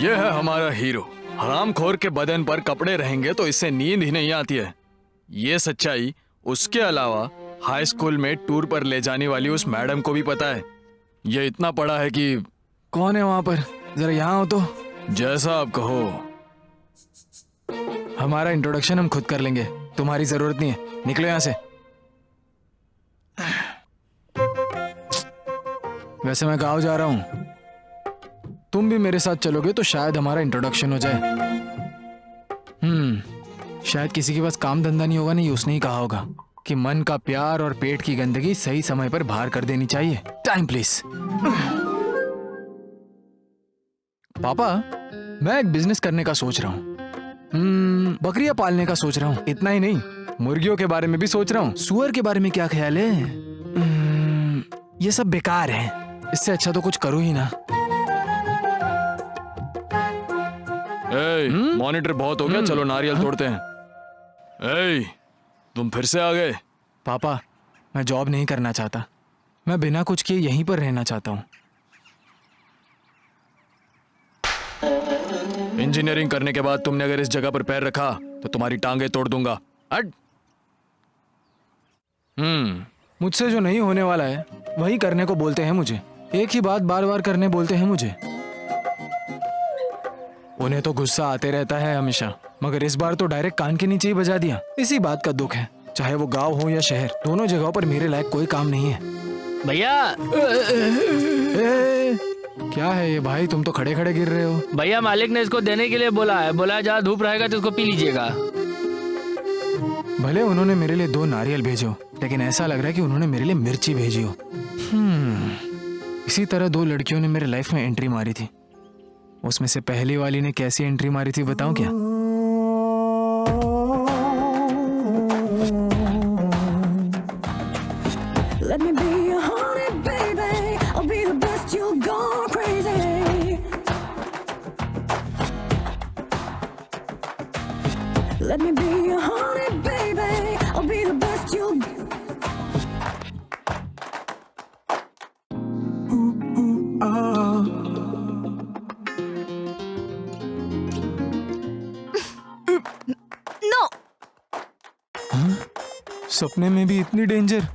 ये है हमारा हीरो। हरामखोर के बदन पर कपड़े रहेंगे तो इससे नींद ही नहीं आती है। ये सच्चाई उसके अलावा हाई स्कूल में टूर पर ले जाने वाली उस मैडम को भी पता है। ये इतना पढ़ा है कि कौन है वहां पर, जरा यहाँ हो तो। जैसा आप कहो। हमारा इंट्रोडक्शन हम खुद कर लेंगे, तुम्हारी जरूरत नहीं है। निकलो यहाँ से। वैसे मैं गाँव जा रहा हूँ, तुम भी मेरे साथ चलोगे तो शायद हमारा इंट्रोडक्शन हो जाए। शायद किसी के पास काम धंधा नहीं होगा, नहीं उसने ही कहा होगा कि मन का प्यार और पेट की गंदगी सही समय पर बाहर कर देनी चाहिए। Time please. पापा, मैं एक बिजनेस करने का सोच रहा हूँ। बकरियां पालने का सोच रहा हूँ। इतना ही नहीं, मुर्गियों के बारे में भी सोच रहा हूँ। सुअर के बारे में क्या ख्याल है? ये सब बेकार है, इससे अच्छा तो कुछ करो ही ना। मॉनिटर बहुत हो गया, चलो नारियल तोड़ते हैं। तुम फिर से आ गए। पापा, मैं जॉब नहीं करना चाहता, मैं बिना कुछ किए यहीं पर रहना चाहता हूँ। इंजीनियरिंग करने के बाद तुमने अगर इस जगह पर पैर रखा तो तुम्हारी टांगे तोड़ दूंगा। हट। मुझसे जो नहीं होने वाला है वही करने को बोलते हैं मुझे। एक ही बात बार बार करने बोलते हैं मुझे। उन्हें तो गुस्सा आते रहता है हमेशा, मगर इस बार तो डायरेक्ट कान के नीचे ही बजा दिया। इसी बात का दुख है। चाहे वो गांव हो या शहर, दोनों जगहों पर मेरे लायक कोई काम नहीं है। भैया। क्या है ये भाई, तुम तो खड़े खड़े गिर रहे हो। भैया, मालिक ने इसको देने के लिए बोला है। बोला जहाँ धूप रहेगा तो इसको पी लीजिएगा। भले उन्होंने मेरे लिए 2 नारियल भेजो, लेकिन ऐसा लग रहा है कि उन्होंने मेरे लिए मिर्ची भेजी हो। इसी तरह 2 लड़कियों ने मेरे लाइफ में एंट्री मारी थी। उसमें से पहली वाली ने कैसी एंट्री मारी थी बताऊं क्या? Let me be your honey baby, I'll be the best, you'll go crazy. Let me be your honey baby, I'll be the best, you'll No. सपने में भी इतनी डेंजर?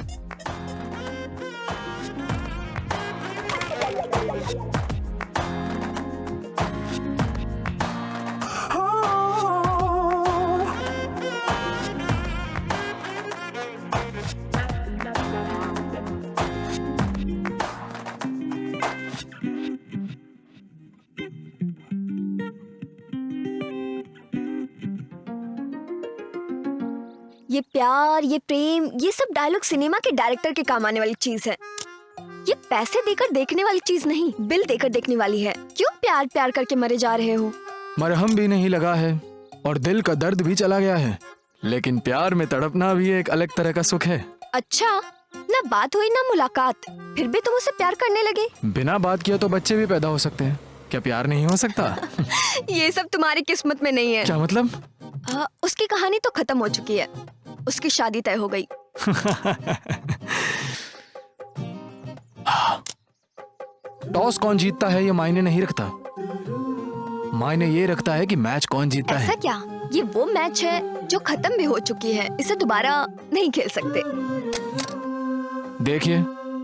ये प्यार, ये प्रेम, ये सब डायलॉग सिनेमा के डायरेक्टर के काम आने वाली चीज है। ये पैसे देकर देखने वाली चीज नहीं, बिल देकर देखने वाली है। क्यों प्यार प्यार करके मरे जा रहे हो? मरहम भी नहीं लगा है और दिल का दर्द भी चला गया है, लेकिन प्यार में तड़पना भी एक अलग तरह का सुख है। अच्छा, ना बात हुई ना मुलाकात, फिर भी तुम उससे प्यार करने लगे? बिना बात किया तो बच्चे भी पैदा हो सकते हैं, क्या प्यार नहीं हो सकता? ये सब तुम्हारी किस्मत में नहीं है। क्या मतलब? उसकी कहानी तो खत्म हो चुकी है, उसकी शादी तय हो गई। टॉस कौन जीतता है ये मायने नहीं रखता, मायने ये रखता है कि मैच कौन जीतता है। ऐसा क्या? ये वो मैच है जो खत्म भी हो चुकी है, इसे दोबारा नहीं खेल सकते। देखिए,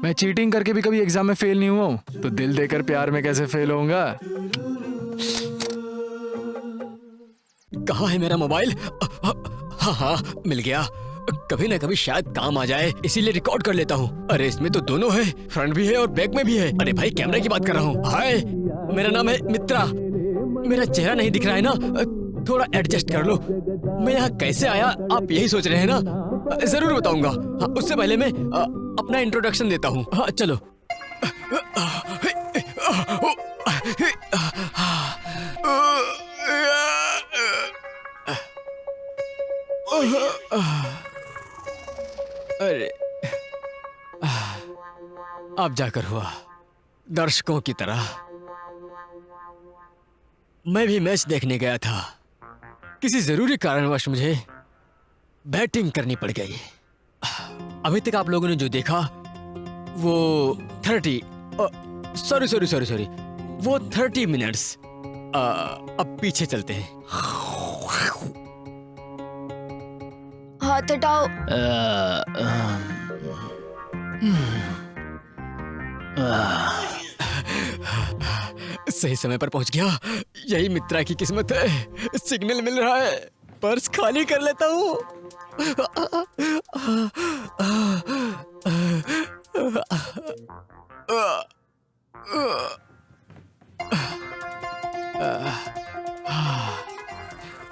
मैं चीटिंग करके भी कभी एग्जाम में फेल नहीं हुआ हूँ, तो दिल देकर प्यार में कैसे फेल होऊंगा? कहाँ है मेरा मोबाइल? हाँ, मिल गया। कभी ना कभी शायद काम आ जाए, इसीलिए रिकॉर्ड कर लेता हूँ। अरे इसमें तो दोनों है, फ्रंट भी है और बैक में भी है। अरे भाई, कैमरे की बात कर रहा हूँ। हाय, मेरा नाम है मित्रा। मेरा चेहरा नहीं दिख रहा है ना, थोड़ा एडजस्ट कर लो। मैं यहाँ कैसे आया आप यही सोच रहे हैं ना? जरूर बताऊंगा। हाँ, उससे पहले मैं अपना इंट्रोडक्शन देता हूँ। हाँ चलो। अरे अब जाकर हुआ। दर्शकों की तरह मैं भी मैच देखने गया था। किसी जरूरी कारणवश मुझे बैटिंग करनी पड़ गई। अभी तक आप लोगों ने जो देखा वो 30 मिनट्स अब पीछे चलते हैं। हाथ हटाओ। सही समय पर पहुंच गया। यही मित्रा की किस्मत है। सिग्नल मिल रहा है, पर्स खाली कर लेता हूँ।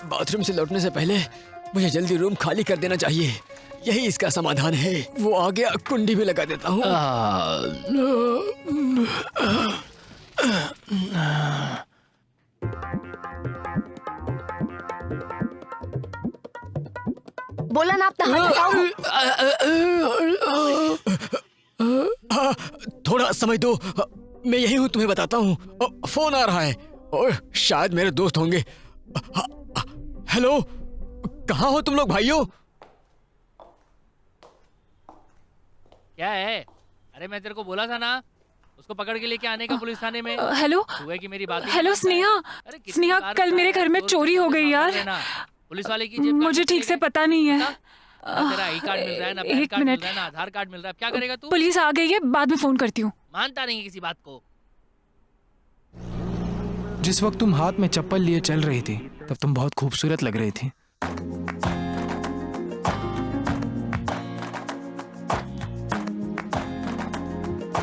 बाथरूम से लौटने से पहले मुझे जल्दी रूम खाली कर देना चाहिए। यही इसका समाधान है। वो आ गया, कुंडी भी लगा देता हूँ। बोला ना अपना हाथ हटाओ। थोड़ा समय दो, मैं यही हूँ, तुम्हें बताता हूँ। फोन आ रहा है और शायद मेरे दोस्त होंगे। हेलो, कहाँ हो तुम लोग भाइयों? क्या है? अरे मैं तेरे को बोला था ना उसको पकड़ के लेके आने का पुलिस थाने में। हेलो हुआ कि मेरी बात ही हेलो नहीं मानता है। स्नेहा। अरे कितनी स्नेहा, बार कल मेरे बताया, घर में दोस्त चोरी हो के गई साथ यार। रहना। पुलिस वाले की जेब मुझे ठीक से पता नहीं है। ना तेरा आई कार्ड मिल रहा है, ना पैन एक कार्ड मिल मिनट। रहा है, ना आधार कार्ड मिल रहा है। अब क्या करेगा तू? पुलिस आ गई है, बाद में फोन करती हूँ। मानता नहीं है किसी बात को। जिस वक्त तुम हाथ में चप्पल लिए चल रही थी तब तुम बहुत खूबसूरत लग रही थी।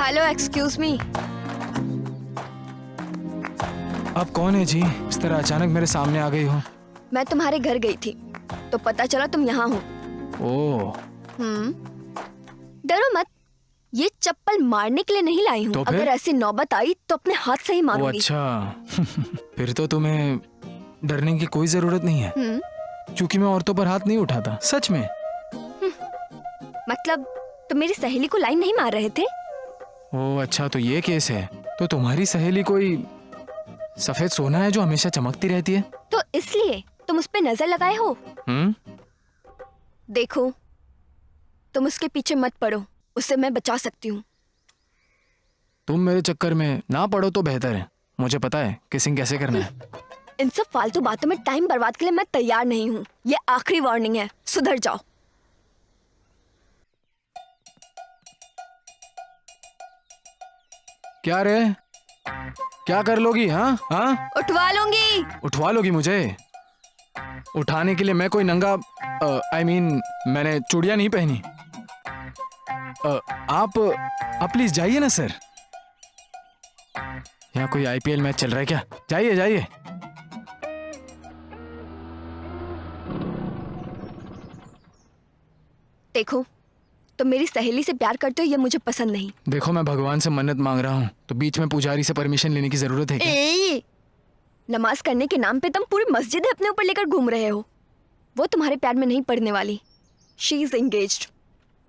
Hello, excuse me. अब कौन है जी, इस तरह अचानक मेरे सामने आ गई हो? मैं तुम्हारे घर गई थी तो पता चला तुम यहाँ हो। ओह, डरो मत, ये चप्पल मारने के लिए नहीं लाई हूँ। तो फिर? अगर ऐसी नौबत आई तो अपने हाथ से ही ओ मारूंगी। अच्छा। फिर तो तुम्हें डरने की कोई जरूरत नहीं है, क्योंकि मैं औरतों पर हाथ नहीं उठाता, सच में। मतलब तुम मेरी सहेली को लाइन नहीं मार रहे थे? ओ अच्छा, तो ये केस है। तो तुम्हारी सहेली कोई सफेद सोना है जो हमेशा चमकती रहती है? तो इसलिए तुम उस पे नजर लगाए हो? देखो, तुम उसके पीछे मत पड़ो, उससे मैं बचा सकती हूँ। तुम मेरे चक्कर में ना पड़ो तो बेहतर है। मुझे पता है किसिंग कैसे करना है। इन सब फालतू बातों में टाइम बर्बाद के लिए मैं तैयार नहीं हूँ। ये आखिरी वार्निंग है, सुधर जाओ। क्या रे, क्या कर लोगी? हाँ हाँ, उठवा लूंगी। उठवा लोगी मुझे? उठाने के लिए मैं कोई नंगा I mean, मैंने चूड़ियां नहीं पहनी। आप प्लीज जाइए ना सर। यहाँ कोई IPL मैच चल रहा है क्या? जाइए जाइए। देखो, तुम मेरी सहेली से प्यार करते हो, ये मुझे पसंद नहीं। देखो, मैं भगवान से मन्नत मांग रहा हूँ, तो बीच में पुजारी से परमिशन लेने की जरूरत है क्या? नमाज करने के नाम पे तुम पूरी मस्जिद अपने ऊपर लेकर घूम रहे हो। वो तुम्हारे प्यार में नहीं पड़ने वाली। She is engaged.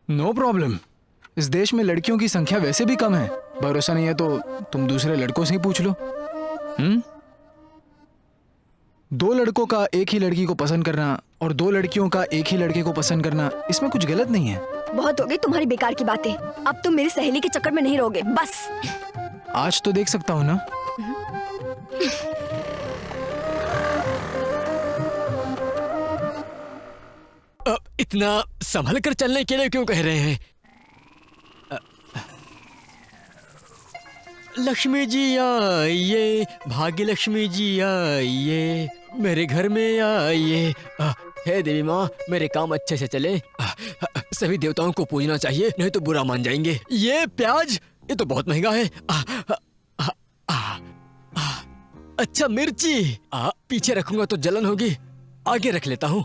No problem. इस देश में लड़कियों की संख्या वैसे भी कम है। भरोसा नहीं है तो तुम दूसरे लड़कों से ही पूछ लो। 2 लड़कों का एक ही लड़की को पसंद करना और 2 लड़कियों का एक ही लड़के को पसंद करना, इसमें कुछ गलत नहीं है। बहुत हो गई तुम्हारी बेकार की बातें। अब तुम मेरी सहेली के चक्कर में नहीं रहोगे, बस। आज तो देख सकता हूँ ना। इतना संभल कर चलने के लिए क्यों कह रहे हैं? लक्ष्मी जी आइए, भाग्य लक्ष्मी जी आइए, मेरे घर में आइए। हे देवी माँ, मेरे काम अच्छे से चले। सभी देवताओं को पूजना चाहिए, नहीं तो बुरा मान जाएंगे। ये प्याज, ये तो बहुत महंगा है। अच्छा मिर्ची, पीछे रखूंगा तो जलन होगी, आगे रख लेता हूँ।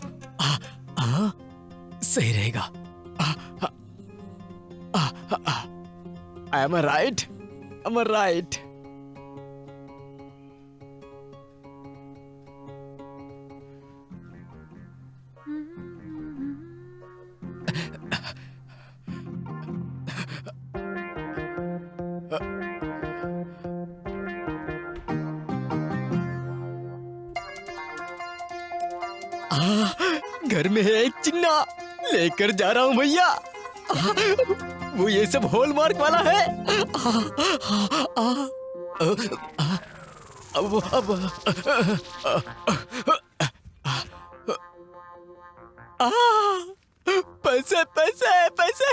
सही रहेगा। Am I right? Am I right? घर में है एक चिन्ना, लेकर जा रहा हूं भैया। वो ये सब हॉलमार्क वाला है। पैसे पैसे पैसे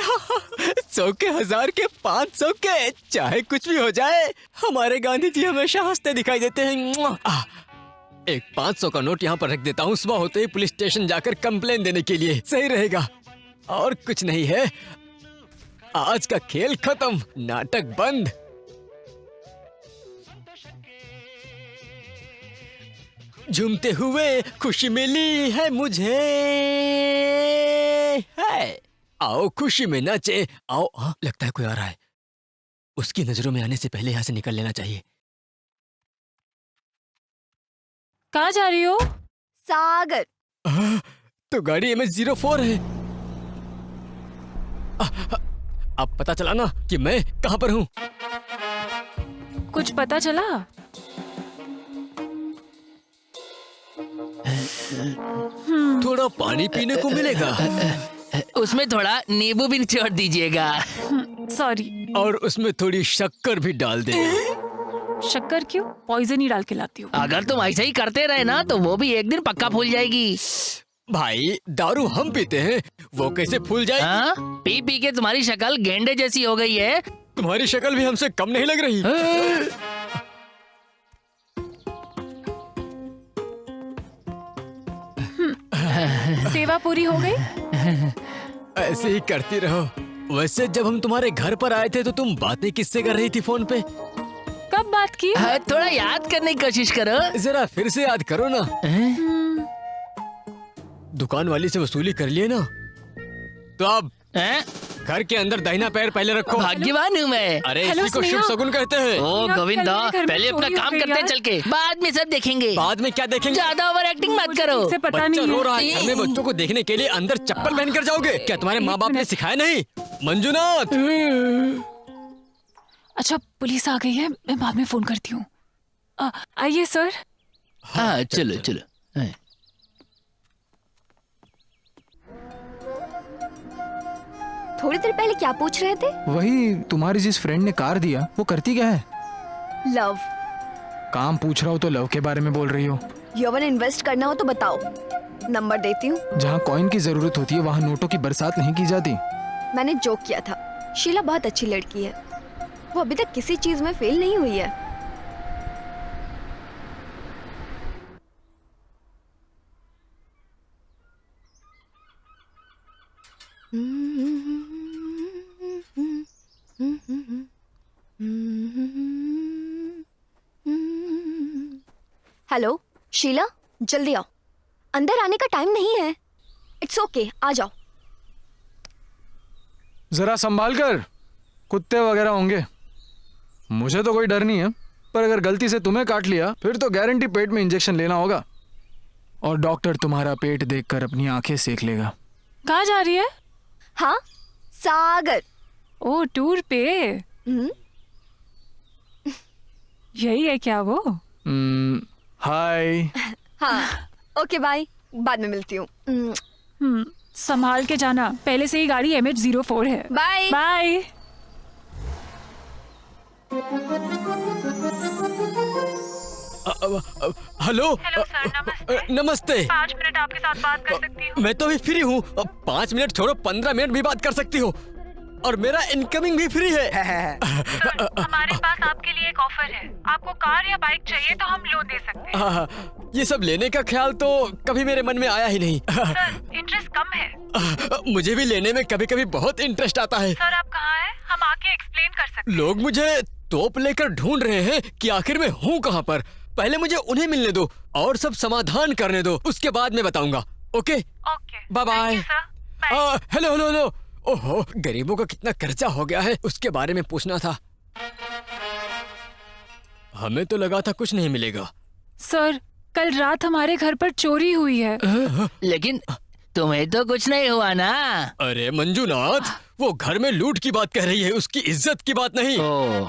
100 के 1000 के 500 के, चाहे कुछ भी हो जाए हमारे गांधी जी हमेशा हंसते दिखाई देते हैं। एक 500 का नोट यहाँ पर रख देता हूँ, सुबह होते ही पुलिस स्टेशन जाकर कंप्लेन देने के लिए, सही रहेगा। और कुछ नहीं है, आज का खेल खत्म, नाटक बंद। झूमते हुए खुशी मिली है मुझे, है। आओ खुशी में नाचे, आओ। लगता है कोई आ रहा है, उसकी नजरों में आने से पहले यहाँ से निकल लेना चाहिए। कहाँ जा रही हो? सागर। तो गाड़ी MH04 है। अब पता चला ना कि मैं कहाँ पर हूँ। कुछ पता चला? थोड़ा पानी पीने को मिलेगा। उसमें थोड़ा नींबू भी निचोड़ दीजिएगा। सॉरी। और उसमें थोड़ी शक्कर भी डाल दे। शक्कर क्यों? पॉइजन ही डाल के लाती हूँ। अगर तुम ऐसे ही करते रहे ना तो वो भी एक दिन पक्का फूल जाएगी। भाई दारू हम पीते हैं, वो कैसे फूल जाए? हाँ? पी पी के तुम्हारी शक्ल गेंडे जैसी हो गई है। तुम्हारी शक्ल भी हमसे कम नहीं लग रही। सेवा पूरी हो गई? ऐसे ही करती रहो। वैसे जब हम तुम्हारे घर पर आए थे तो तुम बातें किससे कर रही थी फोन पे? कब बात की? थोड़ा याद करने की कोशिश करो। जरा फिर से याद करो ना। दुकान वाली से वसूली कर लिए ना, तो अब घर के अंदर दाहिना पैर पहले रखो। भाग्यवान हूँ मैं। अरे हेलो, इसी को शुभ स्नेहा। शगुन कहते हैं। ओ यार, गोविंदा, कल मेरे घर में पहले अपना चोरी हो काम गई करते हैं यार। चल के, बाद में सब देखेंगे। बाद में क्या देखेंगे? ज्यादा ओवर एक्टिंग मत मुझे करो। ठीक से पता बच्चा नहीं रो है। रहा है, घर में बच्चों को देखने के लिए अंदर चप्पल पहन कर जाओगे क्या? तुम्हारे माँ बाप ने मिनट। सिखाया नहीं? मंजुनाथ, अच्छा पुलिस आ गई है, मैं बाद में फोन करती हूँ। आइए सर। हाँ चलो चलो। थोड़ी देर पहले क्या पूछ रहे थे? वही तुम्हारी जिस फ्रेंड ने कार दिया वो करती क्या है? लव। काम पूछ रहा हो तो लव के बारे में बोल रही हो। यौवन इन्वेस्ट करना हो तो बताओ, नंबर देती हूँ। जहाँ कॉइन की जरूरत होती है वहाँ नोटों की बरसात नहीं की जाती। मैंने जोक किया था। शीला बहुत अच्छी लड़की है, वो अभी तक किसी चीज में फेल नहीं हुई है। हेलो शीला, जल्दी आओ, अंदर आने का टाइम नहीं है। इट्स ओके, आ जाओ। जरा संभाल कर, कुत्ते वगैरह होंगे। मुझे तो कोई डर नहीं है, पर अगर गलती से तुम्हें काट लिया फिर तो गारंटी पेट में इंजेक्शन लेना होगा, और डॉक्टर तुम्हारा पेट देखकर अपनी आंखें सेक लेगा। कहाँ जा रही है? हाँ, सागर। ओ टूर पे। हम्म, यही है क्या वो? हाय। हाँ ओके बाय, बाद में मिलती हूँ। संभाल के जाना, पहले से ही गाड़ी MH04 है। Bye. Bye. Hello. Hello sir, नमस्ते। नमस्ते। 5 मिनट आपके साथ बात कर सकती हूँ? मैं तो अभी फ्री हूँ। 5 मिनट छोड़ो, 15 मिनट भी बात कर सकती हो, और मेरा इनकमिंग भी फ्री है। सर, हमारे पास आपके लिए एक ऑफर है। आपको कार या बाइक चाहिए तो हम लोन दे सकते हैं। ये सब लेने का ख्याल तो कभी मेरे मन में आया ही नहीं। सर, इंटरेस्ट कम है। मुझे भी लेने में कभी कभी बहुत इंटरेस्ट आता है। सर आप कहाँ हैं? हम आके एक्सप्लेन कर सकते हैं। लोग मुझे तोप लेकर ढूंढ रहे हैं कि आखिर मैं हूँ कहाँ पर। पहले मुझे उन्हें मिलने दो और सब समाधान करने दो, उसके बाद मैं बताऊंगा। Okay, okay, bye bye. Thank you sir, bye. Hello hello hello. ओहो, गरीबों का कितना कर्जा हो गया है, उसके बारे में पूछना था। हमें तो लगा था कुछ नहीं मिलेगा। सर, कल रात हमारे घर पर चोरी हुई है। लेकिन तुम्हें तो कुछ नहीं हुआ ना? अरे मंजूनाथ, वो घर में लूट की बात कह रही है, उसकी इज्जत की बात नहीं। ओ,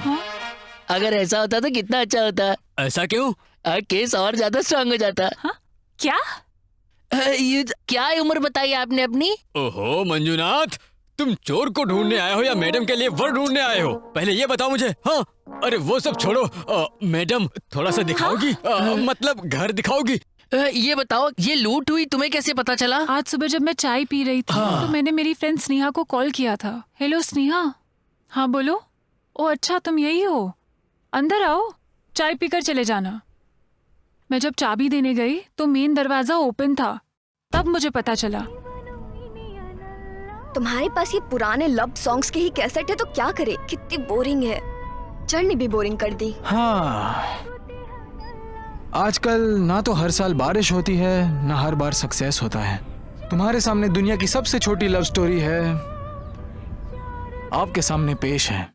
अगर ऐसा होता तो कितना अच्छा होता। ऐसा क्यों? केस और ज्यादा स्ट्रांग हो जाता। हाँ? क्या? ये क्या उम्र बताई आपने अपनी? ओहो मंजूनाथ, तुम चोर को ढूंढने आए हो या मैडम के लिए वर ढूंढने आए हो? पहले ये बताओ मुझे। हाँ, अरे वो सब छोड़ो। मैडम थोड़ा सा दिखाओगी? मतलब घर दिखाओगी? ये बताओ, ये लूट हुई तुम्हें कैसे पता चला? आज सुबह जब मैं चाय पी रही थी तो मैंने मेरी फ्रेंड स्नेहा को कॉल किया था। हेलो स्नेहा। हाँ बोलो। ओ अच्छा, तुम यही हो। अंदर आओ, चाय पीकर चले जाना। मैं जब चाबी देने गई तो मेन दरवाजा ओपन था, तब मुझे पता चला। तुम्हारे पास ये पुराने लव सॉन्ग्स के ही कैसेट है तो क्या करे? कितनी बोरिंग है। जर्नी भी बोरिंग कर दी। हाँ, आजकल ना तो हर साल बारिश होती है, ना हर बार सक्सेस होता है। तुम्हारे सामने दुनिया की सबसे छोटी लव स्टोरी है, आपके सामने पेश है।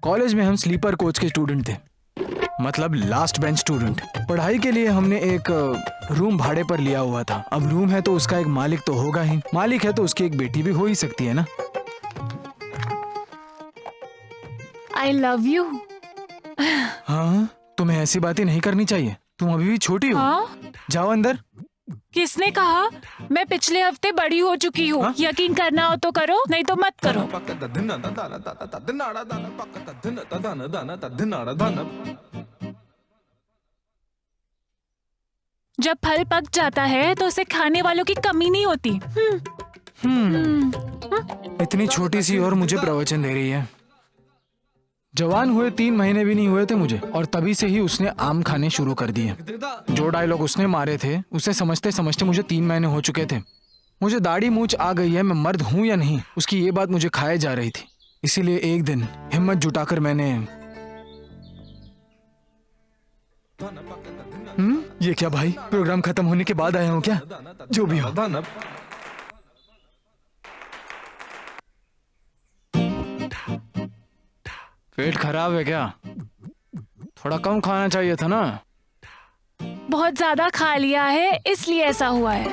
कॉलेज में हम स्लीपर कोच के स्टूडेंट थे, मतलब लास्ट बेंच स्टूडेंट। पढ़ाई के लिए हमने एक रूम भाड़े पर लिया हुआ था। अब रूम है तो उसका एक मालिक तो होगा ही, मालिक है तो उसकी एक बेटी भी हो ही सकती है ना। आई लव यू। हाँ, तुम्हें ऐसी बातें नहीं करनी चाहिए, तुम अभी भी छोटी हो। हाँ? जाओ अंदर। किसने कहा? मैं पिछले हफ्ते बड़ी हो चुकी हूँ। यकीन करना हो तो करो, नहीं तो मत करो। जब फल पक जाता है तो उसे खाने वालों की कमी नहीं होती। इतनी छोटी सी और मुझे प्रवचन दे रही है। जवान हुए 3 महीने भी नहीं हुए थे मुझे, और तभी से ही उसने आम खाने शुरू कर दिए। जो डायलॉग उसने मारे थे उसे समझते समझते मुझे 3 महीने हो चुके थे। मुझे दाढ़ी मूंछ आ गई है, मैं मर्द हूं या नहीं, उसकी ये बात मुझे खाए जा रही थी। इसीलिए एक दिन हिम्मत जुटाकर मैंने ये क्या भाई, प्रोग्राम खत्म होने के बाद आया हूँ क्या? जो भी हो। पेट खराब है क्या? थोड़ा कम खाना चाहिए था ना। बहुत ज्यादा खा लिया है इसलिए ऐसा हुआ है।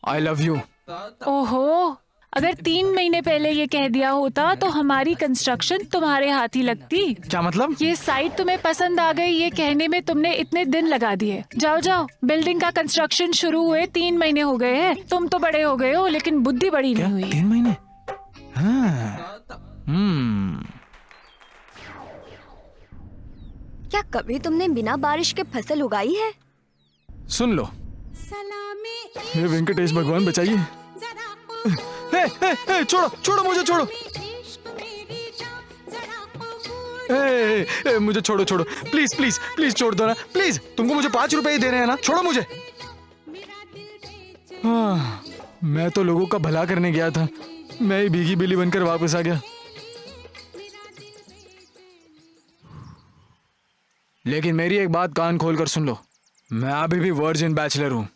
आई लव यू। ओहो, अगर 3 महीने पहले ये कह दिया होता तो हमारी कंस्ट्रक्शन तुम्हारे हाथ ही लगती। क्या मतलब? ये साइट तुम्हें पसंद आ गई ये कहने में तुमने इतने दिन लगा दिए। जाओ जाओ, बिल्डिंग का कंस्ट्रक्शन शुरू हुए 3 महीने हो गए हैं। तुम तो बड़े हो गए हो लेकिन बुद्धि बड़ी नहीं हुई। 3 महीने? हाँ। क्या कभी तुमने बिना बारिश के फसल उगाई है? सुन लो, हे वेंकटेश भगवान बचाइए। छोड़ो छोड़ो, मुझे छोड़ो। मुझे छोड़ो छोड़ो, प्लीज प्लीज प्लीज छोड़ दो ना, प्लीज। तुमको मुझे 5 रुपए ही देने हैं ना, छोड़ो मुझे। हाँ, मैं तो लोगों का भला करने गया था, मैं ही भीगी बिल्ली बनकर वापस आ गया। लेकिन मेरी एक बात कान खोलकर सुन लो, मैं अभी भी वर्जिन बैचलर हूँ।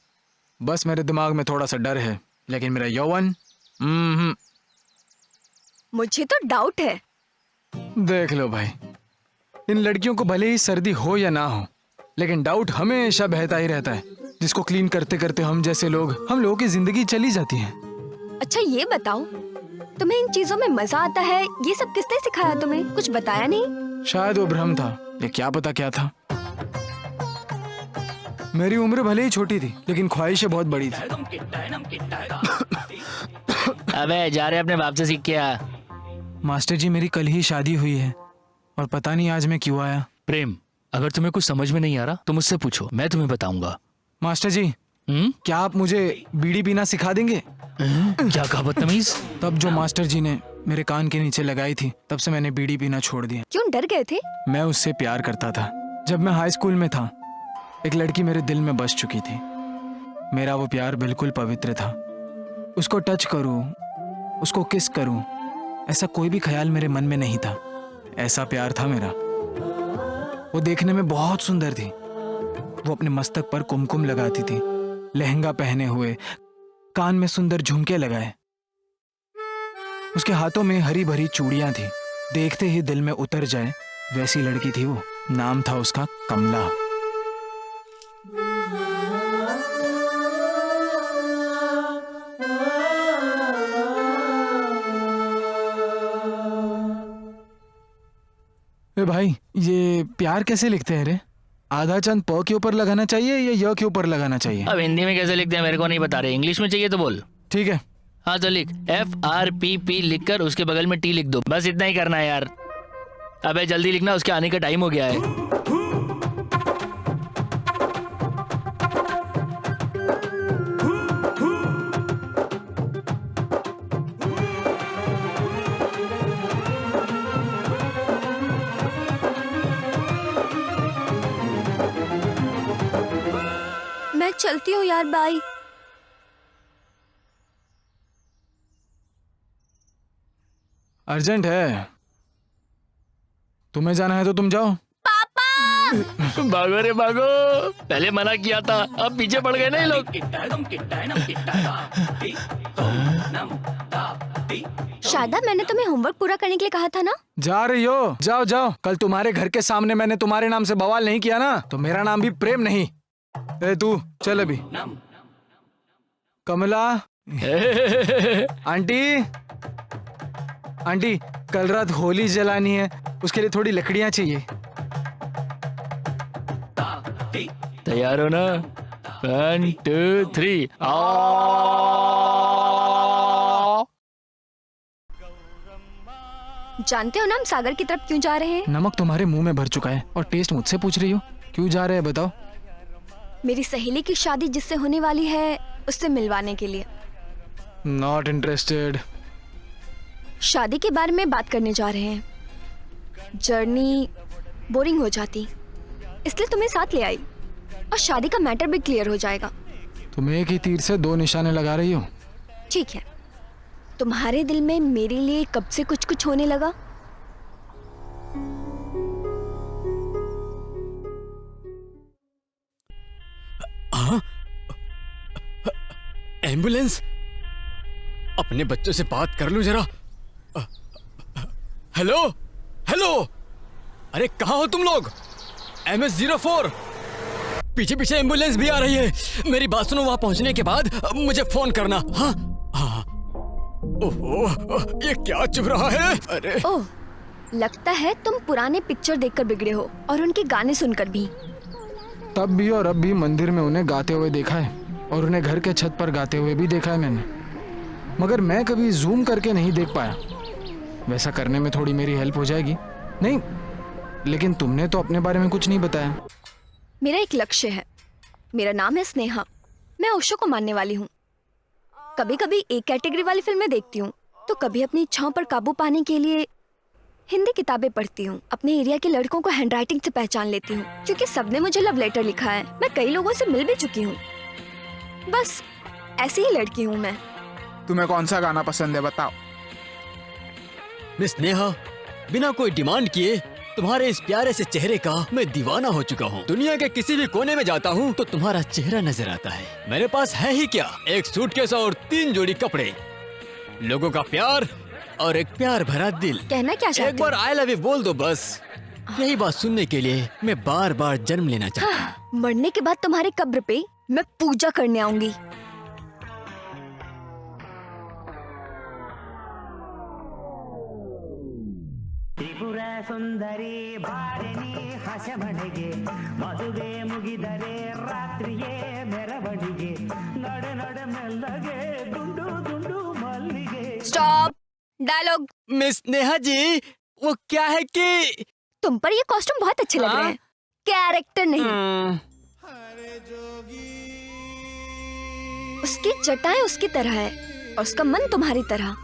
बस मेरे दिमाग में थोड़ा सा डर है, लेकिन मेरा यौवन मुझे तो डाउट है। देख लो भाई, इन लड़कियों को भले ही सर्दी हो या ना हो, लेकिन डाउट हमेशा बहता ही रहता है, जिसको क्लीन करते करते हम जैसे लोग, हम लोगों की जिंदगी चली जाती है। अच्छा ये बताओ, तुम्हें इन चीजों में मजा आता है? ये सब किसने सिखाया तुम्हें? कुछ बताया नहीं? शायद वो भ्रम था, ये क्या पता क्या था। मेरी उम्र भले ही छोटी थी, लेकिन ख्वाहिशें बहुत बड़ी थी। अबे जा रहे अपने बाप से सीख के आ। मास्टर जी, मेरी कल ही शादी हुई है और पता नहीं आज मैं क्यों आया। प्रेम, अगर तुम्हें कुछ समझ में नहीं आ रहा तो मुझसे पूछो, मैं तुम्हें बताऊंगा। मास्टर जी, क्या आप मुझे बीड़ी पीना सिखा देंगे? क्या कहा बदतमीज? तब जो मास्टर जी ने मेरे कान के नीचे लगाई थी, तब से मैंने बीड़ी पीना छोड़ दिया। क्यों, डर गए थे? मैं उससे प्यार करता था। जब मैं हाई स्कूल में था, एक लड़की मेरे दिल में बस चुकी थी। मेरा वो प्यार बिल्कुल पवित्र था। उसको टच करूं, उसको किस करूं, ऐसा कोई भी ख्याल मेरे मन में नहीं था। ऐसा प्यार था मेरा। वो देखने में बहुत सुंदर थी। वो अपने मस्तक पर कुमकुम लगाती थी, लहंगा पहने हुए, कान में सुंदर झुमके लगाए। उसके हाथों में हरी भरी चूड़ियां थी, देखते ही दिल में उतर जाए वैसी लड़की थी वो। नाम था उसका कमला। ए भाई, ये प्यार कैसे लिखते हैं रे? आधा चंद प के ऊपर लगाना चाहिए या य के ऊपर लगाना चाहिए? अब हिंदी में कैसे लिखते हैं मेरे को नहीं बता रहे, इंग्लिश में चाहिए तो बोल। ठीक है। हाँ तो लिख FRPP लिख कर उसके बगल में T लिख दो, बस इतना ही करना है यार। अबे जल्दी लिखना, उसके आने का टाइम हो गया है। मैं चलती हूँ यार, बाय। अर्जेंट है, तुम्हें जाना है तो तुम जाओ। भागो रे भागो, पहले मना किया था, अब पीछे पड़ गए ना ये लोग। शारदा, मैंने तुम्हें होमवर्क पूरा करने के लिए कहा था ना? जा रही हो? जाओ जाओ। कल तुम्हारे घर के सामने मैंने तुम्हारे नाम से बवाल नहीं किया ना, तो मेरा नाम भी प्रेम नहीं। ए तू चल अभी। कमला आंटी, आंटी कल रात होली जलानी है, उसके लिए थोड़ी लकड़ियां चाहिए। तैयार हो ना? 1 2 3 जानते हो ना हम सागर की तरफ क्यों जा रहे हैं? नमक तुम्हारे मुंह में भर चुका है और टेस्ट मुझसे पूछ रही हो क्यों जा रहे हैं, बताओ। मेरी सहेली की शादी जिससे होने वाली है, उससे मिलवाने के लिए। Not interested. शादी के बारे में बात करने जा रहे हैं। जर्नी बोरिंग हो जाती, इसलिए तुम्हें साथ ले आई और शादी का मैटर भी क्लियर हो जाएगा। तुम एक ही तीर से दो निशाने लगा रही हो। ठीक है, तुम्हारे दिल में मेरे लिए कब से कुछ कुछ होने लगा? एम्बुलेंस, अपने बच्चों से बात कर लूं जरा। हेलो हेलो, अरे कहाँ हो तुम लोग? MS-04, पीछे पीछे एम्बुलेंस भी आ रही है। मेरी बात सुनो, वहां पहुंचने के बाद मुझे फोन करना। हाँ हाँ। ओहो, ये क्या चुभ रहा है? अरे ओह, लगता है तुम पुराने पिक्चर देखकर बिगड़े हो और उनके गाने सुनकर भी। तब भी और अब भी मंदिर में उन्हें गाते हुए देखा है और उन्हें घर के छत पर गाते हुए भी देखा है मैंने, मगर मैं कभी जूम करके नहीं देख पाया। वैसा करने में थोड़ी मेरी हेल्प हो जाएगी? नहीं, लेकिन तुमने तो अपने बारे में कुछ नहीं बताया। मेरा एक लक्ष्य है, मेरा नाम है स्नेहा। मैं ओशो को मानने वाली हूँ। कभी कभी एक कैटेगरी वाली फिल्में देखती हूँ, तो कभी अपनी इच्छाओं पर काबू पाने के लिए हिंदी किताबें पढ़ती हूँ। अपने एरिया के लड़कों को हैंडराइटिंग से पहचान लेती हूँ, क्योंकि सबने मुझे लव लेटर लिखा है। मैं कई लोगों से मिल भी चुकी हूँ। बस ऐसी ही लड़की हूँ मैं। तुम्हें कौन सा गाना पसंद है बताओ? मिस नेहा, बिना कोई डिमांड किए तुम्हारे इस प्यारे से चेहरे का मैं दीवाना हो चुका हूँ। दुनिया के किसी भी कोने में जाता हूँ तो तुम्हारा चेहरा नजर आता है। मेरे पास है ही क्या, एक सूटकेस और 3 जोड़ी कपड़े, लोगों का प्यार और एक प्यार भरा दिल। कहना क्या एक चाहते बार आई लव यू बोल दो बस। यही बात सुनने के लिए मैं बार बार जन्म लेना चाहता हूँ। मरने के बाद तुम्हारे कब्र पे मैं पूजा करने आऊंगी। ತ್ರಿಪುರ ಸುಂದರಿ ಬಾರಿಣಿ ಹಸಮಣೆಗೆ ಮದುವೆ ಮುಗಿದರೆ ರಾತ್ರಿಯೇ ಮೆರವಣಿಗೆ ನಡೆ ನಡೆ ಮೆಲ್ಲಗೆ ದುಂಡು ದುಂಡು ಮಲ್ಲಿಗೆ। Stop dialogue. Miss Neha ji, वो क्या है कि तुम पर ये कॉस्ट्यूम बहुत अच्छे लग रहे हैं, कैरेक्टर नहीं। उसकी जटाएं उसकी तरह है और उसका मन तुम्हारी तरह।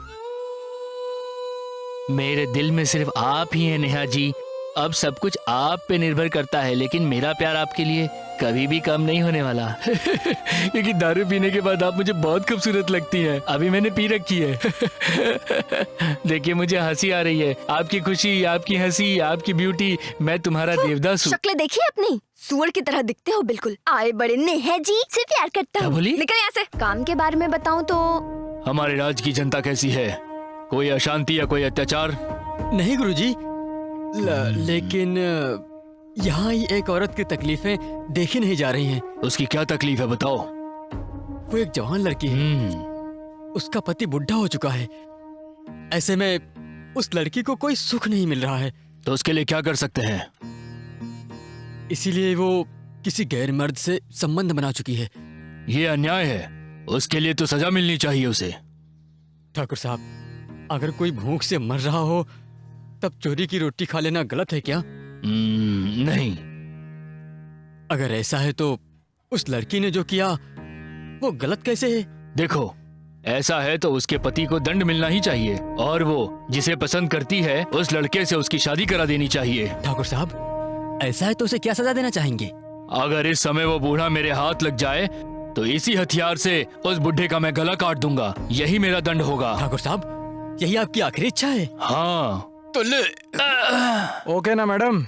मेरे दिल में सिर्फ आप ही हैं नेहा जी। अब सब कुछ आप पे निर्भर करता है, लेकिन मेरा प्यार आपके लिए कभी भी कम नहीं होने वाला। क्योंकि दारू पीने के बाद आप मुझे बहुत खूबसूरत लगती हैं। अभी मैंने पी रखी है। देखिए मुझे हंसी आ रही है। आपकी खुशी, आपकी हंसी, आपकी ब्यूटी, मैं तुम्हारा देवदास हूँ। शक्ल देखिए अपनी, सुअर की तरह दिखते हो बिल्कुल। आए बड़े नेहा जी से प्यार करता क्या हूँ। बोली? निकल यहाँ से। काम के बारे में बताऊँ तो हमारे राज्य की जनता कैसी है? कोई अशांति या कोई अत्याचार? नहीं गुरुजी, लेकिन यहाँ ही एक औरत की तकलीफें देखी नहीं जा रही हैं। उसकी क्या तकलीफ है बताओ? वो एक जवान लड़की है, उसका पति बुढ़ा हो चुका है। ऐसे में उस लड़की को कोई सुख नहीं मिल रहा है। तो उसके लिए क्या कर सकते हैं? इसीलिए वो किसी गैर मर्द से संबंध बना चुकी है। ये अन्याय है, उसके लिए तो सजा मिलनी चाहिए उसे। ठाकुर साहब, अगर कोई भूख से मर रहा हो तब चोरी की रोटी खा लेना गलत है क्या? नहीं। अगर ऐसा है तो उस लड़की ने जो किया वो गलत कैसे है? देखो, ऐसा है तो उसके पति को दंड मिलना ही चाहिए और वो जिसे पसंद करती है उस लड़के से उसकी शादी करा देनी चाहिए। ठाकुर साहब, ऐसा है तो उसे क्या सजा देना चाहेंगे? अगर इस समय वो बूढ़ा मेरे हाथ लग जाए तो इसी हथियार से उस बुढ़े का मैं गला काट दूंगा। यही मेरा दंड होगा। ठाकुर साहब, यही आपकी आखिरी इच्छा है? हाँ। तो ले। ओके ना मैडम?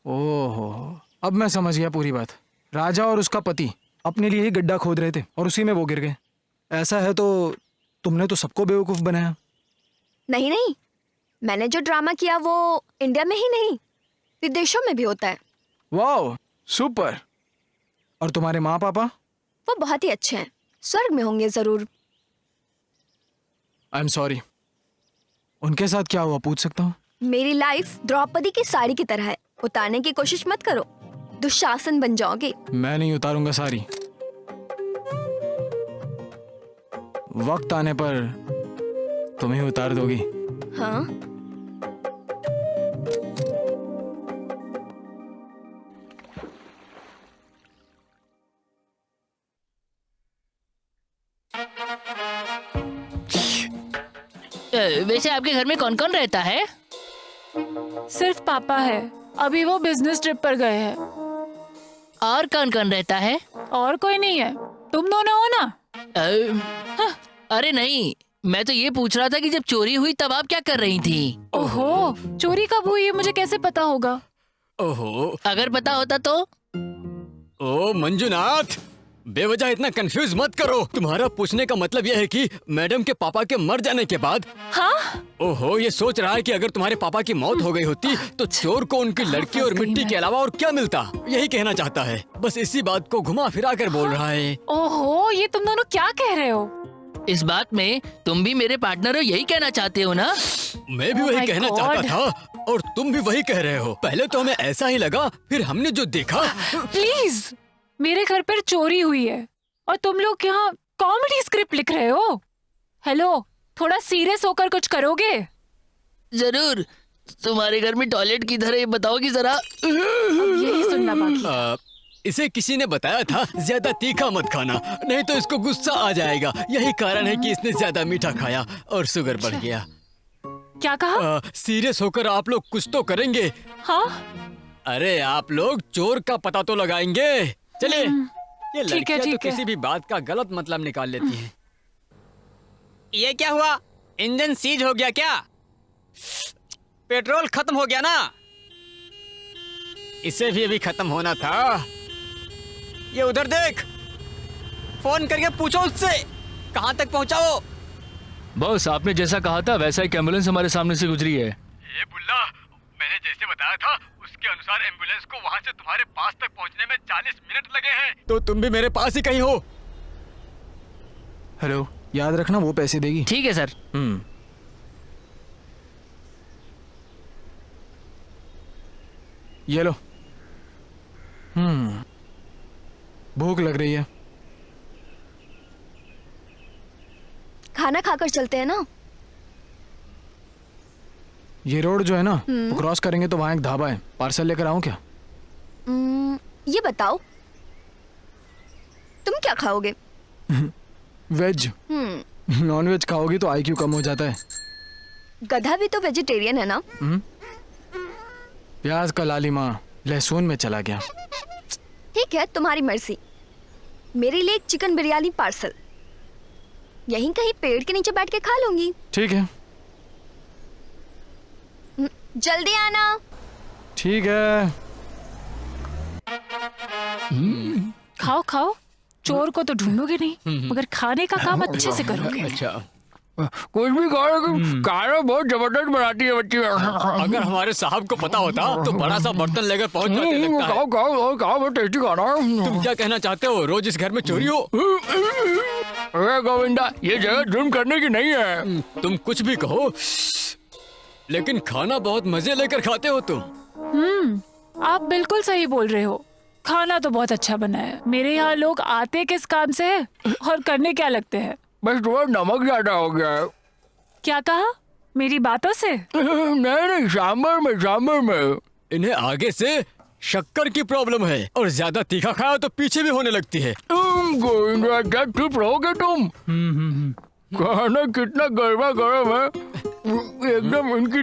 ओहो, अब मैं समझ गया पूरी बात। राजा और उसका पति अपने लिए ही गड्ढा खोद रहे थे और उसी में वो गिर गए। ऐसा है तो तुमने तो सबको बेवकूफ बनाया। नहीं नहीं, मैंने जो ड्रामा किया वो इंडिया में ही नहीं विदेशों में भी होता है। वाह, सुपर। और तुम्हारे माँ पापा? वो बहुत ही अच्छे हैं, स्वर्ग में होंगे जरूर। I am sorry. उनके साथ क्या हुआ पूछ सकता हूँ? मेरी लाइफ द्रौपदी की साड़ी की तरह है, उतारने की कोशिश मत करो, दुशासन बन जाओगे। मैं नहीं उतारूंगा साड़ी। वक्त आने पर तुम ही उतार दोगी। हाँ, वैसे आपके घर में कौन कौन रहता है? सिर्फ पापा है, अभी वो बिजनेस ट्रिप पर गए हैं। और कौन कौन रहता है? और कोई नहीं है, तुम दोनों हो ना? अरे नहीं, मैं तो ये पूछ रहा था कि जब चोरी हुई तब आप क्या कर रही थी? ओहो, चोरी कब हुई है मुझे कैसे पता होगा? ओहो, अगर पता होता तो? ओ मंजुनाथ, बेवजह इतना कंफ्यूज मत करो। तुम्हारा पूछने का मतलब यह है कि मैडम के पापा के मर जाने के बाद? हाँ? ओहो, ये सोच रहा है कि अगर तुम्हारे पापा की मौत हो गई होती तो चोर को उनकी लड़की और मिट्टी के अलावा और क्या मिलता, यही कहना चाहता है। बस इसी बात को घुमा फिरा कर बोल रहा है। ओहो, ये तुम दोनों क्या कह रहे हो? इस बात में तुम भी मेरे पार्टनर हो, यही कहना चाहते हो ना? मैं भी वही कहना चाहता था और तुम भी वही कह रहे हो। पहले तो हमें ऐसा ही लगा, फिर हमने जो देखा। प्लीज, मेरे घर पर चोरी हुई है और तुम लोग यहाँ कॉमेडी स्क्रिप्ट लिख रहे हो। हेलो, थोड़ा सीरियस होकर कुछ करोगे? जरूर। तुम्हारे घर में टॉयलेट किधर है ये बताओगी जरा। यही सुनना बाकी। इसे किसी ने बताया था ज्यादा तीखा मत खाना, नहीं तो इसको गुस्सा आ जाएगा। यही कारण है कि इसने ज्यादा मीठा खाया और शुगर बढ़ गया। क्या कहा? सीरियस होकर आप लोग कुछ तो करेंगे। हाँ? अरे आप लोग चोर का पता तो लगाएंगे। चलिए, ये लड़कियां तो किसी भी बात का गलत मतलब निकाल लेती हैं। ये क्या हुआ? इंजन सीज हो गया क्या? पेट्रोल खत्म हो गया ना? इसे भी अभी खत्म होना था। ये उधर देख, फोन करके पूछो उससे कहाँ तक पहुँचा वो। बॉस, आपने जैसा कहा था वैसा एक एम्बुलेंस हमारे सामने से गुजरी है। ये बुल्ला, मैंने जैसे बताया था उसके अनुसार एम्बुलेंस को वहाँ से तुम्हारे पास तक पहुँचने में 40 मिनट लगे हैं। तो तुम भी मेरे पास ही कहीं हो। हेलो, याद रखना वो पैसे देगी। ठीक है सर। ये लो। भूख लग रही है। खाना खाकर चलते हैं ना? ये रोड जो है ना, वो क्रॉस करेंगे तो वहाँ एक ढाबा है। पार्सल लेकर आऊँ क्या? ये बताओ, तुम क्या खाओगे? वेज। नॉन वेज खाओगी तो IQ कम हो जाता है। गधा भी तो वेजिटेरियन है ना? प्याज का लालिमा लहसुन में चला गया। ठीक है, तुम्हारी मर्जी। मेरे लिए एक चिकन बिरयानी पार्सल। यहीं कहीं पेड़ के नीचे बैठ के खा लूंगी। ठीक है। जल्दी आना। ठीक है। खाओ खाओ, चोर को तो ढूंढोगे नहीं, मगर खाने का काम अच्छे से करोगे। अच्छा, कुछ भी खाना बहुत जबरदस्त बनाती है बच्ची। अगर हमारे साहब को पता होता तो बड़ा सा बर्तन लेकर पहुंच जाते लगता है। खाओ बहुत टेस्टी खाना है। तुम क्या कहना चाहते हो? रोज इस घर में चोरी हो? अरे गोविंदा, ये जगह जुर्म करने की नहीं है। तुम कुछ भी कहो, लेकिन खाना बहुत मजे लेकर खाते हो तुम। आप बिल्कुल सही बोल रहे हो। खाना तो बहुत अच्छा बना है। मेरे यहाँ लोग आते किस काम से है और करने क्या लगते हैं? बस थोड़ा नमक ज्यादा हो गया है। क्या कहा? मेरी बातों से? नहीं, सांबर में। इन्हें आगे से शक्कर की प्रॉब्लम है और ज्यादा तीखा खाया तो पीछे भी होने लगती है। गोविंदा, क्या चुप रहोगे तुम? खाना कितना गर्मा गर्म है, एकदम इनकी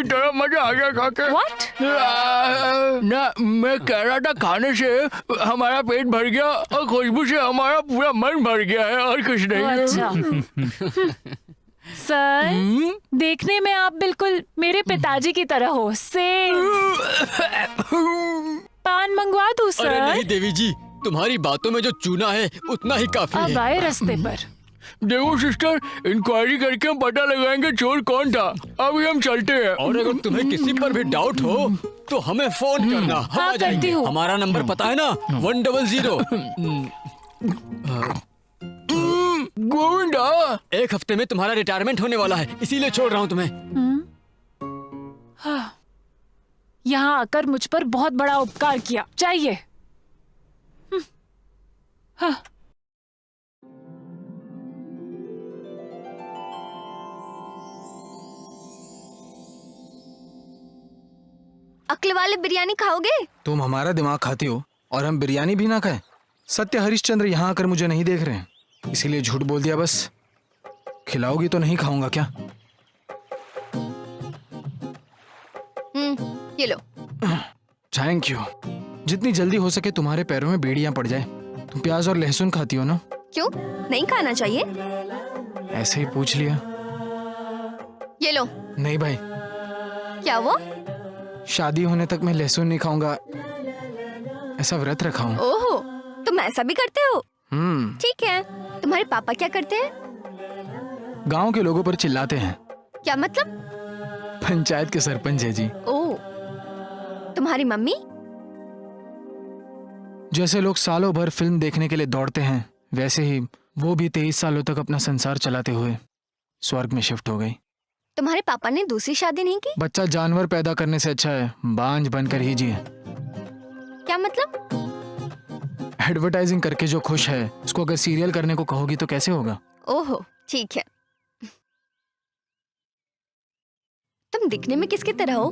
तरह मजा आ गया खा के। What? ना, मैं कह रहा था खाने से हमारा पेट भर गया और खुशबू से हमारा पूरा मन भर गया है, और कुछ नहीं है। अच्छा। सर, देखने में आप बिल्कुल मेरे पिताजी की तरह हो। सेम। पान मंगवा दूं अरे सर? नहीं देवी जी, तुम्हारी बातों में जो चूना है उतना ही काफी अब है। आए रास्ते पर। देखो सिस्टर, इंक्वायरी करके हम पता लगाएंगे चोर कौन था। अभी हम चलते हैं। और अगर तुम्हें किसी पर भी डाउट हो तो हमें फोन करना, हम हाँ, आ जाएंगे। करती हूँ। हमारा नंबर पता है ना, 100। गोविंदा, 1 हफ्ते में तुम्हारा रिटायरमेंट होने वाला है, इसीलिए छोड़ रहा हूँ तुम्हें। हाँ, यहाँ आकर मुझ पर बहुत बड़ा उपकार किया। चाहिए। हाँ। अक्ल वाले बिरयानी खाओगे? तुम हमारा दिमाग खाती हो और हम बिरयानी भी ना खाएं। सत्य हरिश्चंद्र यहाँ आकर मुझे नहीं देख रहे हैं, इसीलिए झूठ बोल दिया बस। खिलाओगी तो नहीं खाऊंगा क्या? ये लो। Thank you. जितनी जल्दी हो सके तुम्हारे पैरों में बेड़ियां पड़ जाए। तुम प्याज और लहसुन खाती हो ना? क्यों नहीं खाना चाहिए? ऐसे ही पूछ लिया। ये लो। नहीं भाई, क्या वो? शादी होने तक मैं लहसुन नहीं खाऊंगा, ऐसा व्रत रखा हूँ। ओहो, तुम ऐसा भी करते हो? ठीक है। तुम्हारे पापा क्या करते हैं? गांव के लोगों पर चिल्लाते हैं। क्या मतलब? पंचायत के सरपंच है जी। ओह, तुम्हारी मम्मी? जैसे लोग सालों भर फिल्म देखने के लिए दौड़ते हैं, वैसे ही वो भी 23 सालों तक अपना संसार चलाते हुए स्वर्ग में शिफ्ट हो गई। तुम्हारे पापा ने दूसरी शादी नहीं की? बच्चा जानवर पैदा करने से अच्छा है बांझ बनकर ही जिए। क्या मतलब? एडवर्टाइजिंग करके जो खुश है, उसको अगर सीरियल करने को कहोगी तो कैसे होगा? ओहो, ठीक है। तुम दिखने में किसकी तरह हो?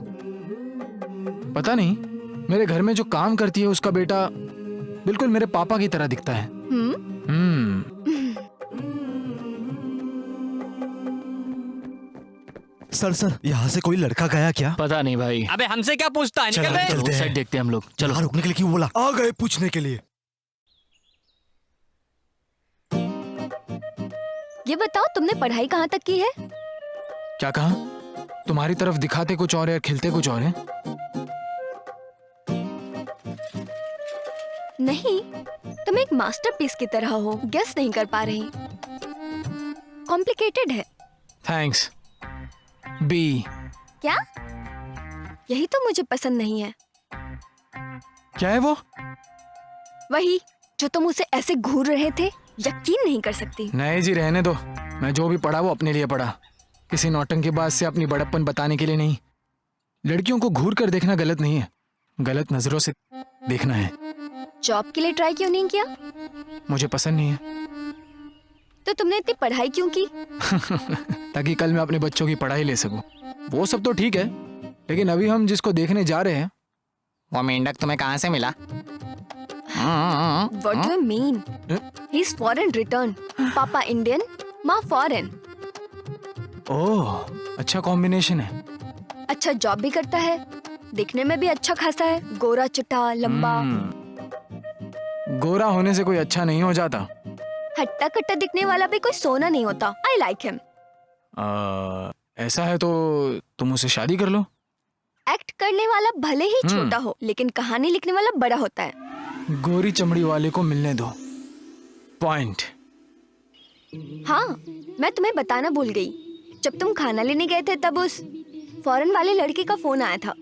पता नहीं, मेरे घर में जो काम करती है उसका बेटा बिल्कुल मेरे पापा की तरह दिखता है। सर, यहाँ से कोई लड़का गया क्या? पता नहीं भाई। अबे हमसे क्या पूछता है, निकल चलते उस हैं। साइड देखते हैं हम लोग। चलो। यहाँ रुकने के लिए क्यों बोला? आ गए पूछने के लिए। ये बताओ, तुमने पढ़ाई कहाँ तक की है? क्या कहा? तुम्हारी तरफ दिखाते कुछ और है और खिलते कुछ और है। नहीं, तुम एक मास्टरपीस की तरह हो। गेस नहीं कर पा रही। कॉम्प्लिकेटेड है। थैंक्स। बी। क्या? यही तो मुझे पसंद नहीं है। क्या है वो? वही जो तुम उसे ऐसे घूर रहे थे। यकीन नहीं कर सकती। नहीं जी, रहने दो। मैं जो भी पढ़ा वो अपने लिए पढ़ा, किसी नौटंकीबाज से अपनी बड़प्पन बताने के लिए नहीं। लड़कियों को घूर कर देखना गलत नहीं है, गलत नजरों से देखना है। जॉब के लिए ट्राई क्यों नहीं किया? मुझे पसंद नहीं है। तो तुमने इतनी पढ़ाई क्यों की? ताकि कल मैं अपने बच्चों की पढ़ाई ले सकूं। वो सब तो ठीक है, लेकिन अभी हम जिसको देखने जा रहे हैं वो मेंढक तुम्हें कहाँ से मिला? What do you mean? He's foreign return. पापा इंडियन, माँ फॉरेन। ओह, अच्छा कॉम्बिनेशन है। अच्छा जॉब भी करता है, दिखने में भी अच्छा खासा है। गोरा चिट्टा लंबा। गोरा होने से कोई अच्छा नहीं हो जाता। हट्टा कट्टा दिखने वाला भी कोई सोना नहीं होता। I like him. ऐसा है तो तुम उससे शादी कर लो। एक्ट करने वाला भले ही छोटा हो, लेकिन कहानी लिखने वाला बड़ा होता है। गोरी चमड़ी वाले को मिलने दो। पॉइंट। हाँ, मैं तुम्हें बताना भूल गई। जब तुम खाना लेने गए थे तब उस फॉरेन वाले लड़के का फोन आया था।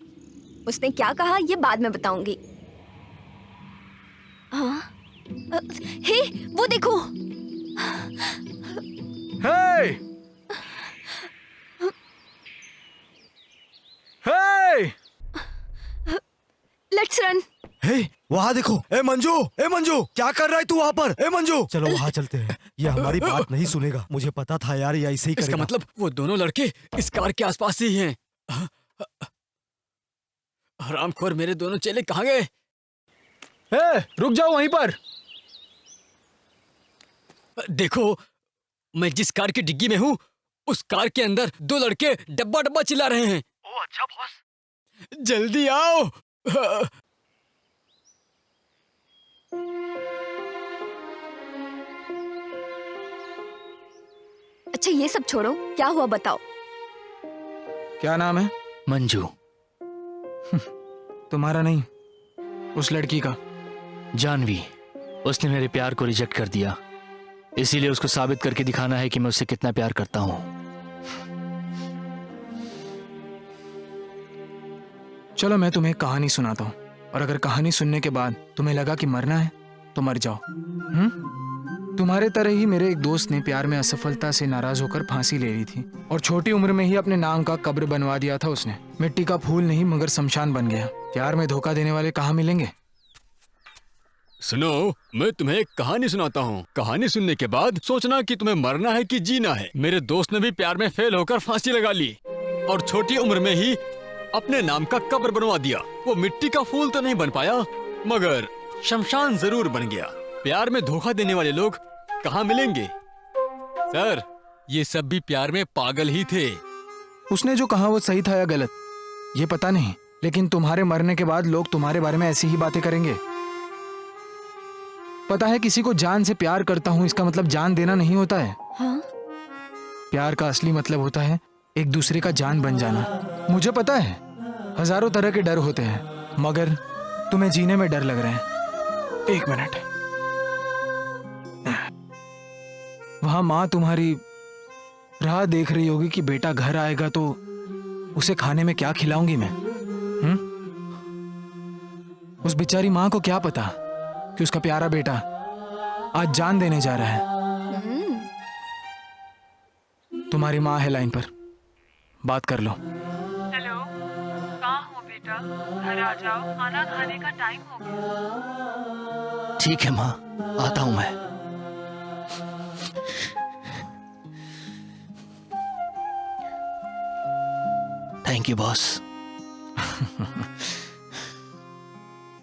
उसने क्या कहा ये बाद में बताऊंगी। हाँ, हे वो देखो। हे! Let's run. हे वहाँ देखो, ए मंजू क्या कर रहा है तू वहाँ पर? ए मंजू, चलो वहाँ चलते हैं। ये हमारी बात नहीं सुनेगा। मुझे पता था यार, ये ऐसे ही इसका करेगा। मतलब वो दोनों लड़के इस कार के आसपास ही हैं। हरामखोर मेरे दोनों चेले कहाँ गए? ए, रुक जाओ वहीं पर। देखो, मैं जिस कार की डिग्गी में हूँ उस कार के अंदर दो लड़के डब्बा डब्बा चिल्ला रहे हैं। ओ अच्छा बॉस। जल्दी आओ। अच्छा ये सब छोड़ो, क्या हुआ बताओ। क्या नाम है? मंजू। तुम्हारा नहीं, उस लड़की का। जानवी। उसने मेरे प्यार को रिजेक्ट कर दिया, इसीलिए उसको साबित करके दिखाना है कि मैं उससे कितना प्यार करता हूँ। चलो मैं तुम्हें एक कहानी सुनाता हूँ, और अगर कहानी सुनने के बाद तुम्हें लगा कि मरना है तो मर जाओ। तुम्हारे तरह ही मेरे एक दोस्त ने प्यार में असफलता से नाराज होकर फांसी ले ली थी, और छोटी उम्र में ही अपने नाम का कब्र बनवा दिया था उसने। मिट्टी का फूल नहीं मगर शमशान बन गया। प्यार में धोखा देने वाले कहाँ मिलेंगे? सुनो, मैं तुम्हें एक कहानी सुनाता हूँ। कहानी सुनने के बाद सोचना कि तुम्हें मरना है कि जीना है। मेरे दोस्त ने भी प्यार में फेल होकर फांसी लगा ली, और छोटी उम्र में ही अपने नाम का कब्र बनवा दिया। वो मिट्टी का फूल तो नहीं बन पाया, मगर शमशान जरूर बन गया। प्यार में धोखा देने वाले लोग कहाँ मिलेंगे? सर, ये सब भी प्यार में पागल ही थे। उसने जो कहा वो सही था या गलत ये पता नहीं, लेकिन तुम्हारे मरने के बाद लोग तुम्हारे बारे में ऐसी ही बातें करेंगे। पता है, किसी को जान से प्यार करता हूँ इसका मतलब जान देना नहीं होता है। हाँ? प्यार का असली मतलब होता है एक दूसरे का जान बन जाना। मुझे पता है हजारों तरह के डर होते हैं, मगर तुम्हें जीने में डर लग रहा है। एक मिनट। वहां माँ तुम्हारी राह देख रही होगी कि बेटा घर आएगा तो उसे खाने में क्या खिलाऊंगी मैं। उस बेचारी माँ को क्या पता कि उसका प्यारा बेटा आज जान देने जा रहा है। तुम्हारी माँ है लाइन पर, बात कर लो। हेलो, कहाँ हो बेटा? घर आ जाओ, खाना खाने का टाइम हो गया। ठीक है माँ, आता हूँ मैं। Thank you boss.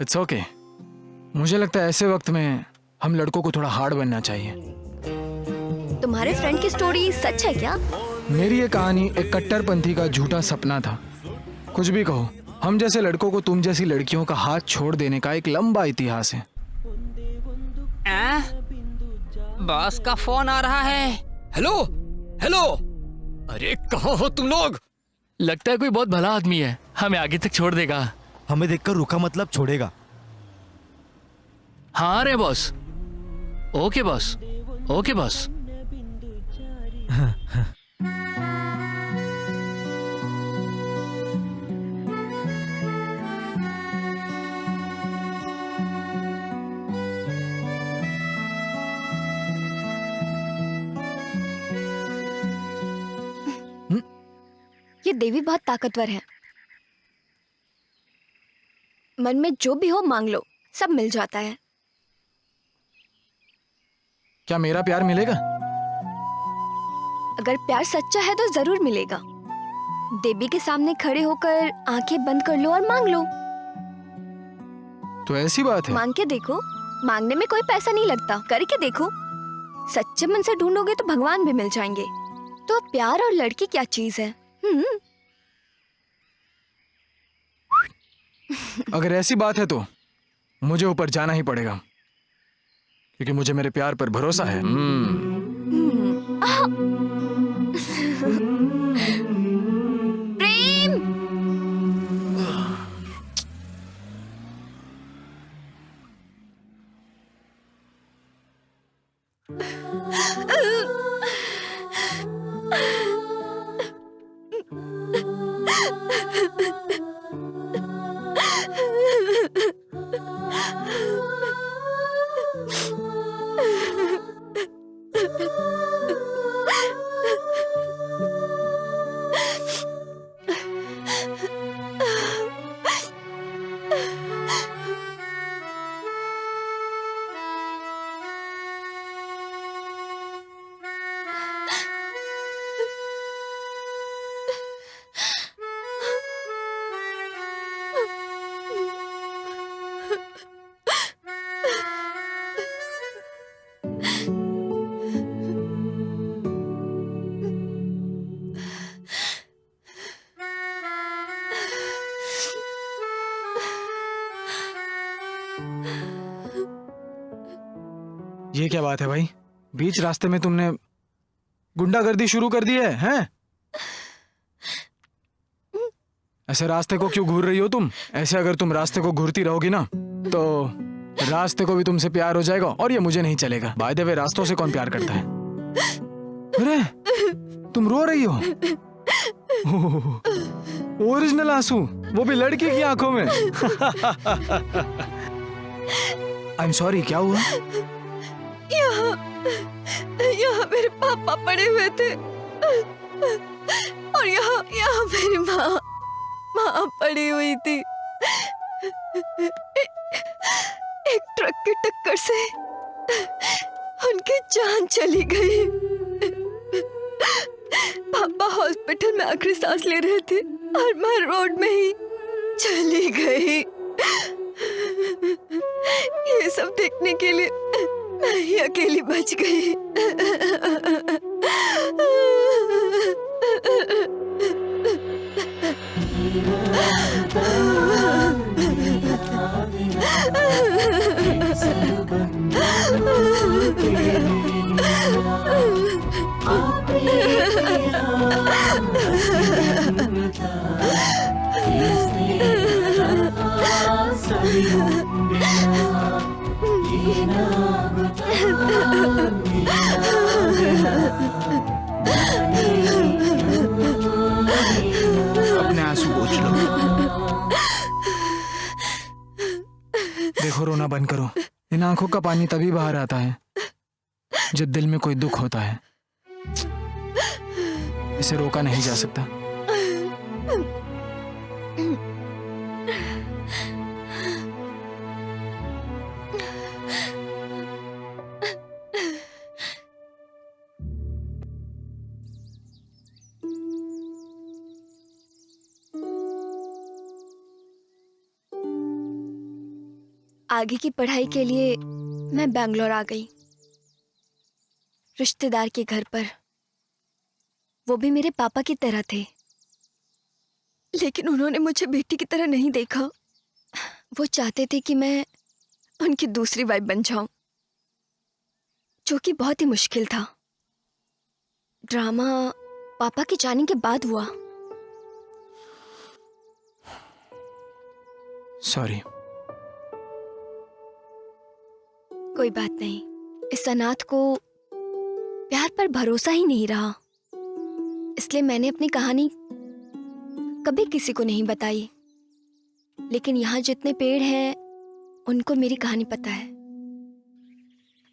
It's okay. मुझे लगता है ऐसे वक्त में हम लड़कों को थोड़ा हार्ड बनना चाहिए। तुम्हारे फ्रेंड की स्टोरी सच है क्या? मेरी ये कहानी एक कट्टरपंथी का झूठा सपना था। कुछ भी कहो, हम जैसे लड़कों को तुम जैसी लड़कियों का हाथ छोड़ देने का एक लंबा इतिहास है। बॉस का फोन आ रहा है। हेलो हेलो, अरे कहाँ हो तुम लोग? लगता है कोई बहुत भला आदमी है, हमें आगे तक छोड़ देगा। हमें देखकर रुका मतलब छोड़ेगा। हाँ रे boss. Okay boss, okay boss. ये देवी बहुत ताकतवर है। मन में जो भी हो मांग लो, सब मिल जाता है। क्या मेरा प्यार मिलेगा? अगर प्यार सच्चा है तो जरूर मिलेगा। देवी के सामने खड़े होकर आंखें बंद कर लो और मांग लो। तो ऐसी बात है। मांग के देखो, मांगने में कोई पैसा नहीं लगता। करके देखो, सच्चे मन से ढूंढोगे तो भगवान भी मिल जाएंगे। तो प्यार और लड़की क्या चीज है? अगर ऐसी बात है तो मुझे ऊपर जाना ही पड़ेगा, क्योंकि मुझे मेरे प्यार पर भरोसा है। प्रेम। ये क्या बात है भाई, बीच रास्ते में तुमने गुंडागर्दी शुरू कर दी है, हैं? ऐसे रास्ते को क्यों घूर रही हो तुम? ऐसे अगर तुम रास्ते को घूरती रहोगी ना तो रास्ते को भी तुमसे प्यार हो जाएगा और ये मुझे नहीं चलेगा। बाय द वे, रास्तों से कौन प्यार करता है? अरे तुम रो रही हो? ओरिजिनल आंसू, वो भी लड़की की आंखों में। आई एम सॉरी, क्या हुआ? यहाँ मेरे पापा पड़े हुए थे और यहाँ मेरी माँ पड़ी हुई थी। एक ट्रक की टक्कर से उनकी जान चली गई। पापा हॉस्पिटल में आखिरी सांस ले रहे थे और मैं रोड में ही चली गई। ये सब देखने के लिए मैं ही अकेली बच गई। अपने आंसू पोंछ लो। देखो, रोना बंद करो। इन आंखों का पानी तभी बाहर आता है जब दिल में कोई दुख होता है। इसे रोका नहीं जा सकता। आगे की पढ़ाई के लिए मैं बैंगलोर आ गई, रिश्तेदार के घर पर। वो भी मेरे पापा की तरह थे, लेकिन उन्होंने मुझे बेटी की तरह नहीं देखा। वो चाहते थे कि मैं उनकी दूसरी वाइफ बन जाऊं, जो कि बहुत ही मुश्किल था। ड्रामा पापा के जाने के बाद हुआ। सॉरी। कोई बात नहीं। इस अनाथ को प्यार पर भरोसा ही नहीं रहा, इसलिए मैंने अपनी कहानी कभी किसी को नहीं बताई। लेकिन यहाँ जितने पेड़ हैं उनको मेरी कहानी पता है।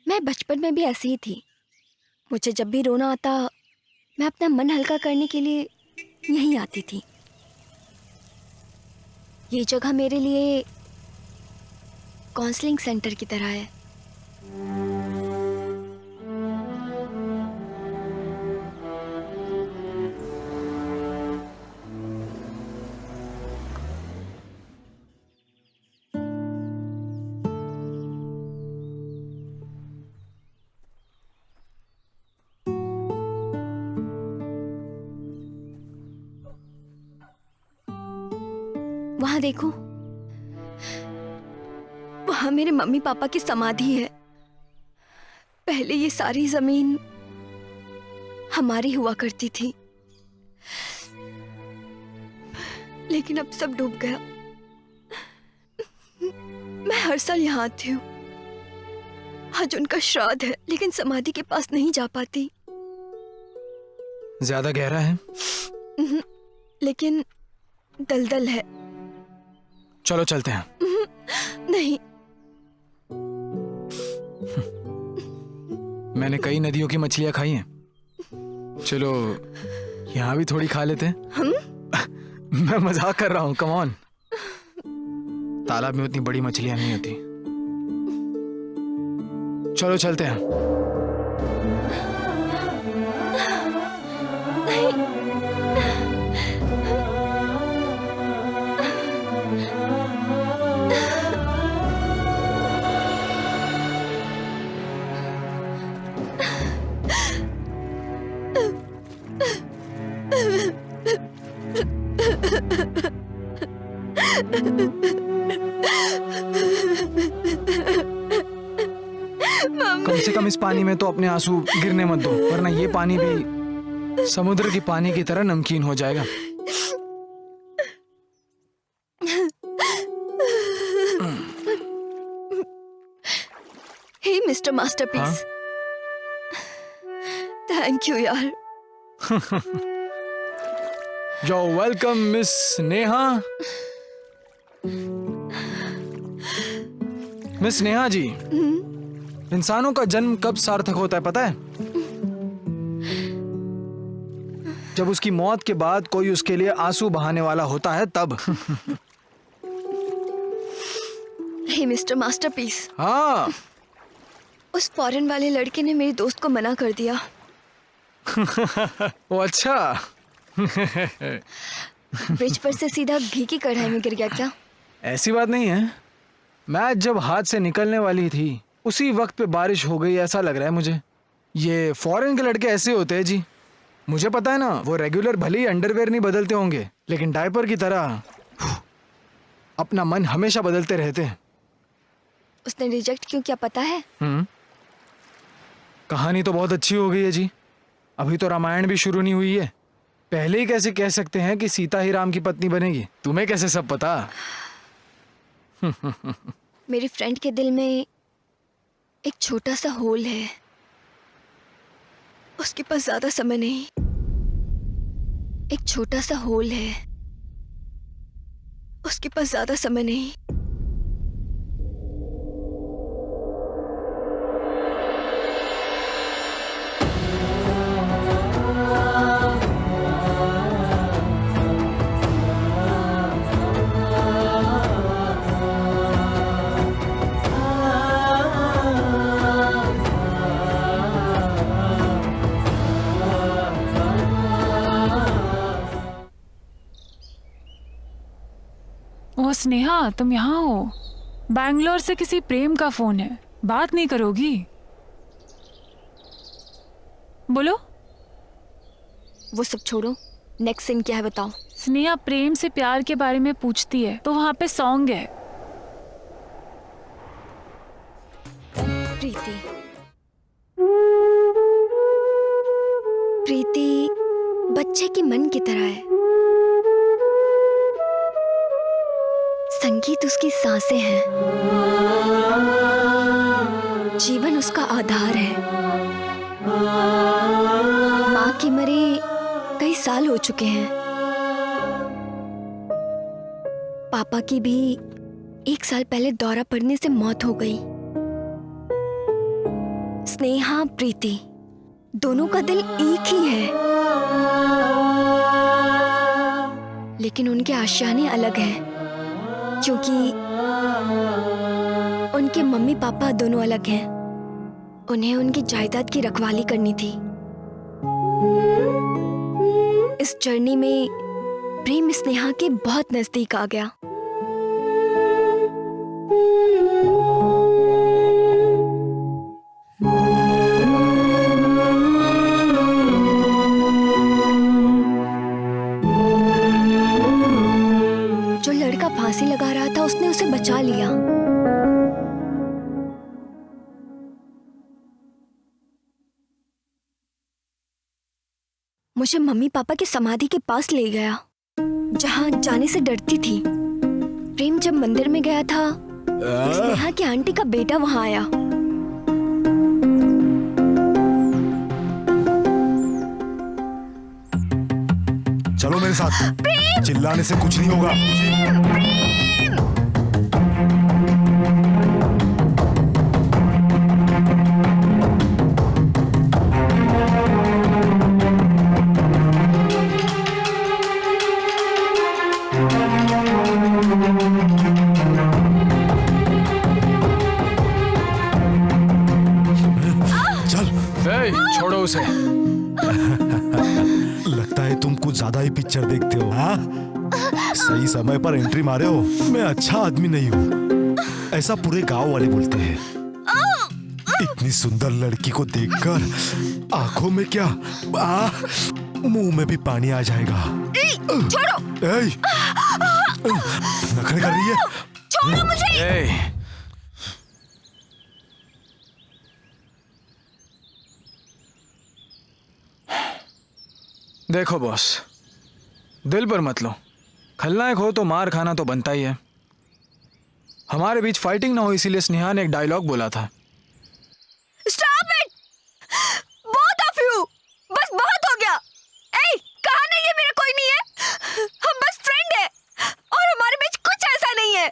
मैं बचपन में भी ऐसी ही थी। मुझे जब भी रोना आता, मैं अपना मन हल्का करने के लिए यहीं आती थी। ये जगह मेरे लिए काउंसलिंग सेंटर की तरह है। वहां देखो, वहां मेरे मम्मी पापा की समाधि है। पहले ये सारी जमीन हमारी हुआ करती थी, लेकिन अब सब डूब गया। मैं हर साल यहाँ आती हूँ। आज उनका श्राद्ध है, लेकिन समाधि के पास नहीं जा पाती। ज्यादा गहरा है? लेकिन दलदल है। चलो चलते हैं। नहीं। मैंने कई नदियों की मछलियां खाई हैं। चलो यहाँ भी थोड़ी खा लेते हैं। मैं मजाक कर रहा हूँ, कम ऑन। तालाब में उतनी बड़ी मछलियां नहीं होती। चलो चलते हैं। कम से कम इस पानी में तो अपने आंसू गिरने मत दो, वरना ये पानी भी समुद्र के पानी की तरह नमकीन हो जाएगा। Hey mister masterpiece, thank you यार। Yo welcome miss Neha. Miss Neha ji, इंसानों का जन्म कब सार्थक होता है पता है? जब उसकी मौत के बाद कोई उसके लिए आंसू बहाने वाला होता है तब। हे मिस्टर मास्टरपीस, हाँ। उस फॉरेन वाले लड़के ने मेरी दोस्त को मना कर दिया। ओ अच्छा। ब्रिज पर से सीधा घी की कढ़ाई में गिर गया क्या? ऐसी बात नहीं है, मैच जब हाथ से निकलने वाली थी उसी वक्त पे बारिश हो गई, ऐसा लग रहा है मुझे। ये फॉरेन के लड़के ऐसे होते हैं जी, मुझे पता है ना, वो रेगुलर भले ही अंडरवेयर नहीं बदलते होंगे, लेकिन डायपर की तरह अपना मन हमेशा बदलते रहते हैं। उसने रिजेक्ट क्यों किया पता है? कहानी तो बहुत अच्छी हो गई है जी, अभी तो रामायण भी शुरू नहीं हुई है, पहले ही कैसे कह सकते हैं कि सीता ही राम की पत्नी बनेगी? तुम्हें कैसे सब पता? मेरी फ्रेंड के दिल में एक छोटा सा होल है, उसके पास ज्यादा समय नहीं। एक छोटा सा होल है, उसके पास ज्यादा समय नहीं। ओ स्नेहा, तुम यहाँ हो? बैंगलोर से किसी प्रेम का फोन है, बात नहीं करोगी? बोलो। वो सब छोड़ो, नेक्स्ट सीन क्या है बताओ। स्नेहा प्रेम से प्यार के बारे में पूछती है तो वहां पे सॉन्ग है। प्रीति, प्रीति बच्चे के मन की तरह है, संगीत उसकी सांसें हैं, जीवन उसका आधार है। माँ के मरे कई साल हो चुके हैं, पापा की भी 1 साल पहले दौरा पड़ने से मौत हो गई। स्नेहा प्रीति दोनों का दिल एक ही है, लेकिन उनके आशियाने अलग हैं, क्योंकि उनके मम्मी पापा दोनों अलग हैं। उन्हें उनकी जायदाद की रखवाली करनी थी। इस जर्नी में प्रेम स्नेहा के बहुत नजदीक आ गया। जो लड़का फांसी लगा रहा था उसने उसे बचा लिया। मुझे मम्मी पापा की समाधि के पास ले गया, जहां जाने से डरती थी। प्रेम जब मंदिर में गया था, स्नेहा की आंटी का बेटा वहां आया। चलो मेरे साथ, चिल्लाने से कुछ नहीं होगा। छोड़ो उसे। लगता है तुम कुछ ज्यादा ही पिक्चर देखते हो। हाँ, सही समय पर एंट्री मारे हो। मैं अच्छा आदमी नहीं हूँ, ऐसा पूरे गांव वाले बोलते हैं। इतनी सुंदर लड़की को देखकर आंखों में क्या, मुंह में भी पानी आ जाएगा। छोड़ो। नखरे कर रही है। छोड़ो मुझे। ए, देखो बॉस, दिल पर मत लो। खलनायक हो तो मार खाना तो बनता ही है। हमारे बीच फाइटिंग ना हो इसीलिए स्नेहा ने एक डायलॉग बोला था। Stop it! Both of you! बस बहुत हो गया। ए, कहा नहीं है मेरा कोई नहीं है। हम बस फ्रेंड है और हमारे बीच कुछ ऐसा नहीं है।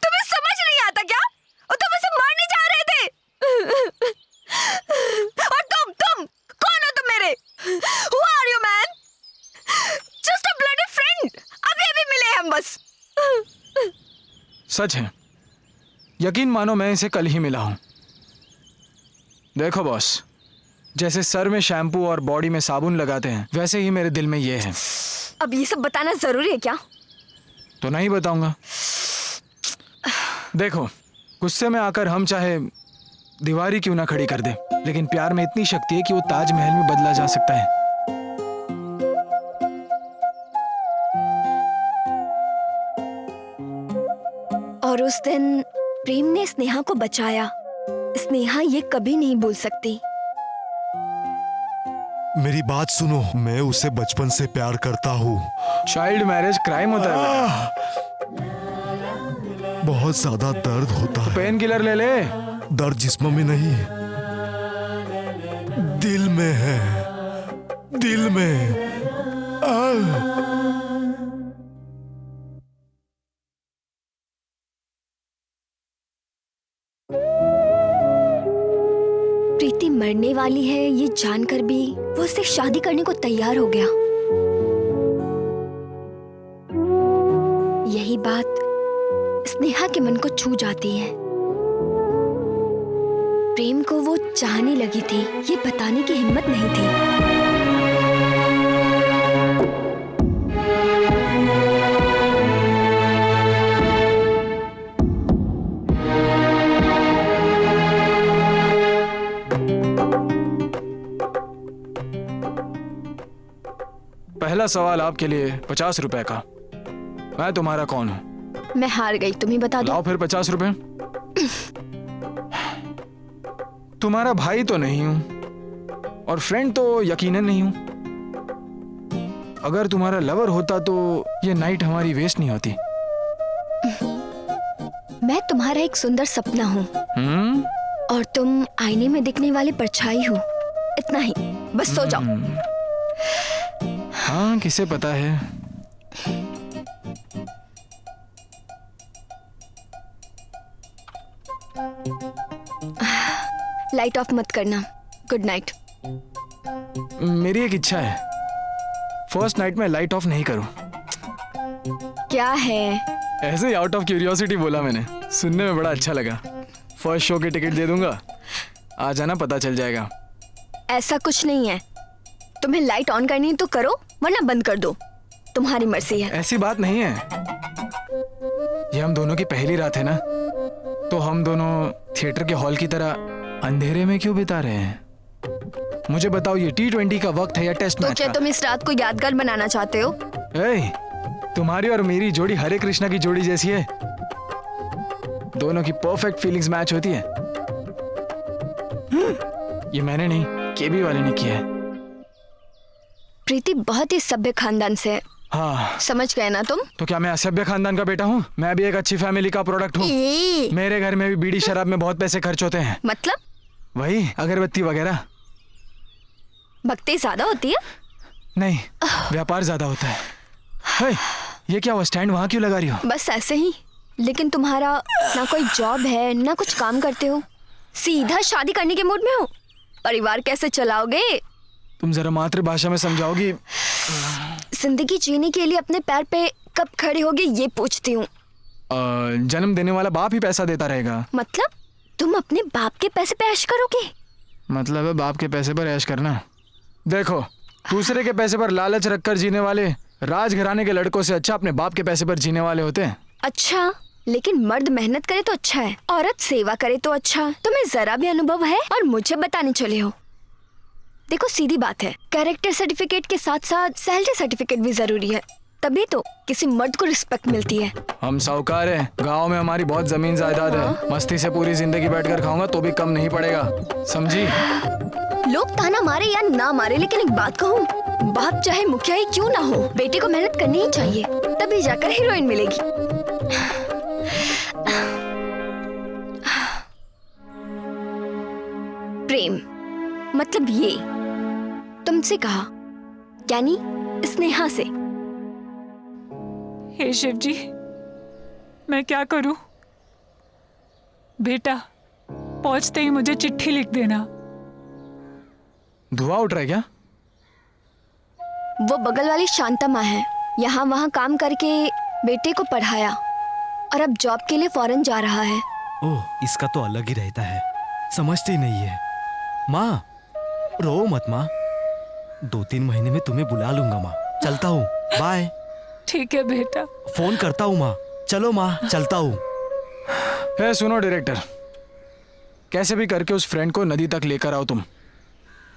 तुम्हें समझ नहीं आता क्या? और तुम उसे मारने जा रहे थे। और तुम कौन हो तुम मेरे? Who are you man? Just a bloody friend. अभी मिले हम बस। सच है, यकीन मानो मैं इसे कल ही मिला हूं। देखो बॉस, जैसे सर में शैम्पू और बॉडी में साबुन लगाते हैं वैसे ही मेरे दिल में ये है। अब ये सब बताना जरूरी है क्या? तो नहीं बताऊंगा। देखो, गुस्से में आकर हम चाहे दीवारी क्यों ना खड़ी कर दे, लेकिन प्यार में इतनी शक्ति है कि वो ताजमहल में बदला जा सकता है। और उस दिन प्रेम ने स्नेहा को बचाया। स्नेहा ये कभी नहीं भूल सकती। मेरी बात सुनो, मैं उसे बचपन से प्यार करता हूँ। चाइल्ड मैरिज क्राइम होता है। बहुत ज्यादा दर्द होता है। पेन किलर ले ले। दर्द जिस्म में नहीं, दिल में है, दिल में। प्रीति मरने वाली है ये जानकर भी वो उससे शादी करने को तैयार हो गया। यही बात स्नेहा के मन को छू जाती है। प्रेम को वो चाहने लगी थी, ये बताने की हिम्मत नहीं थी। पहला सवाल आपके लिए 50 रुपए का। मैं तुम्हारा कौन हूँ? मैं हार गई, तुम ही बता दो। लाओ फिर 50 रुपए। तुम्हारा भाई तो नहीं हूं और फ्रेंड तो यकीनन नहीं हूं। अगर तुम्हारा लवर होता तो ये नाइट हमारी वेस्ट नहीं होती। मैं तुम्हारा एक सुंदर सपना हूँ और तुम आईने में दिखने वाली परछाई हो। इतना ही, बस सो जाओ। हाँ, किसे पता है। लाइट ऑफ मत करना। Good night. मेरी एक इच्छा है, फर्स्ट नाइट में लाइट ऑफ नहीं करूं। क्या है? ऐसे ही आउट ऑफ क्यूरियोसिटी बोला मैंने, सुनने में बड़ा अच्छा लगा। फर्स्ट शो की टिकट दे दूंगा, आ जाना, पता चल जाएगा। ऐसा कुछ नहीं है। तुम्हें लाइट ऑन करनी है तो करो, वरना बंद कर दो, तुम्हारी मर्जी है। ऐसी बात नहीं है, ये हम दोनों की पहली रात है ना, तो हम दोनों थिएटर के हॉल की तरह अंधेरे में क्यों बिता रहे हैं? मुझे बताओ, ये T20 का वक्त है या टेस्ट तो मैच क्या का? तुम इस रात को यादगार बनाना चाहते हो? ए, तुम्हारी और मेरी जोड़ी हरे कृष्णा की जोड़ी जैसी है। दोनों की परफेक्ट फीलिंग्स मैच होती है। ये मैंने नहीं, केबी वाले ने किया है। प्रीति बहुत ही सभ्य खानदान से है। हाँ, समझ गए ना तुम? तो क्या मैं असभ्य खानदान का बेटा हूँ? मैं भी एक अच्छी फैमिली का प्रोडक्ट हूँ। मेरे घर में भी बीड़ी शराब में बहुत पैसे खर्च होते हैं। मतलब? वही अगरबत्ती वगैरह। भक्ति ज्यादा होती है? नहीं, व्यापार ज्यादा होता है। हे, ये क्या, वो स्टैंड वहाँ क्यों लगा रही हो? बस ऐसे ही। लेकिन तुम्हारा ना कोई जॉब है ना कुछ काम करते हो, सीधा शादी करने के मूड में हो। परिवार कैसे चलाओगे? तुम जरा मातृभाषा में समझाओगी? जिंदगी जीने के लिए अपने पैर पे कब खड़े होगे ये पूछती हूँ। जन्म देने वाला बाप ही पैसा देता रहेगा। मतलब तुम अपने बाप के पैसे पे ऐश करोगे? मतलब है बाप के पैसे पर ऐश करना। देखो, दूसरे के पैसे पर लालच रखकर जीने वाले राजघराने के लड़कों से अच्छा अपने बाप के पैसे पर जीने वाले होते हैं। अच्छा, लेकिन मर्द मेहनत करे तो अच्छा है, औरत सेवा करे तो अच्छा। तुम्हें जरा भी अनुभव है और मुझे बताने चले हो? देखो, सीधी बात है, कैरेक्टर सर्टिफिकेट के साथ साथ सैलरी सर्टिफिकेट भी जरूरी है। तभी तो किसी मर्द को रिस्पेक्ट मिलती है। हम साहूकार हैं, गांव में हमारी बहुत जमीन जायदाद है। मस्ती से पूरी जिंदगी बैठकर खाऊंगा तो भी कम नहीं पड़ेगा, समझी? लोग ताना मारे या ना मारे, लेकिन एक बात कहूँ, बाप चाहे मुखिया ही क्यों ना हो, बेटे को मेहनत करनी ही चाहिए, तभी जाकर हीरोइन मिलेगी। प्रेम मतलब ये तुमसे कहा, यानी स्नेहा से। हे शिव जी, मैं क्या करूं? बेटा, पहुंचते ही मुझे चिट्ठी लिख देना। धुआं उठ रहा है क्या? वो बगल वाली शांता माँ है, यहाँ वहाँ काम करके बेटे को पढ़ाया और अब जॉब के लिए फॉरेन जा रहा है। ओह, इसका तो अलग ही रहता है, समझती नहीं है। माँ, रो मत माँ, 2-3 महीने में तुम्हें बुला लूंगा माँ। चलता हूँ, बाय। ठीक है बेटा। फोन करता हूँ माँ। चलो माँ, चलता हूँ। है सुनो डायरेक्टर, कैसे भी करके उस फ्रेंड को नदी तक लेकर आओ तुम,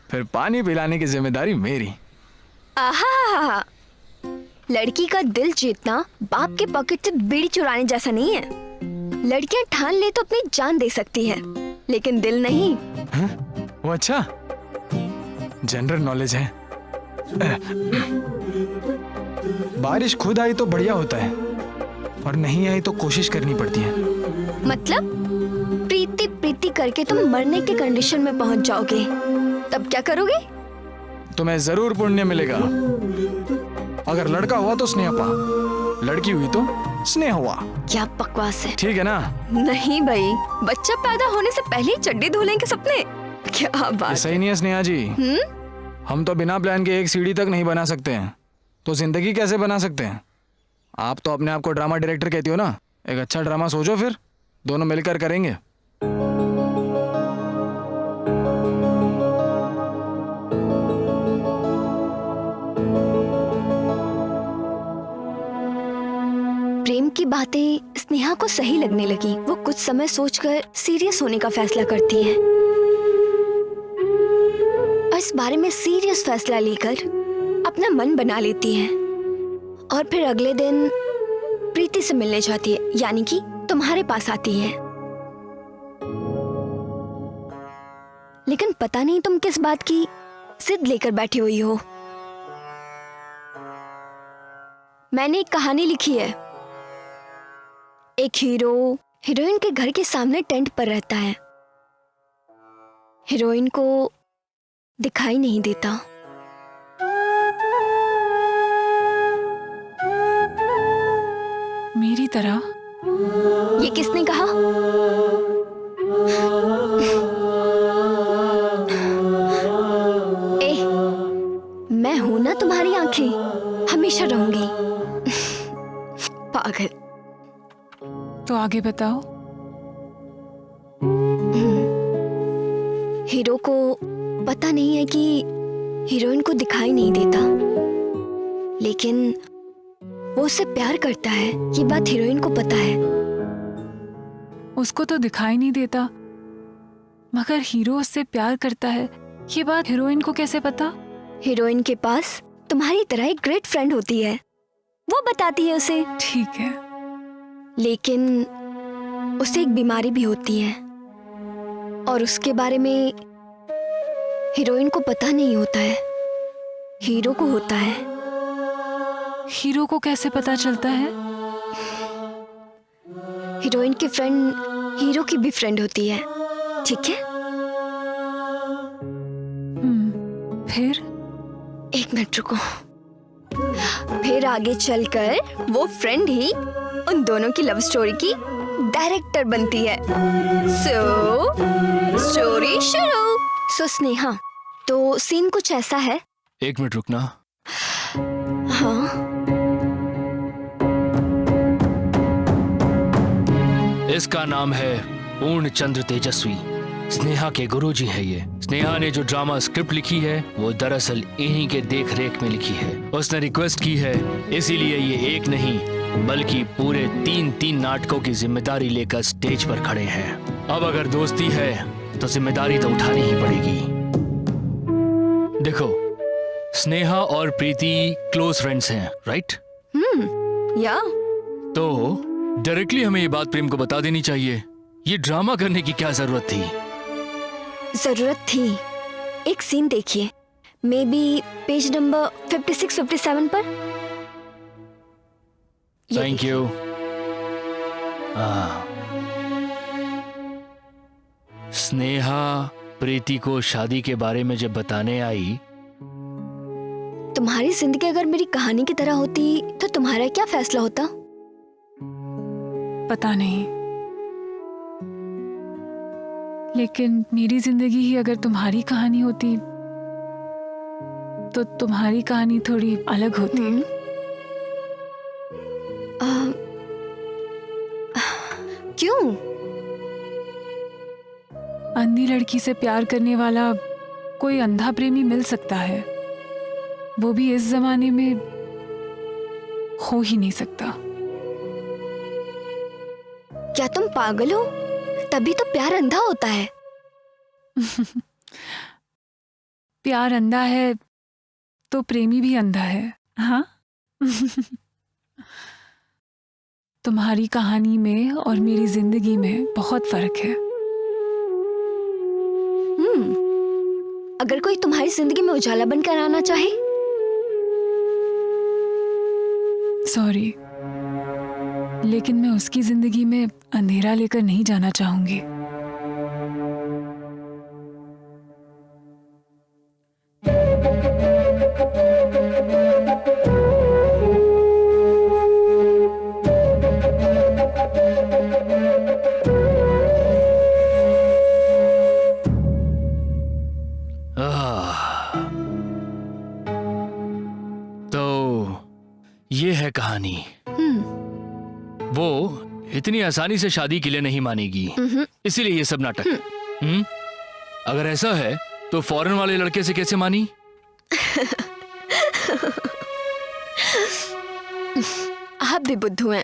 फिर पानी पिलाने की जिम्मेदारी मेरी। आहा, लड़की का दिल जीतना बाप के पॉकेट से बीड़ी चुराने जैसा नहीं है। लड़कियां ठान ले तो अपनी जान दे सकती है, लेकिन दिल नहीं। वो अच्छा जनरल नॉलेज है। बारिश खुद आई तो बढ़िया होता है, और नहीं आई तो कोशिश करनी पड़ती है। मतलब प्रीति प्रीति करके तुम मरने के कंडीशन में पहुंच जाओगे, तब क्या करोगे? तुम्हें जरूर पुण्य मिलेगा। अगर लड़का हुआ तो स्नेह पा, लड़की हुई तो स्नेह हुआ। क्या बकवास है। ठीक है ना? नहीं भाई, बच्चा पैदा होने से पहले ही चड्डी धो लेंगे सपने, क्या ये बात। सही नहीं है स्नेहा जी। हम तो बिना प्लान के एक सीढ़ी तक नहीं बना सकते हैं, तो जिंदगी कैसे बना सकते हैं? आप तो अपने आप को ड्रामा डायरेक्टर कहती हो ना, एक अच्छा ड्रामा सोचो, फिर दोनों मिलकर करेंगे। प्रेम की बातें स्नेहा को सही लगने लगी। वो कुछ समय सोचकर सीरियस होने का फैसला करती है और इस बारे में सीरियस फैसला लेकर अपना मन बना लेती है, और फिर अगले दिन प्रीति से मिलने जाती है, यानी कि तुम्हारे पास आती है। लेकिन पता नहीं तुम किस बात की जिद लेकर बैठी हुई हो। मैंने एक कहानी लिखी है। एक हीरो हीरोइन के घर के सामने टेंट पर रहता है। हीरोइन को दिखाई नहीं देता। मेरी तरह? ये किसने कहा? मैं हूं ना तुम्हारी आंखें, हमेशा रहूंगी। पागल। तो आगे बताओ। हीरो को पता नहीं है कि हीरोइन को दिखाई नहीं देता, लेकिन वो उससे प्यार करता है, ये बात हीरोइन को पता है। उसको तो दिखाई नहीं देता, मगर हीरो उससे प्यार करता है, ये बात हीरोइन को कैसे पता? हीरोइन के पास तुम्हारी तरह एक ग्रेट फ्रेंड होती है, वो बताती है उसे। ठीक है। लेकिन उसे एक बीमारी भी होती है, और उसके बारे में हीरोइन को पता नहीं होता है, हीरो को होता है। हीरो को कैसे पता चलता है? हीरोइन की फ्रेंड हीरो की भी फ्रेंड होती है, ठीक है? फिर? एक मिनट रुको। फिर आगे चलकर वो फ्रेंड ही उन दोनों की लव स्टोरी की डायरेक्टर बनती है। स्टोरी शुरू। स्नेहा, तो सीन कुछ ऐसा है। एक मिनट रुकना। हाँ। इसका नाम है पूर्ण चंद्र तेजस्वी। स्नेहा के गुरुजी है ये। स्नेहा ने जो ड्रामा स्क्रिप्ट लिखी है वो दरअसल इन्हीं के देख रेख में लिखी है। उसने रिक्वेस्ट की है, इसीलिए ये एक नहीं बल्कि पूरे 3 नाटकों की जिम्मेदारी लेकर स्टेज पर खड़े हैं। अब अगर दोस्ती है तो जिम्मेदारी तो उठानी ही पड़ेगी। देखो, स्नेहा और प्रीति क्लोज फ्रेंड्स हैं, राइट? या तो डायरेक्टली हमें ये बात प्रेम को बता देनी चाहिए। ये ड्रामा करने की क्या जरूरत थी? जरूरत थी। एक सीन देखिए, मे बी पेज नंबर 56-57 पर। Thank you. स्नेहा प्रीति को शादी के बारे में जब बताने आई, तुम्हारी जिंदगी अगर मेरी कहानी की तरह होती तो तुम्हारा क्या फैसला होता? पता नहीं, लेकिन मेरी जिंदगी ही अगर तुम्हारी कहानी होती तो तुम्हारी कहानी थोड़ी अलग होती। क्यों? अंधी लड़की से प्यार करने वाला कोई अंधा प्रेमी मिल सकता है, वो भी इस जमाने में हो ही नहीं सकता। क्या तुम पागल हो? तभी तो प्यार अंधा होता है। प्यार अंधा है तो प्रेमी भी अंधा है। हाँ। तुम्हारी कहानी में और मेरी जिंदगी में बहुत फर्क है। अगर कोई तुम्हारी जिंदगी में उजाला बनकर आना चाहे? सॉरी, लेकिन मैं उसकी जिंदगी में अंधेरा लेकर नहीं जाना चाहूंगी। ये है कहानी। वो इतनी आसानी से शादी के लिए नहीं मानेगी, इसीलिए ये सब नाटक। अगर ऐसा है तो फॉरेन वाले लड़के से कैसे मानी? आप भी बुद्धू हैं।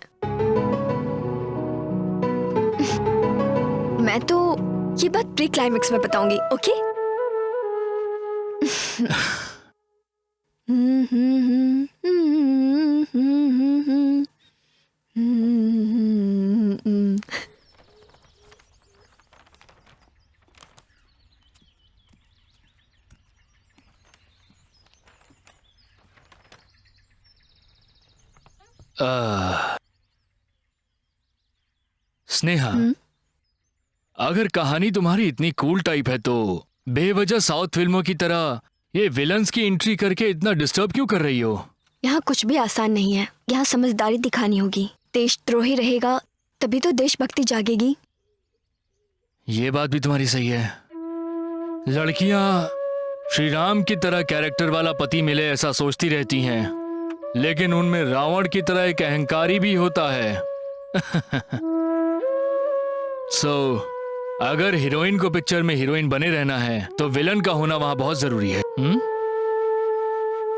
मैं तो ये बात प्री क्लाइमेक्स में बताऊंगी, ओके? स्नेहा, अगर कहानी तुम्हारी इतनी कूल टाइप है तो बेवजह साउथ फिल्मों की तरह ये विलन्स की एंट्री करके इतना डिस्टर्ब क्यों कर रही हो? यहाँ कुछ भी आसान नहीं है। यहाँ समझदारी दिखानी होगी। देशद्रोही रहेगा तभी तो देशभक्ति जागेगी। ये बात भी तुम्हारी सही है। लड़कियां श्री राम की तरह कैरेक्टर वाला पति मिले ऐसा सोचती रहती हैं, लेकिन उनमें रावण की तरह एक अहंकारी भी होता है। अगर हीरोइन को पिक्चर में हीरोइन बने रहना है तो विलन का होना वहां बहुत जरूरी है।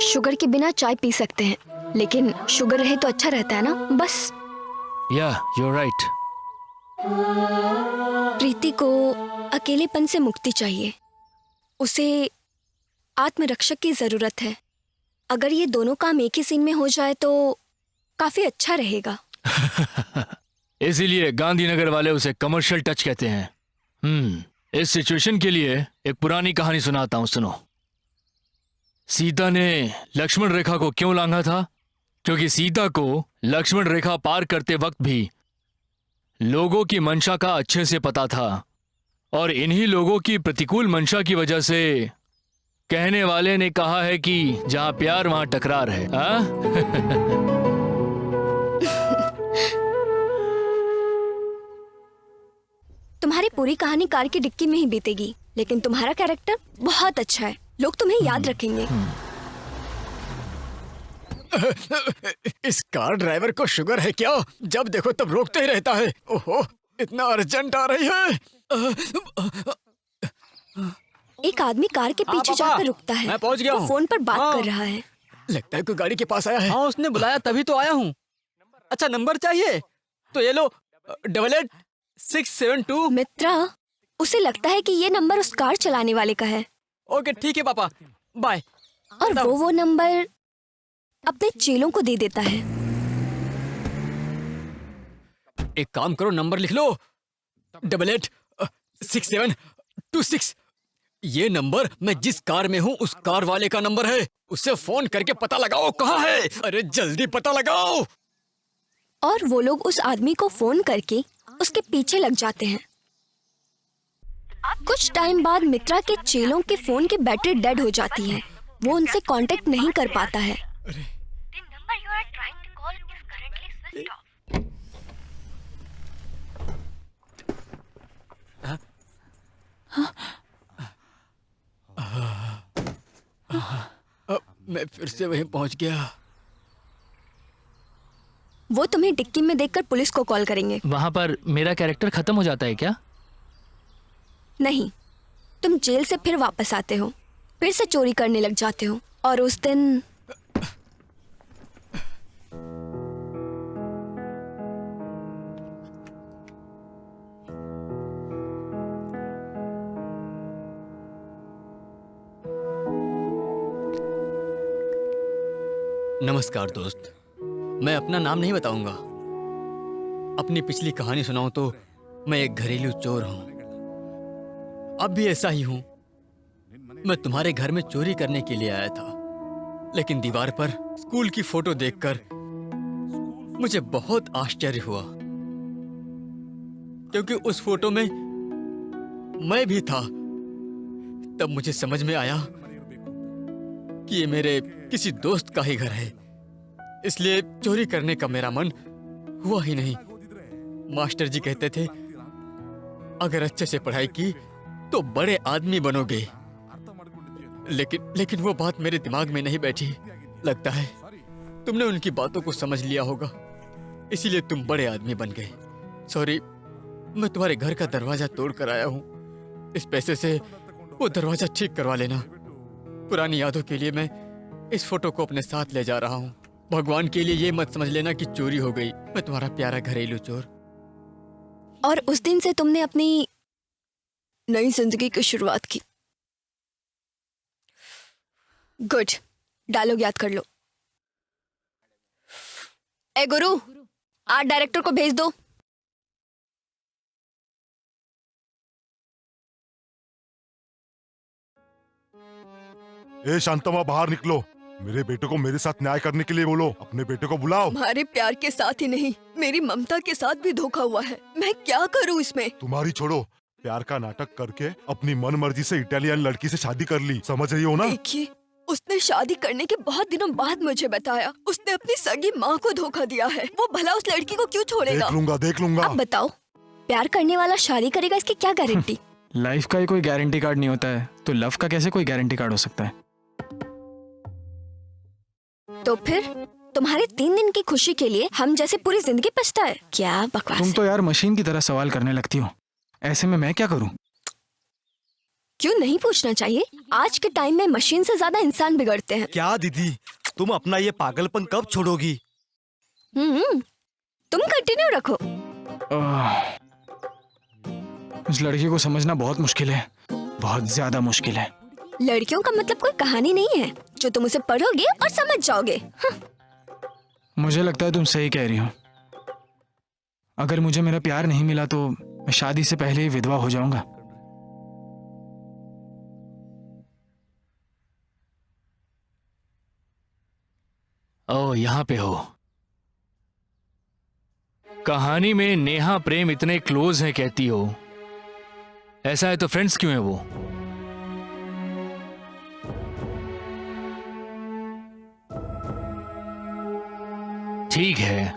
शुगर के बिना चाय पी सकते हैं, लेकिन शुगर रहे तो अच्छा रहता है ना, बस। या you're right। प्रीति को अकेलेपन से मुक्ति चाहिए। उसे आत्मरक्षक की जरूरत है। अगर ये दोनों काम एक ही सीन में हो जाए तो काफी अच्छा रहेगा। इसीलिए गांधीनगर वाले उसे कमर्शियल टच कहते हैं। इस सिचुएशन के लिए एक पुरानी कहानी सुनाता हूं, सुनो। सीता ने लक्ष्मण रेखा को क्यों लांघा था? क्योंकि सीता को लक्ष्मण रेखा पार करते वक्त भी लोगों की मंशा का अच्छे से पता था, और इन्हीं लोगों की प्रतिकूल मंशा की वजह से कहने वाले ने कहा है कि जहां प्यार वहां टकरार है। तुम्हारी पूरी कहानी कार की डिक्की में ही बीतेगी, लेकिन तुम्हारा कैरेक्टर बहुत अच्छा है। लोग तुम्हें याद रखेंगे। इस कार ड्राइवर को शुगर है क्या? जब देखो तब रोकते ही रहता है। ओहो, इतना अर्जेंट आ रही है। एक आदमी कार के पीछे जाकर रुकता है। मैं पहुंच गया हूँ। फोन पर बात कर रहा है। लगता है कोई गाड़ी के पास आया है। हाँ, उसने बुलाया तभी तो आया हूँ। अच्छा, नंबर चाहिए तो ये लो, 88-672। मित्रा, उसे लगता है कि ये नंबर उस कार चलाने वाले का है। ओके, ठीक है पापा, बाय। और वो नंबर अपने चेलों को दे देता है। एक काम करो, नंबर लिख लो, 886726। ये नंबर मैं जिस कार में हूँ उस कार वाले का नंबर है। उससे फोन करके पता लगाओ कहाँ है। अरे जल्दी पता लगाओ। और वो लोग उस आदमी को फोन करके उसके पीछे लग जाते हैं। कुछ टाइम बाद मित्रा के चेलों के फोन की बैटरी डेड हो जाती है। वो उनसे कांटेक्ट नहीं कर पाता है। मैं फिर से वहीं पहुंच गया। वो तुम्हें डिक्की में देखकर पुलिस को कॉल करेंगे। वहां पर मेरा कैरेक्टर खत्म हो जाता है क्या? नहीं, तुम जेल से फिर वापस आते हो, फिर से चोरी करने लग जाते हो, और उस दिन नमस्कार दोस्त, मैं अपना नाम नहीं बताऊंगा। अपनी पिछली कहानी सुनाऊं तो मैं एक घरेलू चोर हूं। अब भी ऐसा ही हूं। मैं तुम्हारे घर में चोरी करने के लिए आया था, लेकिन दीवार पर स्कूल की फोटो देखकर मुझे बहुत आश्चर्य हुआ, क्योंकि उस फोटो में मैं भी था। तब मुझे समझ में आया कि ये मेरे किसी दोस्त का ही घर है, इसलिए चोरी करने का मेरा मन हुआ ही नहीं। मास्टर जी कहते थे अगर अच्छे से पढ़ाई की तो बड़े आदमी बनोगे, लेकिन वो बात मेरे दिमाग में नहीं बैठी। लगता है तुमने उनकी बातों को समझ लिया होगा, इसीलिए तुम बड़े आदमी बन गए। सॉरी, मैं तुम्हारे घर का दरवाजा तोड़ कर आया हूँ। इस पैसे से वो दरवाजा ठीक करवा लेना। पुरानी यादों के लिए मैं इस फोटो को अपने साथ ले जा रहा हूँ। भगवान के लिए ये मत समझ लेना कि चोरी हो गई। मैं तुम्हारा प्यारा घरेलू चोर। और उस दिन से तुमने अपनी नई जिंदगी की शुरुआत की। गुड, डायलॉग याद कर लो। ए गुरु, आर्ट डायरेक्टर को भेज दो। ए शांतमा, बाहर निकलो। मेरे बेटे को मेरे साथ न्याय करने के लिए बोलो। अपने बेटे को बुलाओ। हमारे प्यार के साथ ही नहीं, मेरी ममता के साथ भी धोखा हुआ है। मैं क्या करूं इसमें? तुम्हारी छोड़ो, प्यार का नाटक करके अपनी मन मर्जी से इटालियन लड़की से शादी कर ली। समझ रही हो ना? देखिए, उसने शादी करने के बहुत दिनों बाद मुझे बताया उसने अपनी सगी माँ को धोखा दिया है। वो भला उस लड़की को क्यों छोड़ेगा? देख लूंगा। अब बताओ, प्यार करने वाला शादी करेगा, इसकी क्या गारंटी? लाइफ का ही कोई गारंटी कार्ड नहीं होता है, तो लव का कैसे कोई गारंटी कार्ड हो सकता है? तो फिर तुम्हारे 3 दिन की खुशी के लिए हम जैसे पूरी जिंदगी पछताए? क्या बकवास तुम है। तो यार मशीन की तरह सवाल करने लगती हो। ऐसे में मैं क्या करूं? क्यों नहीं पूछना चाहिए? आज के टाइम में मशीन से ज्यादा इंसान बिगड़ते हैं। क्या दीदी, तुम अपना ये पागलपन कब छोड़ोगी? तुम कंटिन्यू रखो। उस लड़की को समझना बहुत मुश्किल है, बहुत ज्यादा मुश्किल है। लड़कियों का मतलब कोई कहानी नहीं है जो तुम उसे पढ़ोगे और समझ जाओगे। मुझे लगता है तुम सही कह रही हो। अगर मुझे मेरा प्यार नहीं मिला तो मैं शादी से पहले ही विधवा हो जाऊंगा। ओह, यहाँ पे हो। कहानी में नेहा प्रेम इतने क्लोज हैं कहती हो। ऐसा है तो फ्रेंड्स क्यों है वो? ठीक है,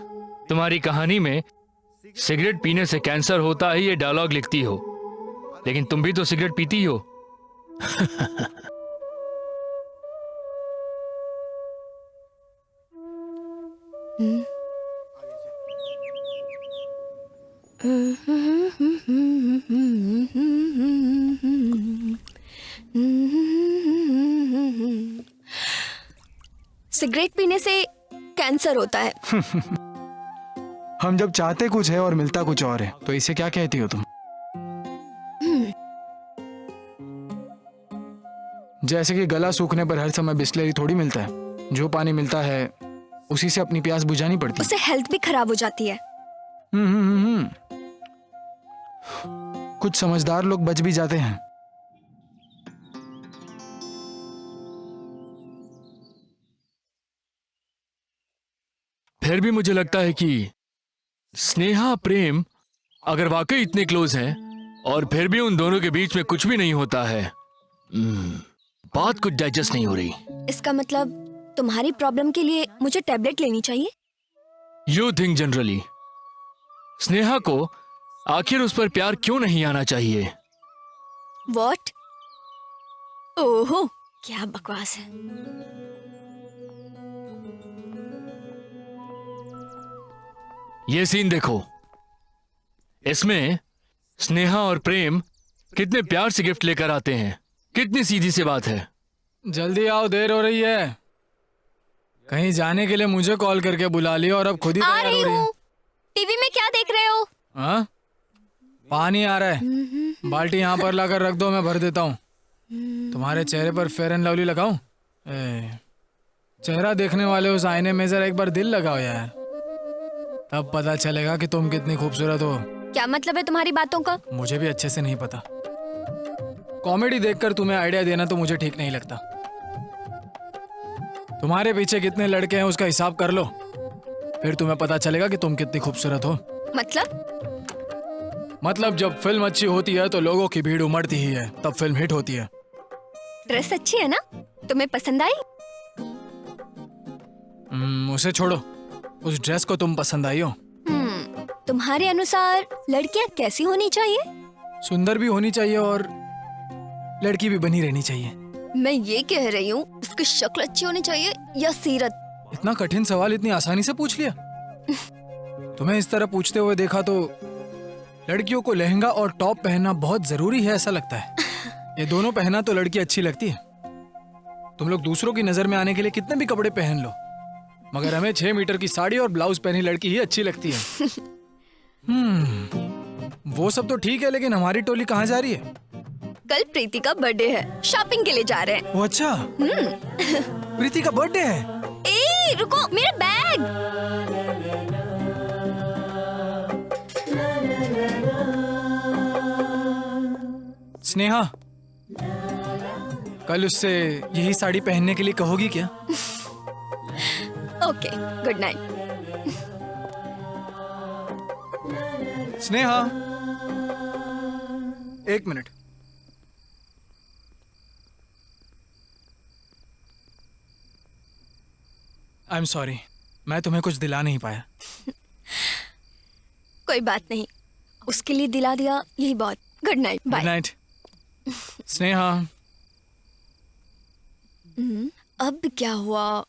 तुम्हारी कहानी में सिगरेट पीने से कैंसर होता है ये डायलॉग लिखती हो, लेकिन तुम भी तो सिगरेट पीती हो। सिगरेट पीने से कैंसर होता है। हम जब चाहते कुछ है और मिलता कुछ और है, तो इसे क्या कहती हो तुम? जैसे कि गला सूखने पर हर समय बिस्लेरी थोड़ी मिलता है। जो पानी मिलता है उसी से अपनी प्यास बुझानी पड़ती है। उससे हेल्थ भी खराब हो जाती है। कुछ समझदार लोग बच भी जाते हैं। फिर भी मुझे लगता है कि स्नेहा प्रेम अगर वाकई इतने क्लोज हैं और फिर भी उन दोनों के बीच में कुछ भी नहीं होता है, बात कुछ डाइजेस्ट नहीं हो रही। इसका मतलब तुम्हारी प्रॉब्लम के लिए मुझे टैबलेट लेनी चाहिए? यू थिंक जनरली स्नेहा को आखिर उस पर प्यार क्यों नहीं आना चाहिए? What? ओहो, क्या बकवास है। ये सीन देखो, इसमें स्नेहा और प्रेम कितने प्यार से गिफ्ट लेकर आते हैं। कितनी सीधी सी बात है। जल्दी आओ, देर हो रही है। कहीं जाने के लिए मुझे कॉल करके बुला लिया और अब खुद ही आ तैयार रही हो रही है। हूँ। टीवी में क्या देख रहे हो? हाँ? पानी आ रहा है, बाल्टी यहाँ पर लाकर रख दो, मैं भर देता हूँ। तुम्हारे चेहरे पर फेयर एंड लवली लगाऊं? चेहरा देखने वाले उस आईने में जरा एक बार दिल लगाओ यार, तब पता चलेगा कि तुम कितनी खूबसूरत हो। क्या मतलब है तुम्हारी बातों का? मुझे भी अच्छे से नहीं पता। कॉमेडी देखकर तुम्हें आइडिया देना तो मुझे ठीक नहीं लगता। तुम्हारे पीछे कितने लड़के हैं उसका हिसाब कर लो, फिर तुम्हें पता चलेगा कि तुम कितनी खूबसूरत हो। मतलब जब फिल्म अच्छी होती है तो लोगों की भीड़ उमड़ती ही है, तब फिल्म हिट होती है। ड्रेस अच्छी है ना? तुम्हें पसंद आई? उसे छोड़ो, उस ड्रेस को तुम पसंद आई हो। तुम्हारे अनुसार लड़कियां कैसी होनी चाहिए? सुंदर भी होनी चाहिए और लड़की भी बनी रहनी चाहिए। मैं ये कह रही हूँ, उसकी शक्ल अच्छी होनी चाहिए या सीरत? इतना कठिन सवाल इतनी आसानी से पूछ लिया। तुम्हें इस तरह पूछते हुए देखा तो लड़कियों को लहंगा और टॉप पहनना बहुत जरूरी है ऐसा लगता है। ये दोनों पहना तो लड़की अच्छी लगती है। तुम लोग दूसरों की नजर में आने के लिए कितने भी कपड़े पहन लो, मगर हमें 6 मीटर की साड़ी और ब्लाउज पहनी लड़की ही अच्छी लगती है। वो सब तो ठीक है, लेकिन हमारी टोली कहाँ जा रही है? कल प्रीति का बर्थडे है, शॉपिंग के लिए जा रहे हैं। वो अच्छा, प्रीति का बर्थडे है। ए, रुको, मेरा बैग। स्नेहा, कल उससे यही साड़ी पहनने के लिए कहोगी क्या? Okay, good night. Sneha, 1 minute. I am sorry, मैं तुम्हें कुछ दिला नहीं पाया। कोई बात नहीं, उसके लिए दिला दिया यही बहुत। Good night, good bye. Night. Sneha, अब क्या हुआ?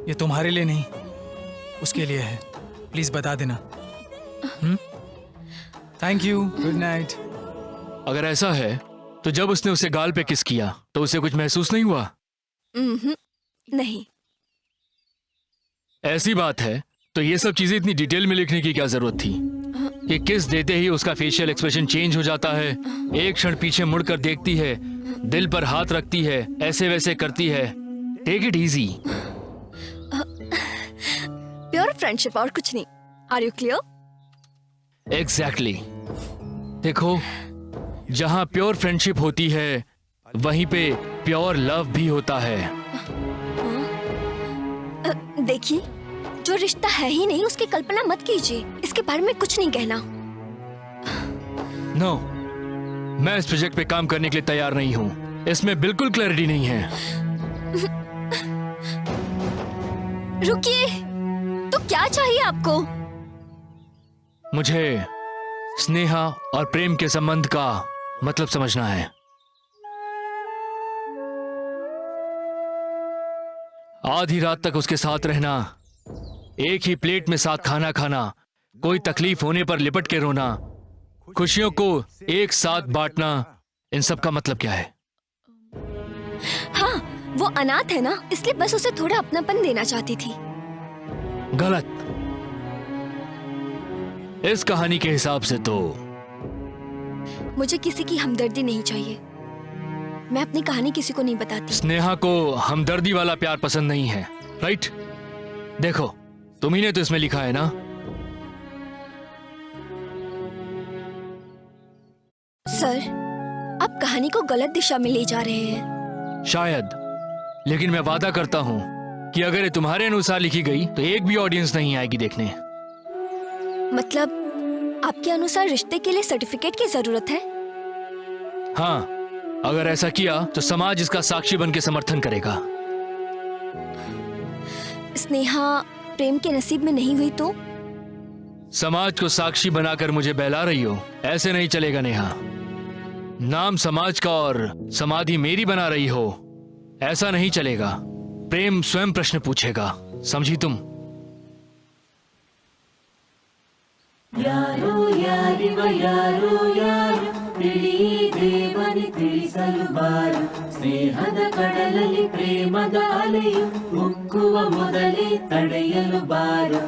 ये तुम्हारे लिए नहीं, उसके लिए है। प्लीज बता देना। Thank you, good night. अगर ऐसा है तो जब उसने उसे गाल पे किस किया तो उसे कुछ महसूस नहीं हुआ? नहीं। ऐसी बात है तो ये सब चीजें इतनी डिटेल में लिखने की क्या जरूरत थी कि किस देते ही उसका फेशियल एक्सप्रेशन चेंज हो जाता है, एक क्षण पीछे मुड़कर देखती है, दिल पर हाथ रखती है, ऐसे वैसे करती है। Take it easy. Pure friendship और कुछ नहीं। Are you clear? एग्जैक्टली। देखो, जहां प्योर फ्रेंडशिप होती है वहीं पे प्योर लव भी होता है। देखिए, जो रिश्ता है ही नहीं उसकी कल्पना मत कीजिए। इसके बारे में कुछ नहीं कहना। नो, मैं इस प्रोजेक्ट पे काम करने के लिए तैयार नहीं हूं। इसमें बिल्कुल क्लैरिटी नहीं है। रुकिए, तो क्या चाहिए आपको? मुझे स्नेहा और प्रेम के संबंध का मतलब समझना है। आधी रात तक उसके साथ रहना, एक ही प्लेट में साथ खाना खाना, कोई तकलीफ होने पर लिपट के रोना, खुशियों को एक साथ बांटना, इन सब का मतलब क्या है? हाँ, वो अनाथ है ना, इसलिए बस उसे थोड़ा अपनापन देना चाहती थी। गलत। इस कहानी के हिसाब से तो मुझे किसी की हमदर्दी नहीं चाहिए। मैं अपनी कहानी किसी को नहीं बताती। स्नेहा को हमदर्दी वाला प्यार पसंद नहीं है, राइट? देखो, तुम्ही ने तो इसमें लिखा है ना। सर, आप कहानी को गलत दिशा में ले जा रहे हैं। शायद, लेकिन मैं वादा करता हूं कि अगर ये तुम्हारे अनुसार लिखी गई तो एक भी ऑडियंस नहीं आएगी देखने। मतलब आपके अनुसार रिश्ते के लिए सर्टिफिकेट की जरूरत है? हाँ, अगर ऐसा किया तो समाज इसका साक्षी बन के समर्थन करेगा। स्नेहा प्रेम के नसीब में नहीं हुई तो? समाज को साक्षी बनाकर मुझे बहला रही हो, ऐसे नहीं चलेगा नेहा। नाम समाज का और समाधि मेरी बना रही हो, ऐसा नहीं चलेगा। प्रेम स्वयं प्रश्न पूछेगा, समझी तुम? ಯಾರೋ ಯಾರಿವ ಯಾರೋ ಯಾರು ತಿಳಿ ದೇವನಿ ತಿಳಿಸಲು ಬಾರು ಸ್ನೇಹದ ಕಡಲಲ್ಲಿ ಪ್ರೇಮದ ಅಲೆಯು ಉಕ್ಕುವ ಮೊದಲೇ ತಡೆಯಲು ಬಾರು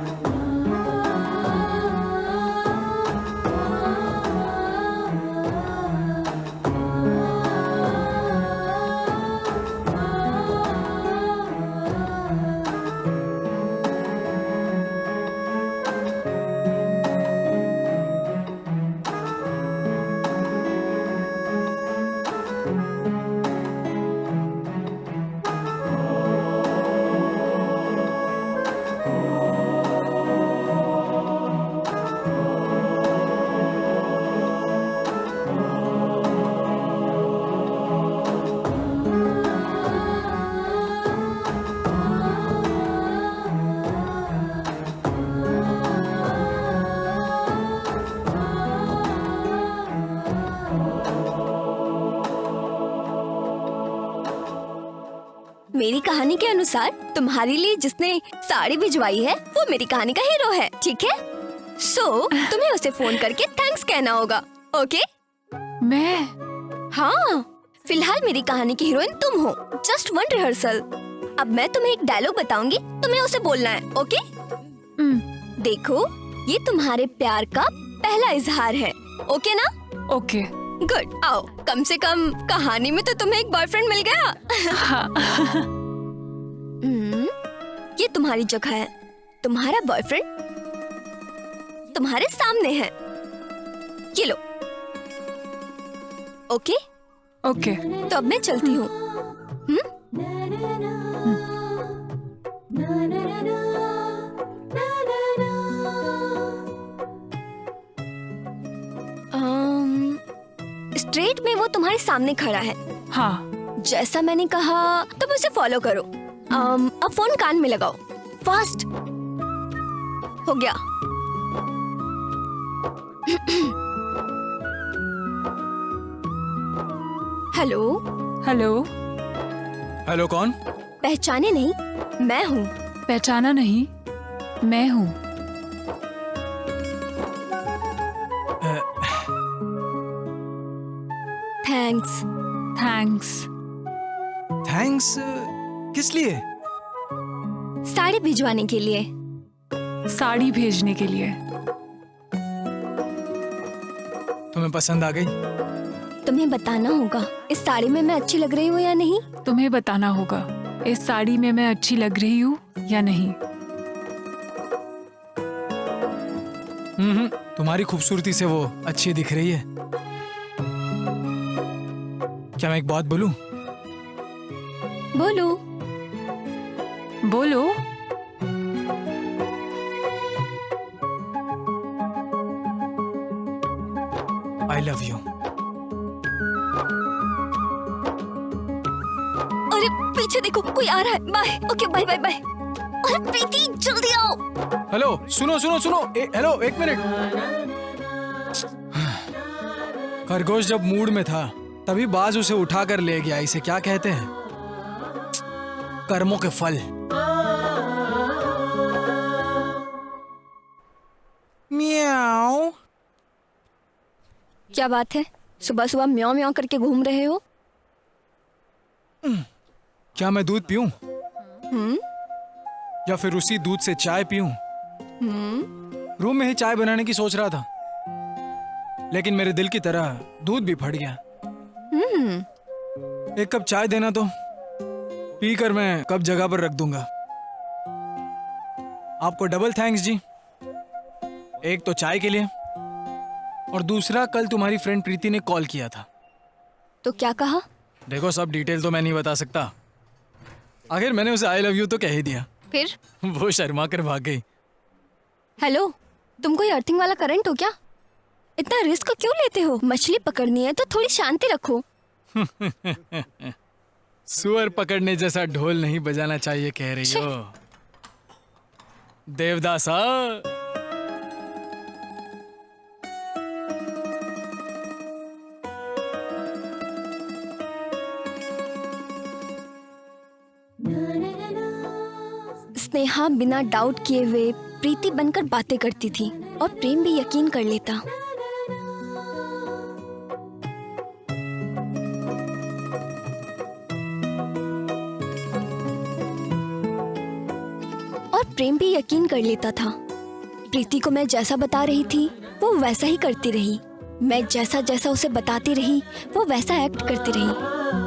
मेरी कहानी के अनुसार तुम्हारे लिए जिसने साड़ी भिजवाई है वो मेरी कहानी का हीरो है, ठीक है? सो तुम्हें उसे फोन करके थैंक्स कहना होगा, ओके? मैं? हाँ, फिलहाल मेरी कहानी की हीरोइन तुम हो। Just one rehearsal. अब मैं तुम्हें एक डायलॉग बताऊंगी, तुम्हें उसे बोलना है, ओके? देखो, ये तुम्हारे प्यार का पहला इजहार है, ओके ना? ओके। गुड। आओ, कम से कम कहानी में तो तुम्हें एक बॉयफ्रेंड मिल गया। हाँ। ये तुम्हारी जगह है। तुम्हारा बॉयफ्रेंड तुम्हारे सामने है। ये लो। ओके? ओके। तो अब मैं चलती हूँ। स्ट्रेट में वो तुम्हारे सामने खड़ा है। हाँ। जैसा मैंने कहा तुम उसे फॉलो करो। अब फोन कान में लगाओ, फास्ट। हो गया। हेलो। हेलो। हेलो, कौन? पहचाने नहीं? मैं हूँ। पहचाना नहीं? मैं हूँ। थैंक्स। थैंक्स। थैंक्स किस लिए? साड़ी भिजवाने के लिए। साड़ी भेजने के लिए। तुम्हें पसंद आ गई? तुम्हें बताना होगा इस साड़ी में मैं अच्छी लग रही हूँ या नहीं। तुम्हें बताना होगा इस साड़ी में मैं अच्छी लग रही हूँ या नहीं। तुम्हारी खूबसूरती से वो अच्छी दिख रही है। क्या मैं एक बात बोलूं? बोलो। बोलो। I love you. अरे पीछे देखो, कोई आ रहा है। Bye. Okay, bye bye bye. अरे प्रीति, जल्दी आओ। हेलो, सुनो सुनो सुनो। हेलो, एक मिनट। खरगोश जब मूड में था तभी बाज उसे उठा कर ले गया। इसे क्या कहते हैं? कर्मों के फल। म्याऊ। क्या बात है, सुबह सुबह म्याऊ म्याऊ करके घूम रहे हो? क्या मैं दूध पीऊं? या फिर उसी दूध से चाय पीऊं? रूम में ही चाय बनाने की सोच रहा था, लेकिन मेरे दिल की तरह दूध भी फट गया। एक कप चाय देना तो पीकर मैं कप जगह पर रख दूंगा। आपको डबल थैंक्स जी, एक तो चाय के लिए और दूसरा कल तुम्हारी फ्रेंड प्रीति ने कॉल किया था। तो क्या कहा? देखो सब डिटेल तो मैं नहीं बता सकता, आखिर मैंने उसे आई लव यू तो कह ही दिया। फिर वो शर्मा कर भाग गई। हेलो, तुम कोई अर्थिंग वाला करंट हो क्या? इतना रिस्क क्यों लेते हो? मछली पकड़नी है तो थोड़ी शांति रखो। सुअर पकड़ने जैसा ढोल नहीं बजाना चाहिए कह रही हो देवदासा। स्नेहा बिना डाउट किए हुए प्रीति बनकर बातें करती थी और प्रेम भी यकीन कर लेता। और प्रेम भी यकीन कर लेता था। प्रीति को मैं जैसा बता रही थी वो वैसा ही करती रही। मैं जैसा जैसा उसे बताती रही वो वैसा एक्ट करती रही।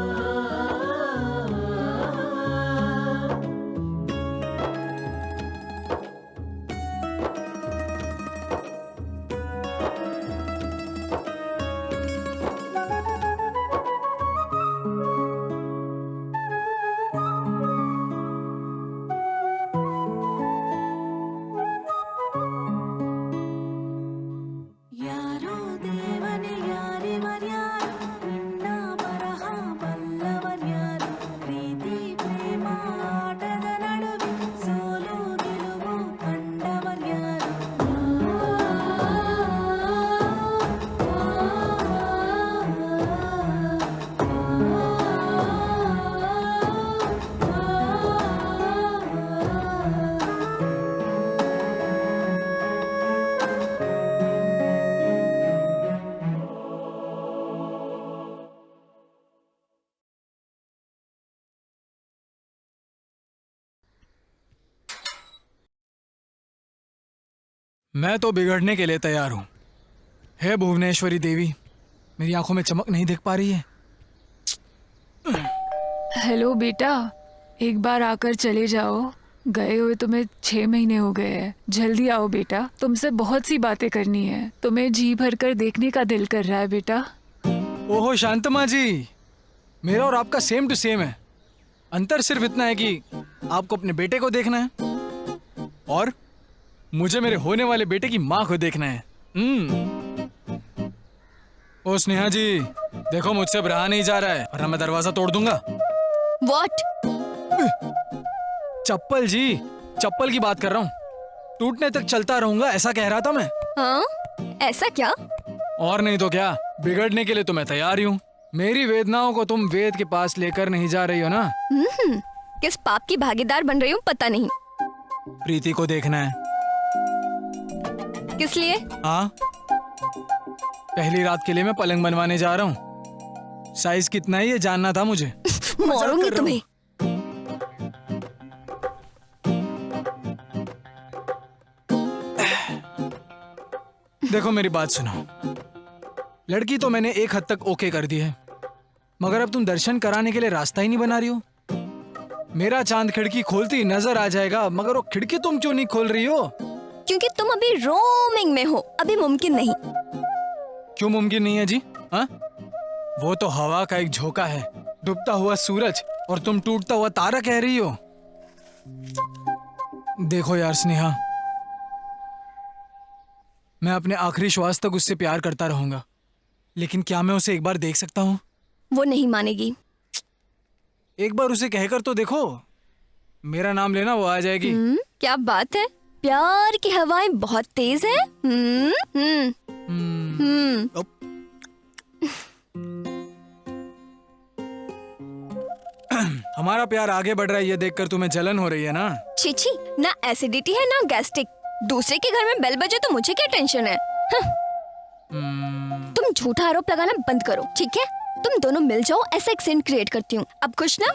मैं तो बिगड़ने के लिए तैयार हूं। हे भुवनेश्वरी देवी, मेरी आंखों में चमक नहीं दिख पा रही है। हेलो बेटा, एक बार आकर चले जाओ। गए हुए तुम्हें 6 महीने हो गए हैं। जल्दी आओ बेटा, तुमसे बहुत सी बातें करनी है। तुम्हें जी भर कर देखने का दिल कर रहा है बेटा। ओहो शांतमा जी, मेरा और आपका सेम टू सेम है। अंतर सिर्फ इतना है कि आपको अपने बेटे को देखना है और मुझे मेरे होने वाले बेटे की माँ को देखना है। ओ स्नेहा जी, देखो मुझसे अब रहा नहीं जा रहा है वरना मैं दरवाजा तोड़ दूंगा। What? चप्पल जी, चप्पल की बात कर रहा हूँ। टूटने तक चलता रहूंगा ऐसा कह रहा था मैं। हाँ? ऐसा क्या? और नहीं तो क्या, बिगड़ने के लिए तो मैं तैयार ही हूँ। मेरी वेदनाओं को तुम वेद के पास लेकर नहीं जा रही हो ना? किस पाप की भागीदार बन रही हूँ पता नहीं। प्रीति को देखना है। किस लिए? हाँ, पहली रात के लिए मैं पलंग बनवाने जा रहा हूँ। साइज कितना है ये जानना था मुझे। मारूंगी तुम्हें। देखो मेरी बात सुनो, लड़की तो मैंने एक हद तक ओके कर दी है, मगर अब तुम दर्शन कराने के लिए रास्ता ही नहीं बना रही हो। मेरा चांद खिड़की खोलती नजर आ जाएगा, मगर वो खिड़की तुम क्यों नहीं खोल रही हो? क्योंकि तुम अभी रोमिंग में हो, अभी मुमकिन नहीं। क्यों मुमकिन नहीं है जी? हाँ, वो तो हवा का एक झोंका है, डूबता हुआ सूरज, और तुम टूटता हुआ तारा कह रही हो। देखो यार स्नेहा, मैं अपने आखिरी श्वास तक उससे प्यार करता रहूंगा, लेकिन क्या मैं उसे एक बार देख सकता हूँ? वो नहीं मानेगी। एक बार उसे कहकर तो देखो, मेरा नाम लेना वो आ जाएगी। क्या बात है, प्यार की हवाएं बहुत तेज है। हमारा प्यार आगे बढ़ रहा है ये देखकर तुम्हें जलन हो रही है ना? छी, ना एसिडिटी है ना गैस्ट्रिक। दूसरे के घर में बेल बजे तो मुझे क्या टेंशन है? तुम झूठा आरोप लगाना बंद करो, ठीक है? तुम दोनों मिल जाओ, ऐसा एक सीन क्रिएट करती हूँ। अब खुश ना?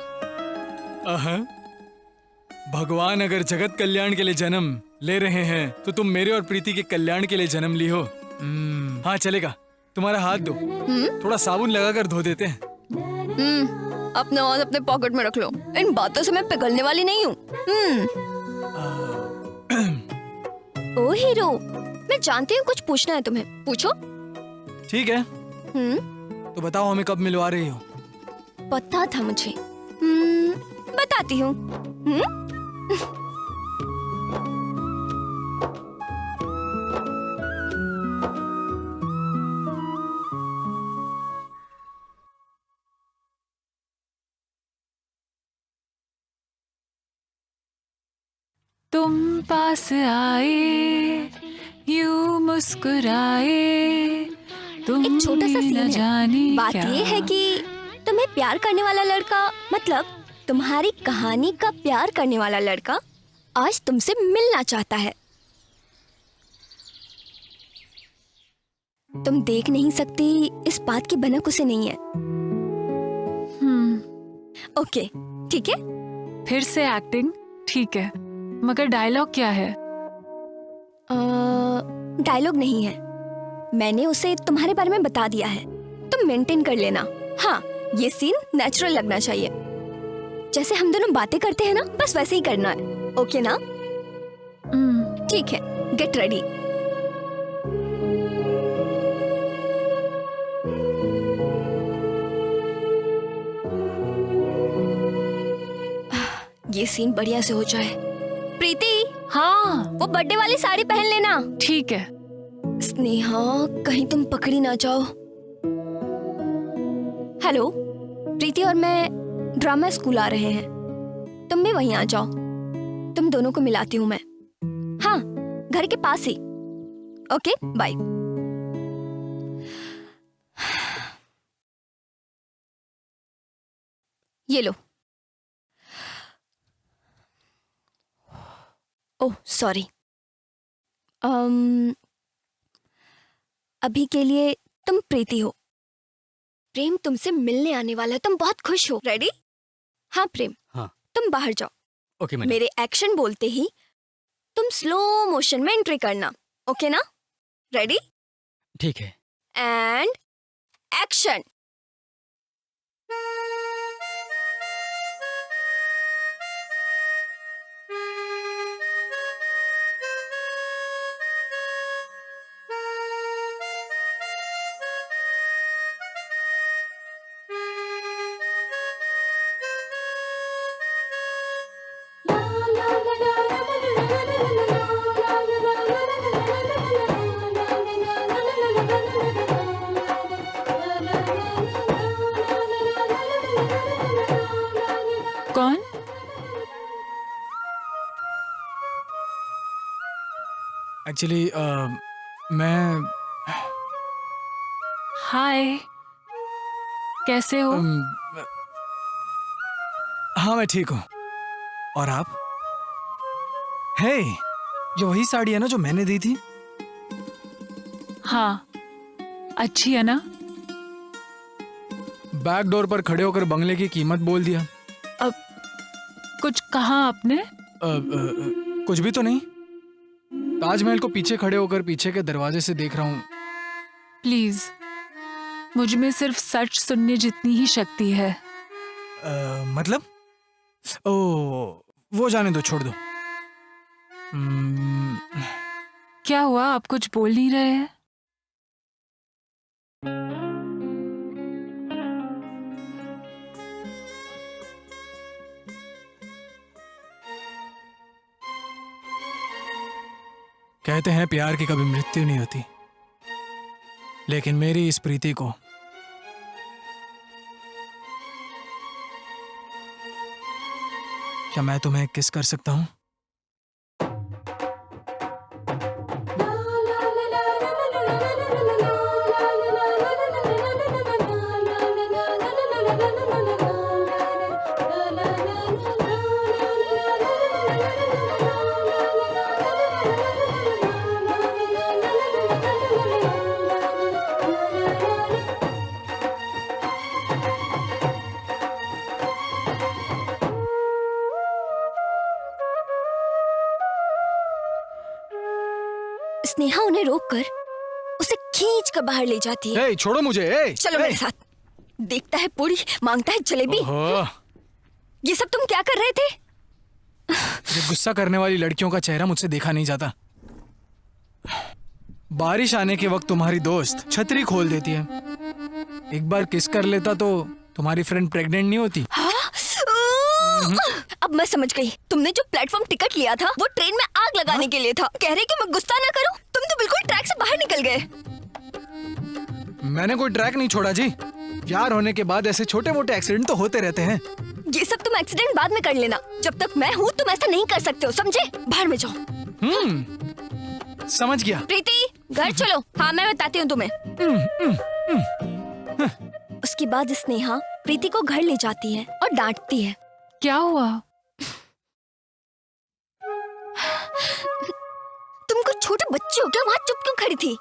भगवान अगर जगत कल्याण के लिए जन्म ले रहे हैं तो तुम मेरे और प्रीति के कल्याण के लिए जन्म ली हो। हाँ चलेगा, तुम्हारा हाथ दो, थोड़ा साबुन लगाकर धो देते हैं। अपना हाथ अपने पॉकेट में रख लो, इन बातों से मैं पिघलने वाली नहीं हूँ। ओ हीरो, मैं जानती हूँ कुछ पूछना है तुम्हें, पूछो। ठीक है, तो बताओ हमें कब मिलवा रही हो? पता था मुझे। बताती हूँ। तुम पास आए यूं मुस्कुराए, तुम एक छोटा सा सीन न है। जाने बात क्या। ये है कि तुम्हें प्यार करने वाला लड़का, मतलब तुम्हारी कहानी का प्यार करने वाला लड़का आज तुमसे मिलना चाहता है। तुम देख नहीं सकती, इस बात की भनक उसे नहीं है। ओके, ठीक है। फिर से एक्टिंग, ठीक है, मगर डायलॉग क्या है? डायलॉग नहीं है, मैंने उसे तुम्हारे बारे में बता दिया है, तुम मेंटेन कर लेना। हाँ, ये सीन नेचुरल लगना चाहिए, जैसे हम दोनों बातें करते हैं ना, बस वैसे ही करना है। ओके ना? ठीक है, गेट रेडी। ये सीन बढ़िया से हो जाए। प्रीति, हाँ वो बर्थडे वाली साड़ी पहन लेना। ठीक है। स्नेहा, कहीं तुम पकड़ी ना जाओ। हेलो, प्रीति और मैं ड्रामा स्कूल आ रहे हैं, तुम भी वहीं आ जाओ, तुम दोनों को मिलाती हूँ मैं। हाँ, घर के पास ही। Okay, bye. ये लो। Oh sorry. अभी के लिए तुम प्रीति हो, प्रेम तुमसे मिलने आने वाला है, तुम बहुत खुश हो। रेडी? हाँ प्रेम, हाँ। तुम बाहर जाओ। Okay madam. मेरे एक्शन बोलते ही तुम स्लो मोशन में एंट्री करना। ओके ना? रेडी? ठीक है। And action. कौन? एक्चुअली मैं हाय, कैसे हो? हाँ मैं ठीक हूँ, और आप? हे, ये वही साड़ी है ना जो मैंने दी थी? हाँ, अच्छी है ना? बैक डोर पर खड़े होकर बंगले की कीमत बोल दिया। अब कुछ कहा आपने? कुछ भी तो नहीं, ताजमहल को पीछे खड़े होकर पीछे के दरवाजे से देख रहा हूँ। प्लीज, मुझ में सिर्फ सच सुनने जितनी ही शक्ति है। मतलब? ओ, वो जाने दो, छोड़ दो। क्या हुआ, आप कुछ बोल नहीं रहे हैं? कहते हैं प्यार की कभी मृत्यु नहीं होती, लेकिन मेरी इस प्रीति को क्या मैं तुम्हें किस कर सकता हूं? स्नेहा उन्हें रोककर उसे खींच कर बाहर ले जाती है। ए, छोड़ो मुझे। ए, चलो ए। मेरे साथ। देखता है पूरी, मांगता है जलेबी। ओहो, ये सब तुम क्या कर रहे थे? ये गुस्सा करने वाली लड़कियों का चेहरा मुझसे देखा नहीं जाता। बारिश आने के वक्त तुम्हारी दोस्त छतरी खोल देती है। एक बार किस कर लेता तो तुम्हारी फ्रेंड प्रेग्नेंट नहीं होती। अब मैं समझ गई, तुमने जो प्लेटफॉर्म टिकट लिया था वो ट्रेन में आग लगाने के लिए था। कह रहे कि मैं गुस्सा ना करूं, तुम तो बिल्कुल ट्रैक से बाहर निकल गए। मैंने कोई ट्रैक नहीं छोड़ा जी। प्यार होने के बाद ऐसे छोटे मोटे एक्सीडेंट तो होते रहते हैं। ये सब तुम एक्सीडेंट बाद में कर लेना, जब तक मैं हूँ तुम ऐसा नहीं कर सकते हो, समझे? बाहर में जाओ। समझ गया। प्रीति, घर चलो। हाँ, मैं बताती हूँ तुम्हें। उसके बाद स्नेहा प्रीति को घर ले जाती है और डांटती है। क्या हुआ? तुम कुछ छोटे बच्चे हो क्या? वहाँ चुप क्यों खड़ी थी?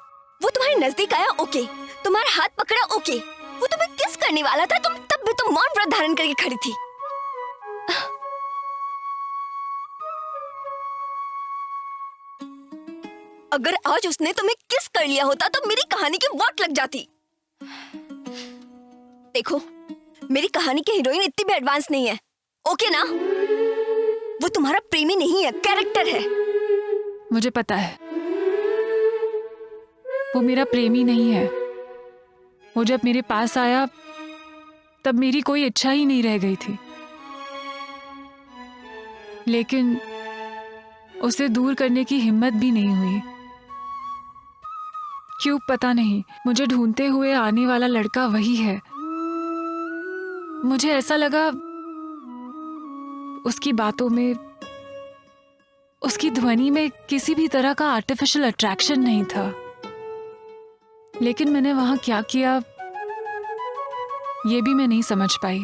वो तुम्हारे नजदीक आया, ओके। तुम्हारा हाथ पकड़ा, ओके। वो तुम्हें किस करने वाला था, तब भी तुम मौन व्रत धारण करके खड़ी थी। अगर आज उसने तुम्हें किस कर लिया होता तो मेरी कहानी की वाट लग जाती। देखो, मेरी कहानी की हीरोइन इतनी भी एडवांस नहीं है, ओके ना? वो तुम्हारा प्रेमी नहीं है, कैरेक्टर है। मुझे पता है वो मेरा प्रेमी नहीं है। वो जब मेरे पास आया तब मेरी कोई इच्छा ही नहीं रह गई थी, लेकिन उसे दूर करने की हिम्मत भी नहीं हुई। क्यों पता नहीं, मुझे ढूंढते हुए आने वाला लड़का वही है। मुझे ऐसा लगा उसकी बातों में, उसकी ध्वनि में किसी भी तरह का आर्टिफिशियल अट्रैक्शन नहीं था। लेकिन मैंने वहां क्या किया ये भी मैं नहीं समझ पाई।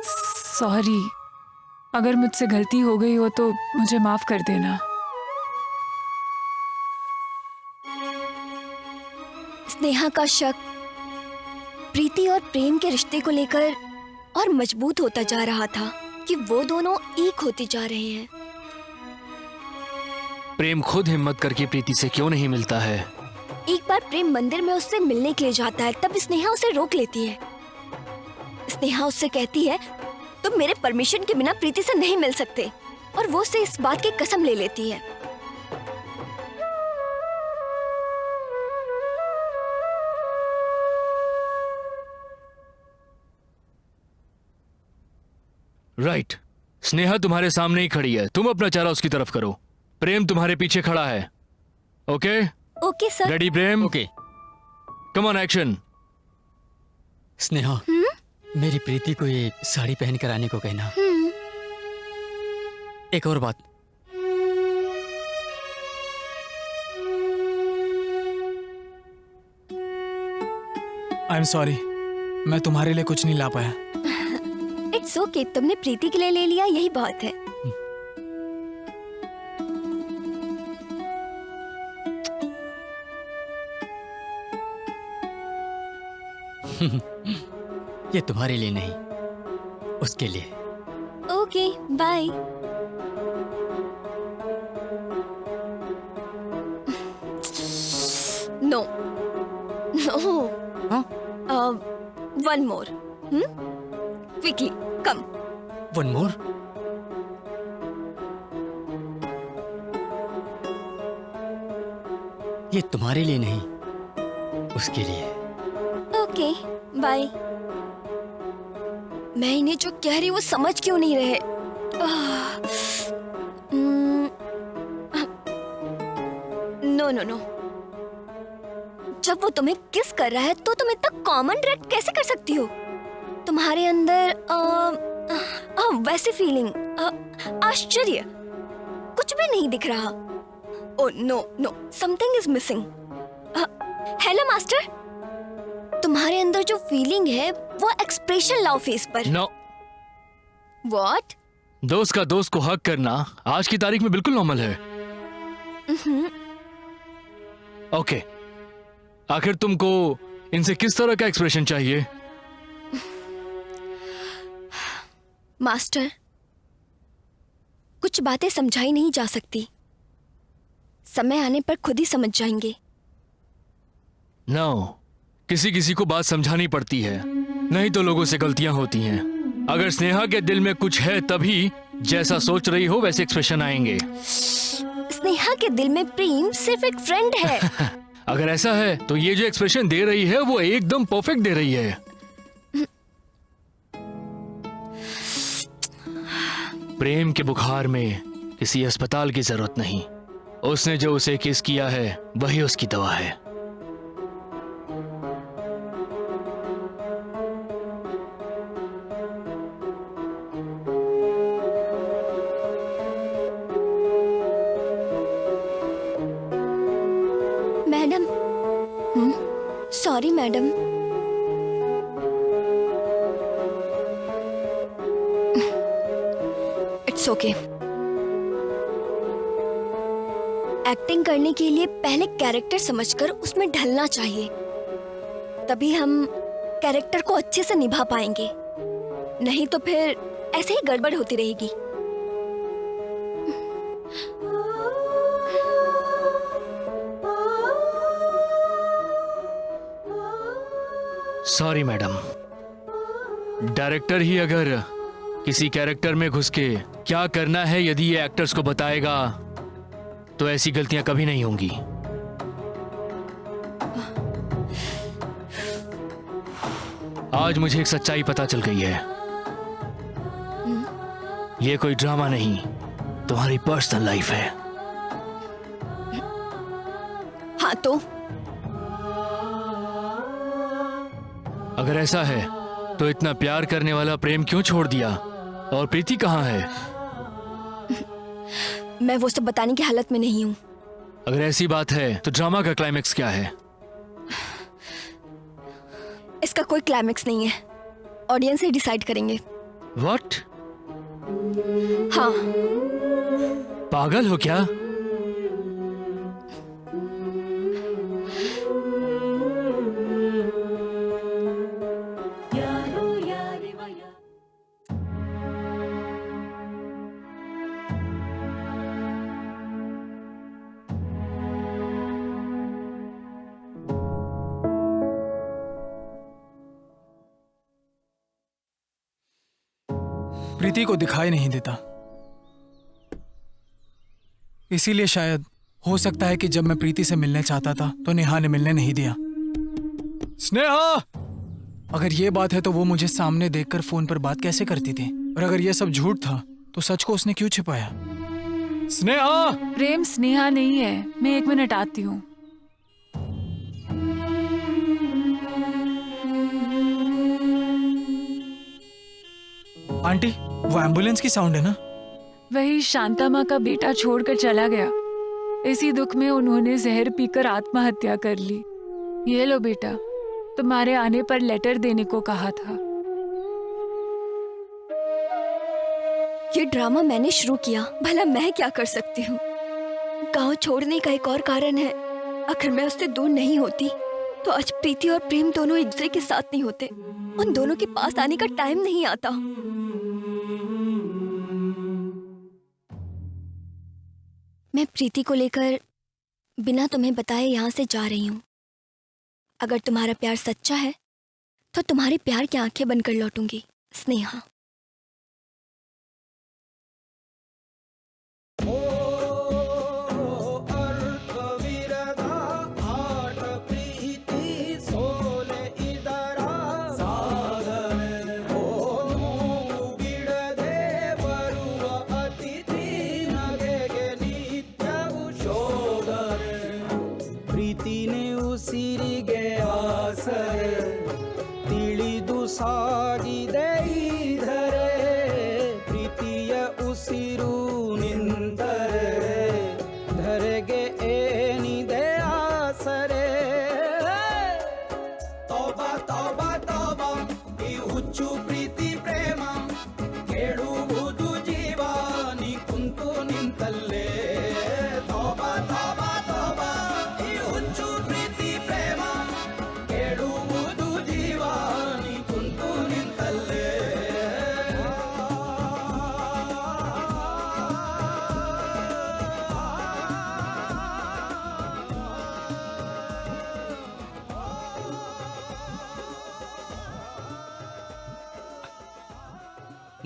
सॉरी, अगर मुझसे गलती हो गई हो तो मुझे माफ कर देना। स्नेहा का शक प्रीति और प्रेम के रिश्ते को लेकर और मजबूत होता जा रहा था कि वो दोनों एक होते जा रहे हैं। प्रेम खुद हिम्मत करके प्रीति से क्यों नहीं मिलता है? एक बार प्रेम मंदिर में उससे मिलने के लिए जाता है, तब स्नेहा उसे रोक लेती है। स्नेहा उससे कहती है तुम मेरे परमिशन के बिना प्रीति से नहीं मिल सकते, और वो उससे इस बात की कसम ले लेती है। राइट, स्नेहा तुम्हारे सामने ही खड़ी है, तुम अपना चेहरा उसकी तरफ करो। प्रेम तुम्हारे पीछे खड़ा है। Okay okay sir. Ready Prem? Okay. Come on action. Sneha, मेरी प्रीति को ये साड़ी पहन कर आने को कहना। एक और बात, आई एम सॉरी, मैं तुम्हारे लिए कुछ नहीं ला पाया। इट्स ओके, तुमने प्रीति के लिए ले लिया, यही बहुत है। ये तुम्हारे लिए नहीं, उसके लिए। Okay, bye. No no, one more. Quickly come. One more? ये तुम्हारे लिए नहीं, उसके लिए। Okay, bye. मैं इन्हें जो कह रही वो समझ क्यों नहीं रहे? नो नो नो, जब वो तुम्हें किस कर रहा है तो तुम इतना कॉमन रिएक्ट कैसे कर सकती हो? तुम्हारे अंदर वैसी फीलिंग, आश्चर्य कुछ भी नहीं दिख रहा। Oh no no, something is missing. Hello master, तुम्हारे अंदर जो फीलिंग है वो एक्सप्रेशन लाओ फेस पर। नो। व्हाट? दोस्त का दोस्त को हक करना आज की तारीख में बिल्कुल नॉर्मल है। ओके, आखिर तुमको इनसे किस तरह का एक्सप्रेशन चाहिए? मास्टर, कुछ बातें समझाई नहीं जा सकती, समय आने पर खुद ही समझ जाएंगे। नो, किसी किसी को बात समझानी पड़ती है, नहीं तो लोगों से गलतियां होती हैं। अगर स्नेहा के दिल में कुछ है तभी जैसा सोच रही हो वैसे एक्सप्रेशन आएंगे। स्नेहा के दिल में प्रेम सिर्फ एक फ्रेंड है। अगर ऐसा है तो ये जो एक्सप्रेशन दे रही है वो एकदम परफेक्ट दे रही है। प्रेम के बुखार में किसी अस्पताल की जरूरत नहीं। उसने जो उसे किस किया है वही उसकी दवा है। Madam, sorry madam. It's okay. Acting करने के लिए पहले कैरेक्टर समझकर उसमें ढलना चाहिए, तभी हम कैरेक्टर को अच्छे से निभा पाएंगे। नहीं तो फिर ऐसे ही गड़बड़ होती रहेगी। सॉरी मैडम, डायरेक्टर ही अगर किसी कैरेक्टर में घुस के क्या करना है यदि ये एक्टर्स को बताएगा तो ऐसी गलतियां कभी नहीं होंगी। आज मुझे एक सच्चाई पता चल गई है। ये कोई ड्रामा नहीं, तुम्हारी पर्सनल लाइफ है। हाँ तो अगर ऐसा है तो इतना प्यार करने वाला प्रेम क्यों छोड़ दिया? और प्रीति कहाँ है? मैं वो सब बताने की हालत में नहीं हूँ। अगर ऐसी बात है तो ड्रामा का क्लाइमेक्स क्या है? इसका कोई क्लाइमेक्स नहीं है, ऑडियंस ही डिसाइड करेंगे। व्हाट? हाँ। पागल हो क्या? प्रीति को दिखाई नहीं देता, इसीलिए शायद हो सकता है कि जब मैं प्रीति से मिलने चाहता था तो नेहा ने मिलने नहीं दिया। स्नेहा! अगर ये बात है तो वो मुझे सामने देखकर फोन पर बात कैसे करती थी? और अगर ये सब झूठ था तो सच को उसने क्यों छिपाया? स्नेहा! प्रेम स्नेहा नहीं है, मैं 1 मिनट आती हूँ। आंटी, वो एम्बुलेंस की साउंड है ना? वही शांता माँ का बेटा छोड़कर चला गया। इसी दुख में उन्होंने जहर पीकर आत्महत्या कर ली। ये लो बेटा, तुम्हारे आने पर लेटर देने को कहा था। ये ड्रामा मैंने शुरू किया, भला मैं क्या कर सकती हूँ? गांव छोड़ने का एक और कारण है, अगर मैं उससे दूर नहीं होती तो आज प्रीति और प्रेम दोनों एक दूसरे के साथ नहीं होते। उन दोनों के पास आने का टाइम नहीं आता। मैं प्रीति को लेकर बिना तुम्हें बताए यहाँ से जा रही हूँ। अगर तुम्हारा प्यार सच्चा है तो तुम्हारे प्यार की आंखें बंद कर लौटूंगी। स्नेहा। ಸಾಗಿದೆ ಇಧರೆ ಪ್ರೀತಿಯ ಉಸಿರು ನಿಂತರೆ ಧರೆಗೆ ಏನಿದೆ ಆಸರೆ ತೋಬಾ ತೋಬಾ ತೋಬಾ ಈ ಹುಚ್ಚು ಪ್ರೀತಿ ಪ್ರೇಮ ಕೇಳುವುದು ಜೀವ ನೀ ಕುಂತು ನಿಂತಲ್ಲೇ ತೋಬಾ ತೋಬಾ ತೋಬಾ ಈ ಹುಚ್ಚು ಪ್ರೀತಿ ಪ್ರೇಮ ಕೇಳುವುದು ಜೀವ ನಿಂತಲ್ಲೇ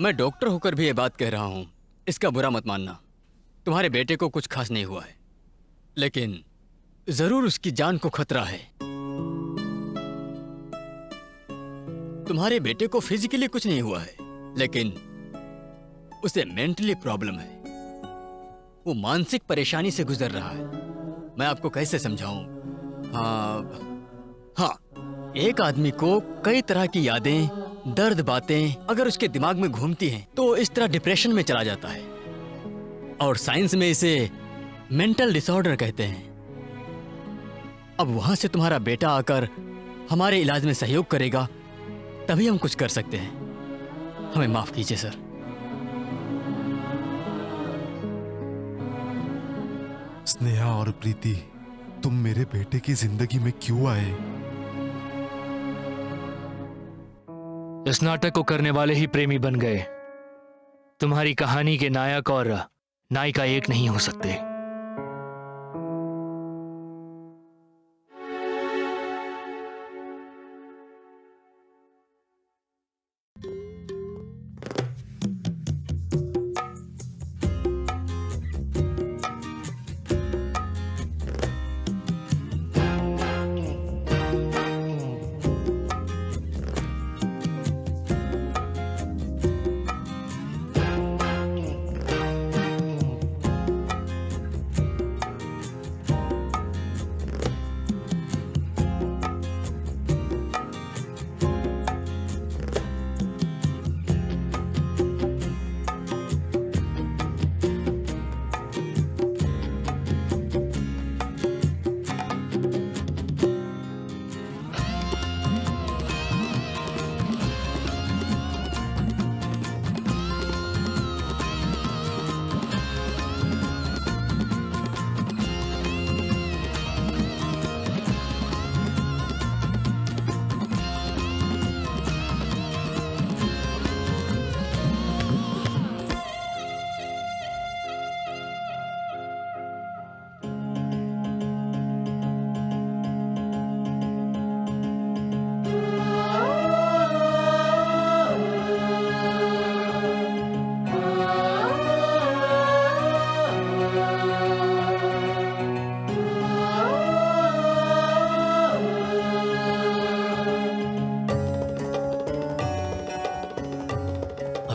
मैं डॉक्टर होकर भी ये बात कह रहा हूं, इसका बुरा मत मानना। तुम्हारे बेटे को कुछ खास नहीं हुआ है, लेकिन जरूर उसकी जान को खतरा है। तुम्हारे बेटे को फिजिकली कुछ नहीं हुआ है, लेकिन उसे मेंटली प्रॉब्लम है। वो मानसिक परेशानी से गुजर रहा है। मैं आपको कैसे समझाऊं? हाँ, एक आदमी को कई तरह की यादें, दर्द बातें अगर उसके दिमाग में घूमती हैं तो इस तरह डिप्रेशन में चला जाता है, और साइंस में इसे मेंटल डिसऑर्डर कहते हैं। अब वहां से तुम्हारा बेटा आकर हमारे इलाज में सहयोग करेगा, तभी हम कुछ कर सकते हैं। हमें माफ कीजिए सर। स्नेहा और प्रीति, तुम मेरे बेटे की जिंदगी में क्यों आए? इस नाटक को करने वाले ही प्रेमी बन गए। तुम्हारी कहानी के नायक और नायिका एक नहीं हो सकते।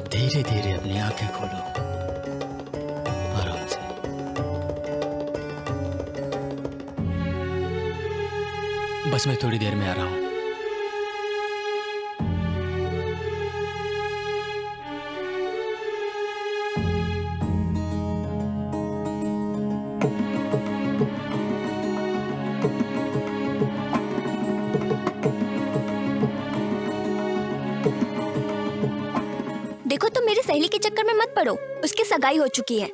धीरे धीरे अपनी आंखें खोलो, आराम से। बस मैं थोड़ी देर में आ रहा हूं। देखो तुम मेरी सहेली के चक्कर में मत पड़ो, उसकी सगाई हो चुकी है।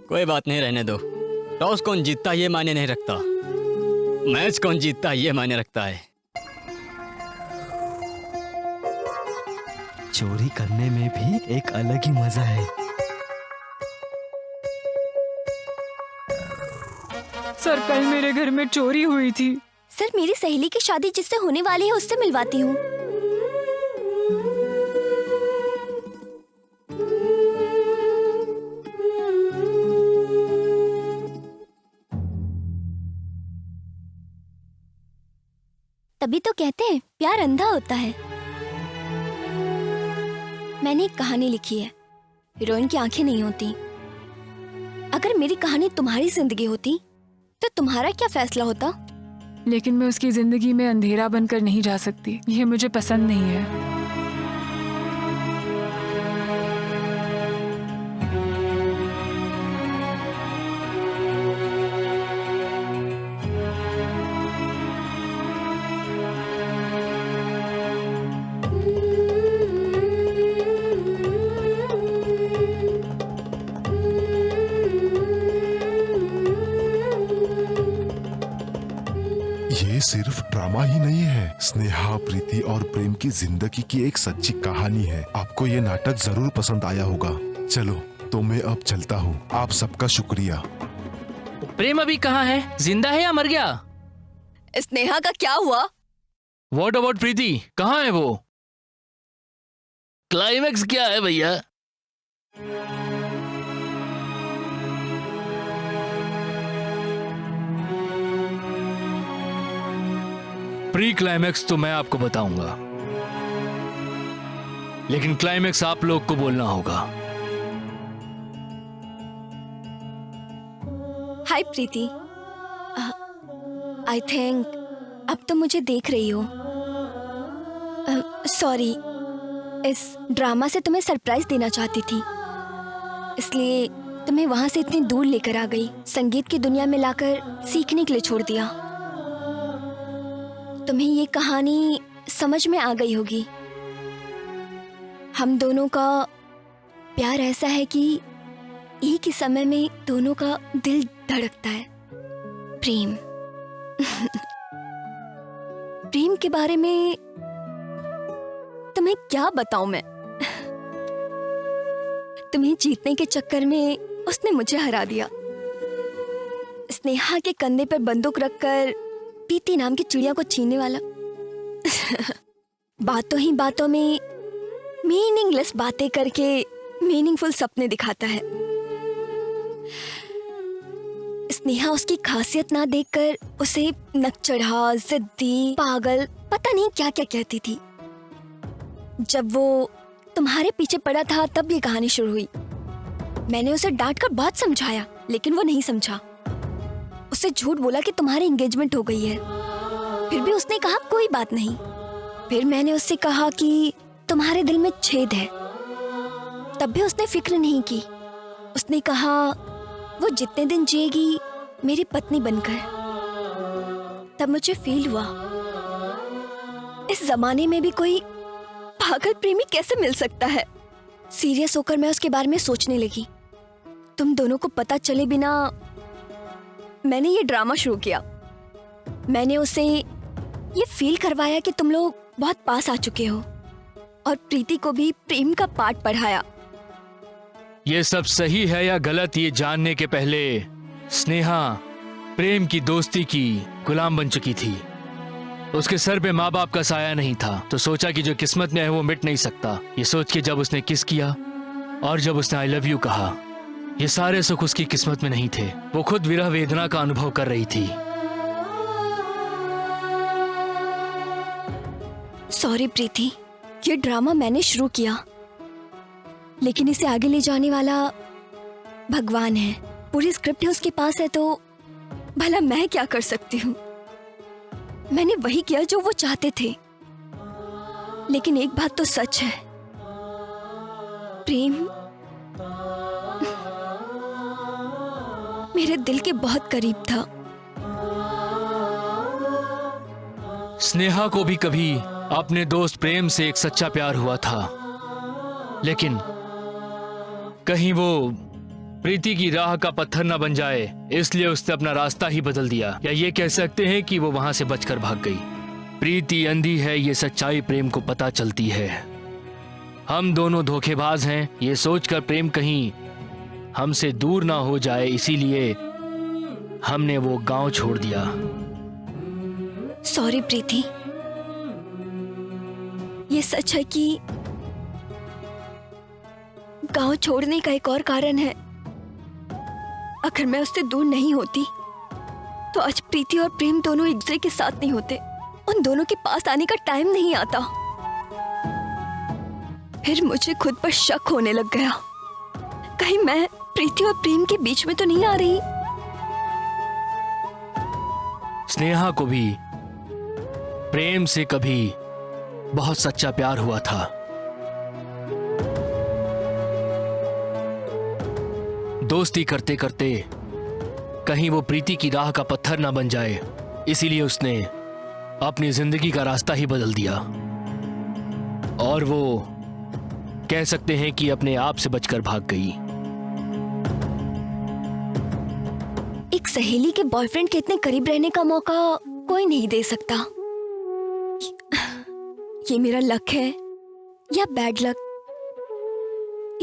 कोई बात नहीं, रहने दो। टॉस कौन जीतता ये मायने नहीं रखता, मैच कौन जीतता ये मायने रखता है। चोरी करने में भी एक अलग ही मजा है। सर, कल मेरे घर में चोरी हुई थी। सर, मेरी सहेली की शादी जिससे होने वाली है उससे मिलवाती हूँ। तभी तो कहते हैं प्यार अंधा होता है। मैंने एक कहानी लिखी है, हीरोइन की आंखें नहीं होती। अगर मेरी कहानी तुम्हारी जिंदगी होती तो तुम्हारा क्या फैसला होता? लेकिन मैं उसकी जिंदगी में अंधेरा बनकर नहीं जा सकती, ये मुझे पसंद नहीं है। ये सिर्फ ड्रामा ही नहीं है, स्नेहा, प्रीति और प्रेम की जिंदगी की एक सच्ची कहानी है। आपको ये नाटक जरूर पसंद आया होगा। चलो तो मैं अब चलता हूँ। आप सबका शुक्रिया। प्रेम अभी कहाँ है? जिंदा है या मर गया? स्नेहा का क्या हुआ? व्हाट अबाउट प्रीति, कहाँ है वो? क्लाइमैक्स क्या है भैया? प्री क्लाइमैक्स तो मैं आपको बताऊंगा, लेकिन क्लाइमैक्स आप लोग को बोलना होगा। हाय प्रीति, आई थिंक अब तो मुझे देख रही हो। सॉरी, इस ड्रामा से तुम्हें सरप्राइज देना चाहती थी, इसलिए तुम्हें वहां से इतनी दूर लेकर आ गई, संगीत की दुनिया में लाकर सीखने के लिए छोड़ दिया। तुम्हें ये कहानी समझ में आ गई होगी। हम दोनों का प्यार ऐसा है कि एक ही समय में दोनों का दिल धड़कता है। प्रेम प्रेम के बारे में तुम्हें क्या बताऊं मैं। तुम्हें जीतने के चक्कर में उसने मुझे हरा दिया। स्नेहा के कंधे पर बंदूक रखकर प्रीति नाम की चिड़िया को छीनने वाला। बातों ही बातों में मीनिंगलेस बातें करके मीनिंगफुल सपने दिखाता है। स्नेहा उसकी खासियत ना देखकर उसे नकचढ़ा, जिद्दी, पागल, पता नहीं क्या क्या कहती थी। जब वो तुम्हारे पीछे पड़ा था तब ये कहानी शुरू हुई। मैंने उसे डांट कर बहुत समझाया, लेकिन वो नहीं समझा। उससे झूठ बोला कि तुम्हारी एंगेजमेंट हो गई है, फिर भी उसने कहा कोई बात नहीं। फिर मैंने उससे कहा कि तुम्हारे दिल में छेद है, तब भी उसने फिक्र नहीं की। उसने कहा वो जितने दिन जिएगी मेरी पत्नी बनकर। तब मुझे फील हुआ इस जमाने में भी कोई पागल प्रेमी कैसे मिल सकता है। सीरियस होकर मैं उसके बारे में सोचने लगी। तुम दोनों को पता चले बिना मैंने ये ड्रामा शुरू किया। मैंने उसे ये फील करवाया कि तुम लोग बहुत पास आ चुके हो, और प्रीति को भी प्रेम का पाठ पढ़ाया। ये सब सही है या गलत ये जानने के पहले स्नेहा प्रेम की दोस्ती की गुलाम बन चुकी थी। उसके सर पे माँ बाप का साया नहीं था, तो सोचा कि जो किस्मत में है वो मिट नहीं सकता। ये सोच के जब उसने किस किया और जब उसने आई लव यू कहा, ये सारे सुख उसकी किस्मत में नहीं थे। वो खुद विरह वेदना का अनुभव कर रही थी। सॉरी प्रीति, ये ड्रामा मैंने शुरू किया, लेकिन इसे आगे ले जाने वाला भगवान है। पूरी स्क्रिप्ट है उसके पास है, तो भला मैं क्या कर सकती हूँ। मैंने वही किया जो वो चाहते थे। लेकिन एक बात तो सच है, प्रेम मेरे दिल के बहुत करीब था। स्नेहा को भी कभी अपने दोस्त प्रेम से एक सच्चा प्यार हुआ था, लेकिन कहीं वो प्रीति की राह का पत्थर न बन जाए, इसलिए उसने अपना रास्ता ही बदल दिया। या ये कह सकते हैं कि वो वहां से बचकर भाग गई। प्रीति अंधी है, ये सच्चाई प्रेम को पता चलती है। हम दोनों धोखेबाज हैं, ये सोचकर प्रेम कहीं हमसे दूर ना हो जाए, इसीलिए हमने वो गांव छोड़ दिया। सॉरी प्रीति, ये सच है कि गांव छोड़ने का एक और कारण है। अगर मैं उससे दूर नहीं होती तो आज प्रीति और प्रेम दोनों एक दूसरे के साथ नहीं होते। उन दोनों के पास आने का टाइम नहीं आता। फिर मुझे खुद पर शक होने लग गया, कहीं मैं प्रीति और प्रेम के बीच में तो नहीं आ रही। स्नेहा को भी प्रेम से कभी बहुत सच्चा प्यार हुआ था। दोस्ती करते करते कहीं वो प्रीति की राह का पत्थर ना बन जाए, इसीलिए उसने अपनी जिंदगी का रास्ता ही बदल दिया। और वो कह सकते हैं कि अपने आप से बचकर भाग गई। एक सहेली के बॉयफ्रेंड के इतने करीब रहने का मौका कोई नहीं दे सकता। ये मेरा लक है या बैड लक,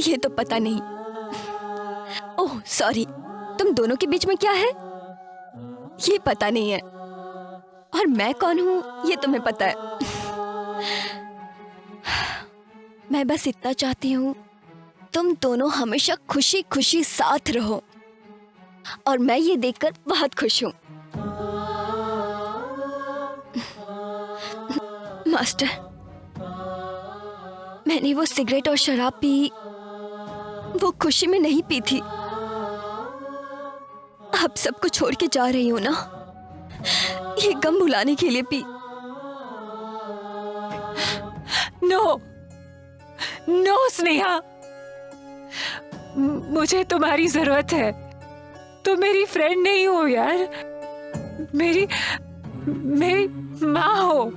ये तो पता नहीं। ओह सॉरी, तुम दोनों के बीच में क्या है ये पता नहीं है, और मैं कौन हूं ये तुम्हें पता है। मैं बस इतना चाहती हूँ तुम दोनों हमेशा खुशी खुशी साथ रहो, और मैं ये देखकर बहुत खुश हूँ। मास्टर, मैंने वो सिगरेट और शराब पी, वो खुशी में नहीं पी थी। अब सबको छोड़ के जा रही हूँ ना, ये गम भुलाने के लिए पी। नो नो स्नेहा, मुझे तुम्हारी जरूरत है। तुम मेरी फ्रेंड नहीं हो यार, मेरी मेरी माँ हो।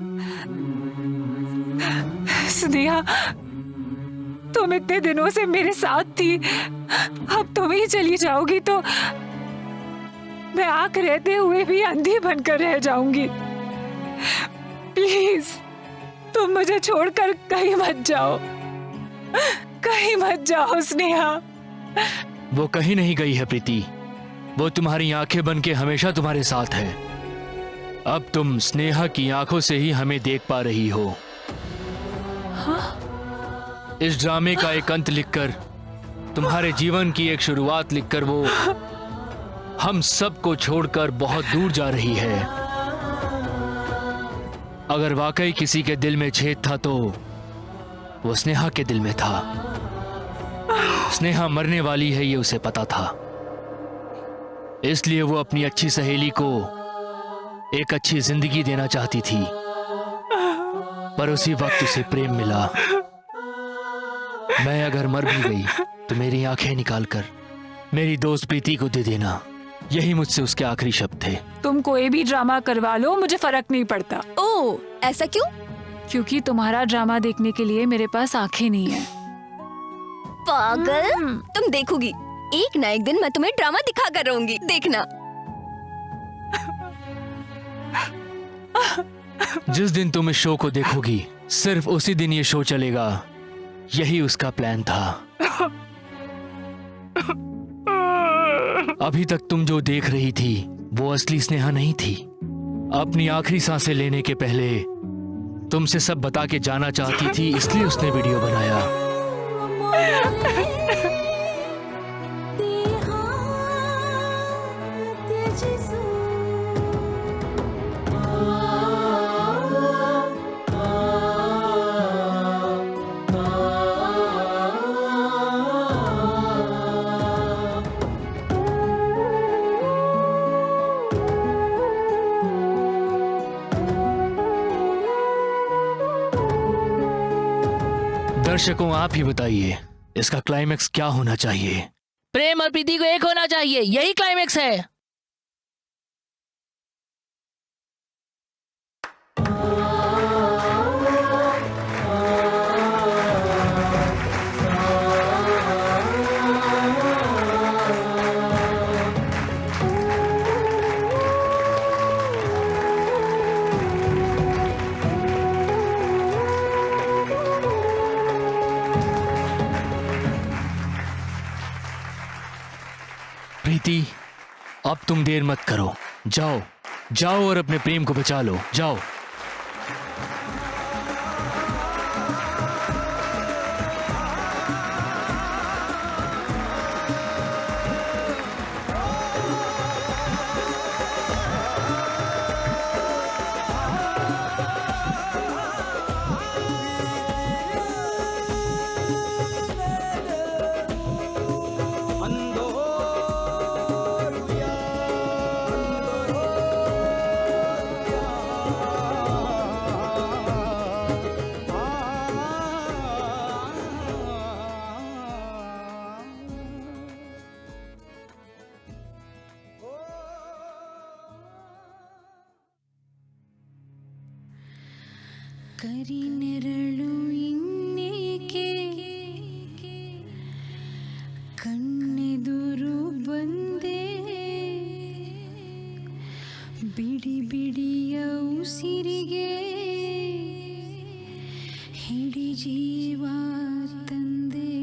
स्नेहा, तुम इतने दिनों से मेरे साथ थी, अब तुम ही चली जाओगी तो मैं आंख रहते हुए भी अंधी बनकर रह जाऊंगी। प्लीज तुम मुझे छोड़कर कहीं मत जाओ, कहीं मत जाओ स्नेहा। वो कहीं नहीं गई है प्रीति, वो तुम्हारी आंखें बन के हमेशा तुम्हारे साथ है। अब तुम स्नेहा की आंखों से ही हमें देख पा रही हो। इस ड्रामे का एक अंत लिखकर, तुम्हारे जीवन की एक शुरुआत लिखकर वो हम सबको छोड़कर बहुत दूर जा रही है। अगर वाकई किसी के दिल में छेद था तो वो स्नेहा के दिल में था। स्नेहा मरने वाली है ये उसे पता था, इसलिए वो अपनी अच्छी सहेली को एक अच्छी जिंदगी देना चाहती थी, पर उसी वक्त उसे प्रेम मिला। मैं अगर मर भी गई तो मेरी आंखें निकालकर मेरी दोस्त प्रीति को दे देना, यही मुझसे उसके आखिरी शब्द थे। तुम कोई भी ड्रामा करवा लो, मुझे फर्क नहीं पड़ता। ओह, ऐसा क्यों? क्योंकि तुम्हारा ड्रामा देखने के लिए मेरे पास आंखें नहीं है। पागल, तुम देखोगी, एक ना एक दिन मैं तुम्हें ड्रामा दिखा कर रहूंगी, देखना। जिस दिन तुम इस शो को देखोगी, सिर्फ उसी दिन ये शो चलेगा, यही उसका प्लान था। अभी तक तुम जो देख रही थी वो असली स्नेहा नहीं थी। अपनी आखिरी सांसें लेने के पहले तुमसे सब बता के जाना चाहती थी, इसलिए उसने वीडियो बनाया। दर्शकों, आप ही बताइए इसका क्लाइमेक्स क्या होना चाहिए? प्रेम और प्रीति को एक होना चाहिए, यही क्लाइमेक्स है। प्रीति, अब तुम देर मत करो, जाओ जाओ और अपने प्रेम को बचा लो, जाओ। करी नेरळु ಇನ್ನೇಕೆ ಕಣ್ಣೆದುರು ಬಂದೆ ಬಿಡಿ ಬಿಡಿಯ ಉಸಿರಿಗೆ ಹಿಡಿ ಜೀವ ತಂದೆ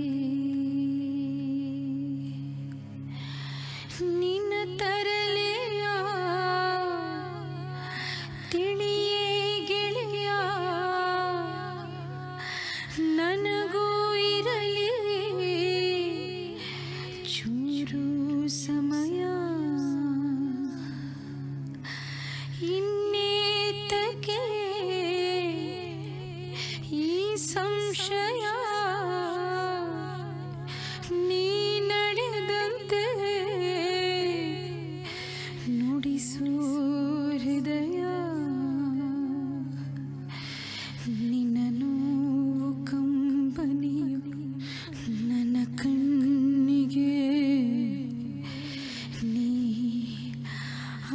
ನಿನ್ನ ತರಲೆಯ ತಿಳಿಯೇ ಗೆಳೆಯ ನನಗೂ ಸಂಶಯ ನೀ ನಡೆದಂತೆ ನುಡಿಸು ಹೃದಯ ನಿನ್ನ ನೋವು ಕಂಬನಿಯು ನನ್ನ ಕಣ್ಣಿಗೆ ನೀ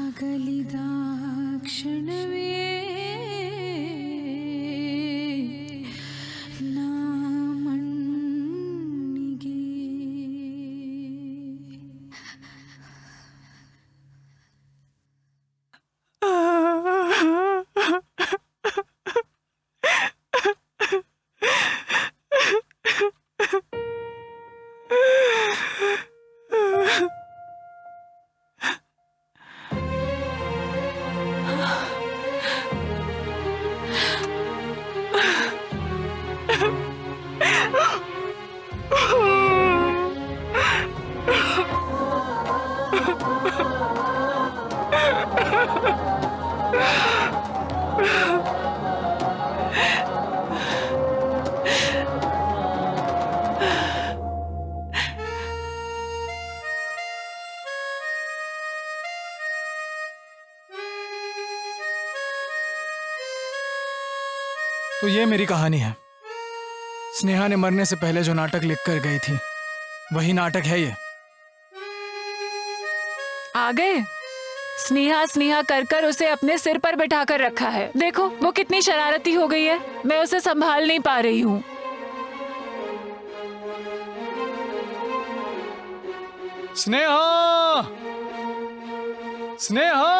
ಅಗಲಿದ ಕ್ಷಣವೇ ನಾ ಮಣ್ಣಿಗೆ तो ये मेरी कहानी है। स्नेहा ने मरने से पहले जो नाटक लिख कर गई थी वही नाटक है ये। आ गए। स्नेहा स्नेहा कर कर उसे अपने सिर पर बिठा कर रखा है। देखो वो कितनी शरारती हो गई है। मैं उसे संभाल नहीं पा रही हूँ। स्नेहा, स्नेहा,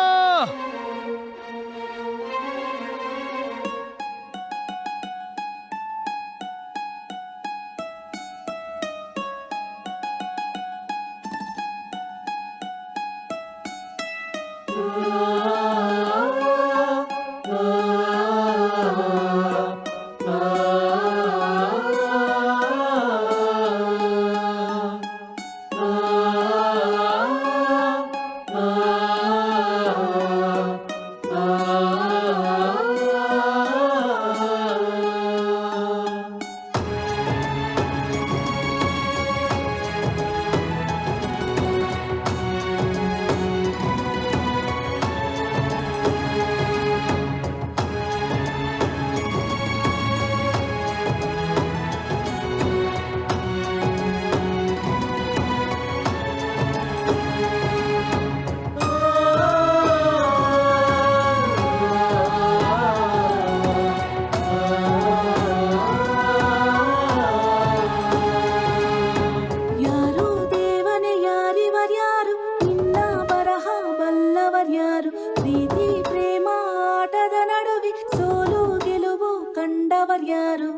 ಕಂಡವರ್ಯಾರು